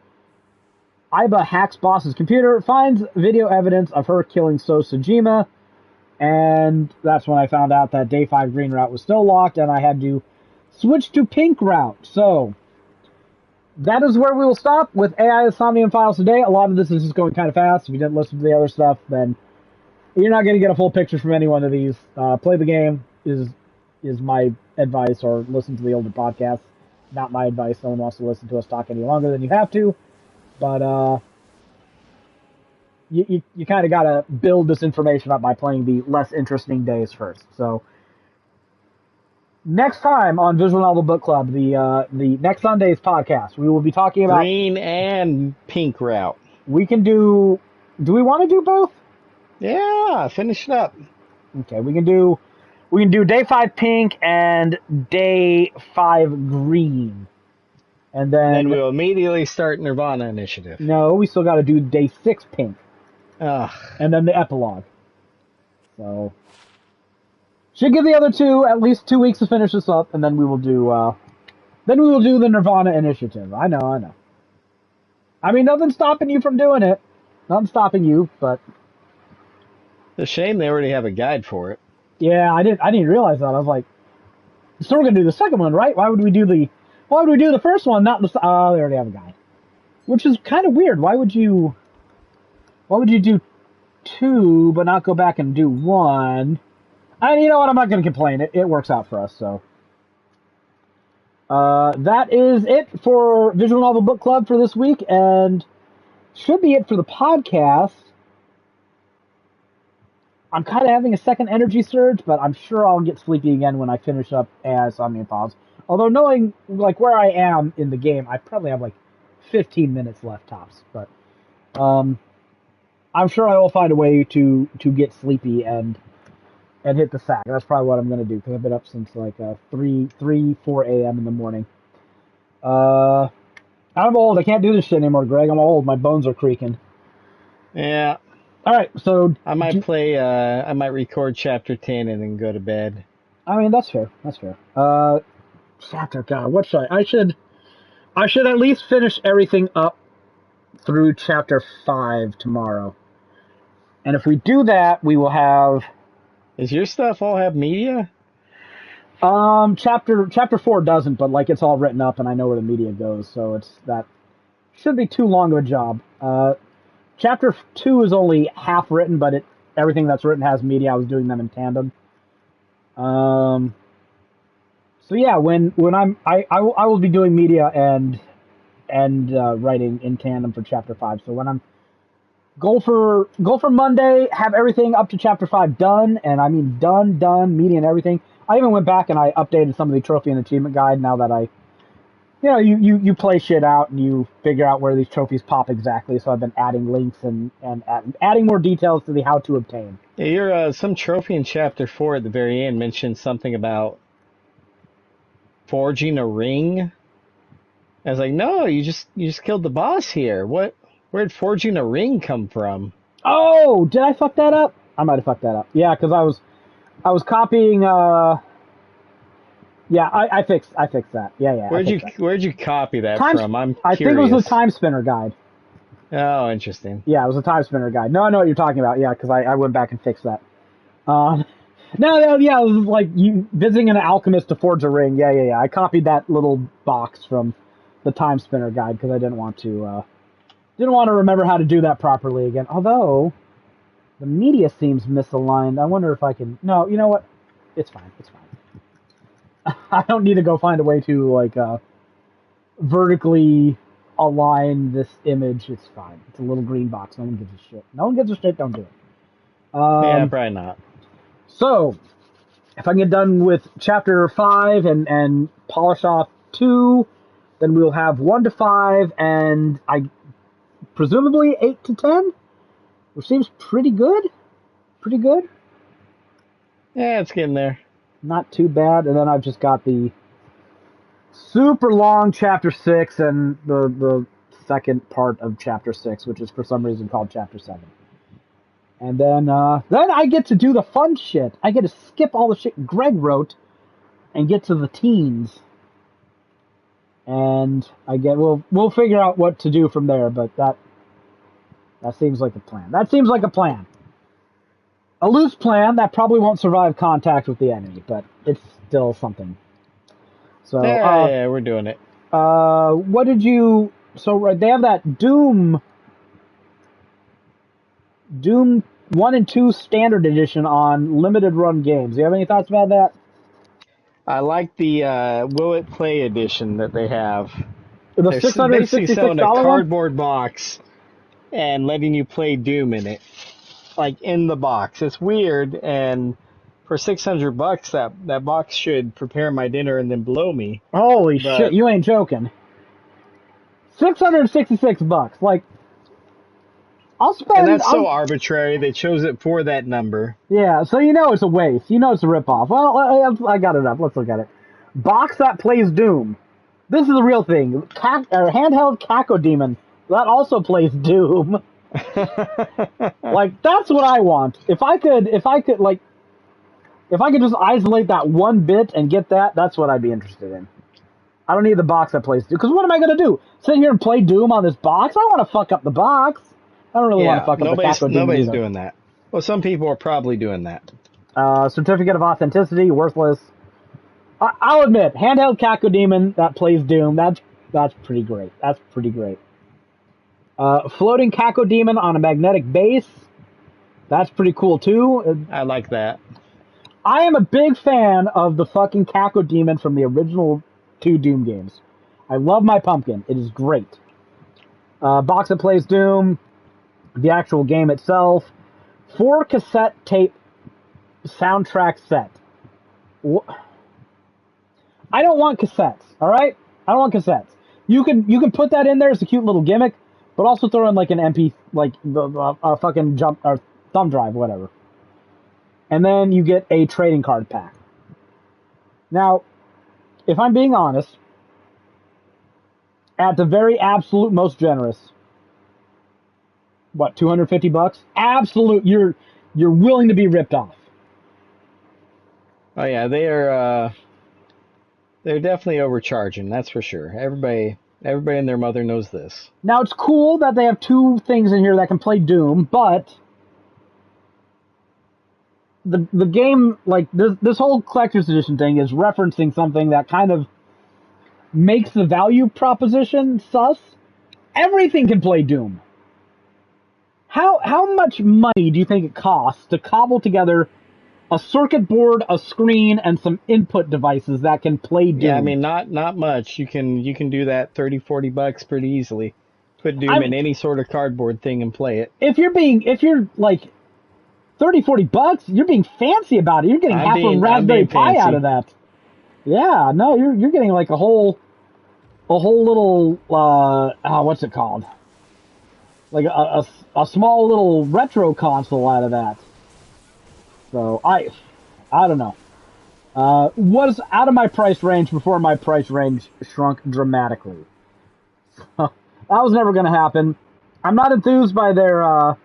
Speaker 1: Aiba hacks Boss's computer, finds video evidence of her killing So Sejima, and that's when I found out that Day 5 green route was still locked, and I had to switch to pink route. So, that is where we will stop with AI Somnium Files today. A lot of this is just going kind of fast. If you didn't listen to the other stuff, then you're not going to get a full picture from any one of these. Play the game is my advice, or listen to the older podcasts. Not my advice. No one wants to listen to us talk any longer than you have to. But you kind of got to build this information up by playing the less interesting days first. So next time on Visual Novel Book Club, the next Sunday's podcast, we will be talking about
Speaker 2: green and pink route.
Speaker 1: We can do. Do we want to do both?
Speaker 2: Yeah, finish it up.
Speaker 1: Okay, we can do Day 5 pink and Day 5 green. And then
Speaker 2: we'll immediately start Nirvana Initiative.
Speaker 1: No, we still got to do Day 6 pink.
Speaker 2: Ugh.
Speaker 1: And then the epilogue. So should give the other two at least 2 weeks to finish this up, and then we will do the Nirvana Initiative. I know. I mean, nothing's stopping you from doing it. Nothing's stopping you, but
Speaker 2: it's a shame they already have a guide for it.
Speaker 1: Yeah, I didn't realize that. I was like, so we're gonna do the second one, right? Why would we do the first one, not the... they already have a guide. Which is kind of weird. Why would you do 2, but not go back and do 1? You know what? I'm not going to complain. It works out for us, so. That is it for Visual Novel Book Club for this week, and should be it for the podcast. I'm kind of having a second energy surge, but I'm sure I'll get sleepy again when I finish up as Somnium Files. Although knowing where I am in the game, I probably have 15 minutes left tops. But I'm sure I will find a way to get sleepy and hit the sack. That's probably what I'm going to do, because I've been up since 4 a.m. in the morning. I'm old. I can't do this shit anymore, Greg. I'm old. My bones are creaking.
Speaker 2: Yeah.
Speaker 1: All right, so
Speaker 2: I might play. I might record chapter 10 and then go to bed.
Speaker 1: I mean, that's fair. That's fair. Chapter. God, what should I should. I should at least finish everything up through chapter 5 tomorrow. And if we do that, we will have.
Speaker 2: Does your stuff all have media?
Speaker 1: Chapter 4 doesn't, but like it's all written up, and I know where the media goes, so it's that shouldn't be too long of a job. Chapter 2 is only half written, but everything that's written has media. I was doing them in tandem. So yeah, when I will be doing media and writing in tandem for chapter 5. So when I'm go for Monday, have everything up to chapter 5 done, and I mean done, media and everything. I even went back and I updated some of the trophy and achievement guide now that you play shit out and you figure out where these trophies pop exactly. So I've been adding links and adding more details to the how to obtain.
Speaker 2: Yeah, your some trophy in chapter 4 at the very end mentioned something about forging a ring. I was like, no, you just killed the boss here. Where'd forging a ring come from?
Speaker 1: Oh, did I fuck that up? I might have fucked that up. Yeah, because I was copying. Yeah, I fixed that. Yeah.
Speaker 2: Where'd you copy that from? I'm
Speaker 1: I
Speaker 2: curious.
Speaker 1: think it was the Time Spinner guide.
Speaker 2: Oh, interesting.
Speaker 1: Yeah, it was a Time Spinner guide. No, I know what you're talking about. Yeah, because I went back and fixed that. No, yeah, it was like you visiting an alchemist to forge a ring. Yeah. I copied that little box from the Time Spinner guide because I didn't want to remember how to do that properly again. Although the media seems misaligned. I wonder if I can. No, you know what? It's fine. I don't need to go find a way to like vertically align this image. It's fine. It's a little green box. No one gives a shit. No one gives a shit. Don't do it.
Speaker 2: Yeah, probably not.
Speaker 1: So, if I can get done with chapter 5 and polish off 2, then we'll have 1 to 5 and presumably 8 to 10, which seems pretty good. Pretty good.
Speaker 2: Yeah, it's getting there.
Speaker 1: Not too bad. And then I've just got the super long chapter 6 and the second part of chapter 6, which is for some reason called chapter 7. And then I get to do the fun shit. I get to skip all the shit Greg wrote and get to the teens. And we'll figure out what to do from there, but that seems like a plan. That seems like a plan. A loose plan that probably won't survive contact with the enemy, but it's still something. So
Speaker 2: yeah, we're doing it.
Speaker 1: What did you? So they have that Doom 1 and 2 standard edition on limited run games. Do you have any thoughts about that?
Speaker 2: I like the Will It Play edition that they have.
Speaker 1: The
Speaker 2: They're basically selling a
Speaker 1: $666
Speaker 2: cardboard box and letting you play Doom in it, like in the box. It's weird, and for $600, that box should prepare my dinner and then blow me.
Speaker 1: Holy shit! You ain't joking. $666. Like, I'll spend.
Speaker 2: And that's so arbitrary. They chose it for that number.
Speaker 1: Yeah, so you know it's a waste. You know it's a ripoff. Well, I got it up. Let's look at it. Box that plays Doom. This is the real thing. Handheld Cacodemon. That also plays Doom. Like, that's what I want. If I could just isolate that one bit and get that, that's what I'd be interested in. I don't need the box that plays Doom. Because what am I going to do? Sit here and play Doom on this box? I don't want to fuck up the box. I don't really want to fuck up the Cacodemon.
Speaker 2: Nobody's doing that. Well, some people are probably doing that.
Speaker 1: Certificate of Authenticity, worthless. I'll admit, handheld Cacodemon that plays Doom, that's pretty great. That's pretty great. Floating Cacodemon on a magnetic base, that's pretty cool too.
Speaker 2: I like that.
Speaker 1: I am a big fan of the fucking Cacodemon from the original 2 Doom games. I love my pumpkin. It is great. Box that plays Doom, the actual game itself, 4 cassette tape soundtrack set. I don't want cassettes, all right? I don't want cassettes. You can put that in there as a cute little gimmick, but also throw in like an MP, like a fucking thumb drive, whatever. And then you get a trading card pack. Now, if I'm being honest, at the very absolute most generous, what, $250? Absolute. You're willing to be ripped off.
Speaker 2: Oh yeah, they're definitely overcharging. That's for sure. Everybody and their mother knows this.
Speaker 1: Now it's cool that they have 2 things in here that can play Doom, but the game, like this whole collector's edition thing is referencing something that kind of makes the value proposition sus. Everything can play Doom. How much money do you think it costs to cobble together a circuit board, a screen, and some input devices that can play Doom?
Speaker 2: Yeah, I mean, not much. You can do that $30-$40 pretty easily. Put Doom in any sort of cardboard thing and play it.
Speaker 1: If you're like $30-$40, you're being fancy about it. You're getting half a Raspberry Pi out of that. Yeah, no, you're getting like a whole little what's it called? Like a small little retro console out of that. So I don't know. Was out of my price range before my price range shrunk dramatically. So that was never going to happen. I'm not enthused by their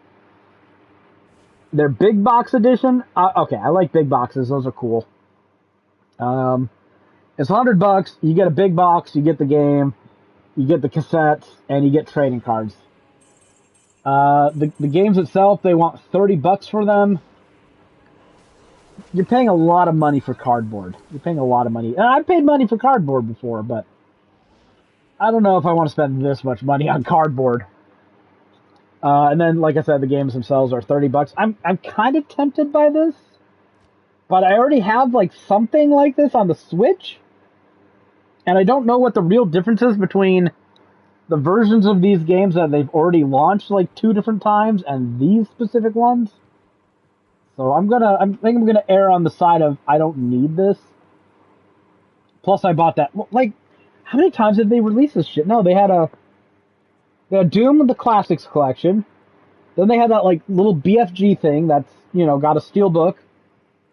Speaker 1: big box edition. Okay, I like big boxes; those are cool. It's $100. You get a big box, you get the game, you get the cassettes, and you get trading cards. The games itself, they want $30 for them. You're paying a lot of money for cardboard. You're paying a lot of money. And I've paid money for cardboard before, but I don't know if I want to spend this much money on cardboard. And then, like I said, the games themselves are $30. I'm kind of tempted by this, but I already have like something like this on the Switch, and I don't know what the real difference is between the versions of these games that they've already launched like 2 different times and these specific ones. So I think I'm gonna err on the side of I don't need this. Plus, I bought that. Like, how many times did they release this shit? No, they had Doom the Classics collection. Then they had that like little BFG thing that's got a steelbook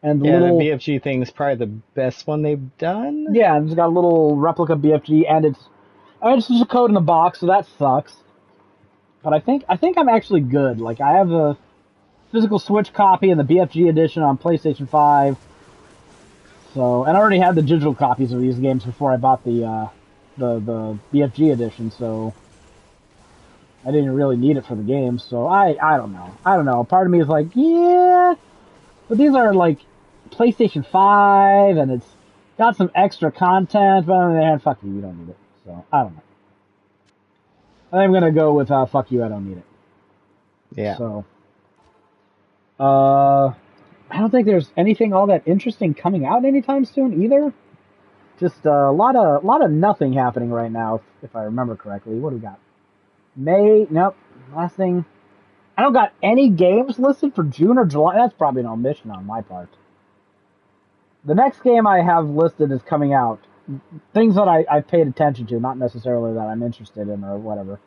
Speaker 1: and
Speaker 2: the BFG thing is probably the best one they've done.
Speaker 1: Yeah, and it's got a little replica BFG, and it's just a code in the box, so that sucks. But I think I'm actually good. Like, I have a physical Switch copy and the BFG edition on PlayStation 5. So, and I already had the digital copies of these games before I bought the BFG edition, so I didn't really need it for the game. So I don't know. Part of me is like, yeah, but these are like PlayStation 5, and it's got some extra content, but on the other hand, fuck you don't need it. So, I don't know. I think I'm gonna go with, fuck you, I don't need it.
Speaker 2: Yeah.
Speaker 1: So, I don't think there's anything all that interesting coming out anytime soon either. Just a lot of nothing happening right now, if I remember correctly. What do we got? May? Nope. Last thing. I don't got any games listed for June or July. That's probably an omission on my part. The next game I have listed is coming out. Things that I've paid attention to, not necessarily that I'm interested in or whatever.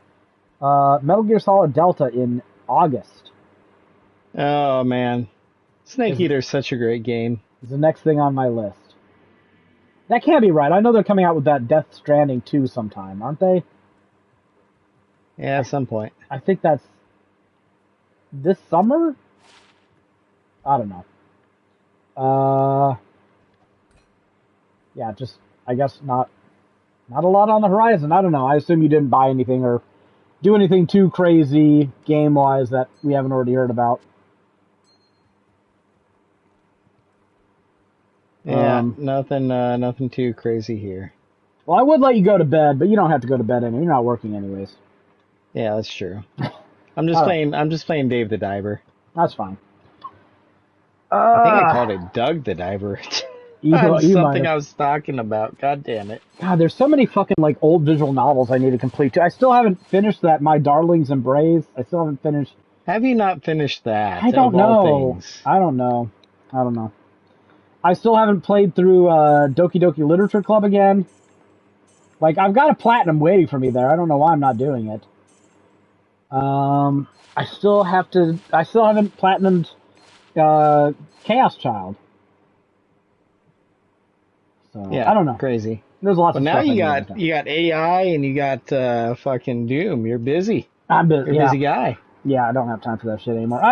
Speaker 1: Metal Gear Solid Delta in August.
Speaker 2: Oh, man. Snake Eater is such a great game.
Speaker 1: Is the next thing on my list. That can't be right. I know they're coming out with that Death Stranding 2 sometime, aren't they?
Speaker 2: Yeah, at some point.
Speaker 1: I think that's this summer? I don't know. Yeah, just, I guess not a lot on the horizon. I don't know. I assume you didn't buy anything or do anything too crazy game-wise that we haven't already heard about.
Speaker 2: Yeah, nothing too crazy here.
Speaker 1: Well, I would let you go to bed, but you don't have to go to bed anyway. You're not working anyways.
Speaker 2: Yeah, that's true. I'm just playing Dave the Diver.
Speaker 1: That's fine.
Speaker 2: I think I called it Doug the Diver. Something I was talking about. God damn it.
Speaker 1: God, there's so many fucking like old visual novels I need to complete too. I still haven't finished that My Darling's Embrace. I still haven't finished.
Speaker 2: Have you not finished that?
Speaker 1: I don't know. I don't know. I still haven't played through Doki Doki Literature Club again. Like, I've got a platinum waiting for me there. I don't know why I'm not doing it. I still haven't platinumed Chaos Child. So,
Speaker 2: yeah,
Speaker 1: I don't know.
Speaker 2: Crazy.
Speaker 1: There's lots of
Speaker 2: stuff. But
Speaker 1: now
Speaker 2: you got AI and you got fucking Doom. You're busy.
Speaker 1: I'm busy.
Speaker 2: You're a busy guy.
Speaker 1: Yeah, I don't have time for that shit anymore.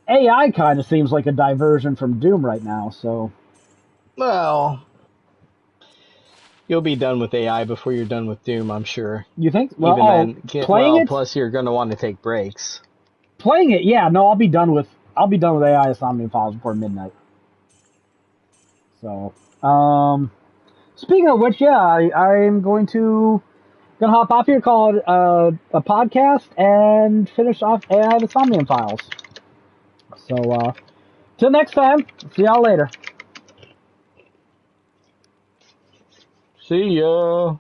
Speaker 1: AI kind of seems like a diversion from Doom right now, so.
Speaker 2: Well, you'll be done with AI before you're done with Doom, I'm sure.
Speaker 1: You think?
Speaker 2: Even
Speaker 1: Well,
Speaker 2: then,
Speaker 1: playing it?
Speaker 2: plus you're going to want to take breaks.
Speaker 1: Playing it, yeah, no, I'll be done with AI Insomnium Files before midnight. So, speaking of which, yeah, I'm gonna hop off here, call it a podcast, and finish off AI Insomnium Files. So, till next time, see y'all later.
Speaker 2: See ya.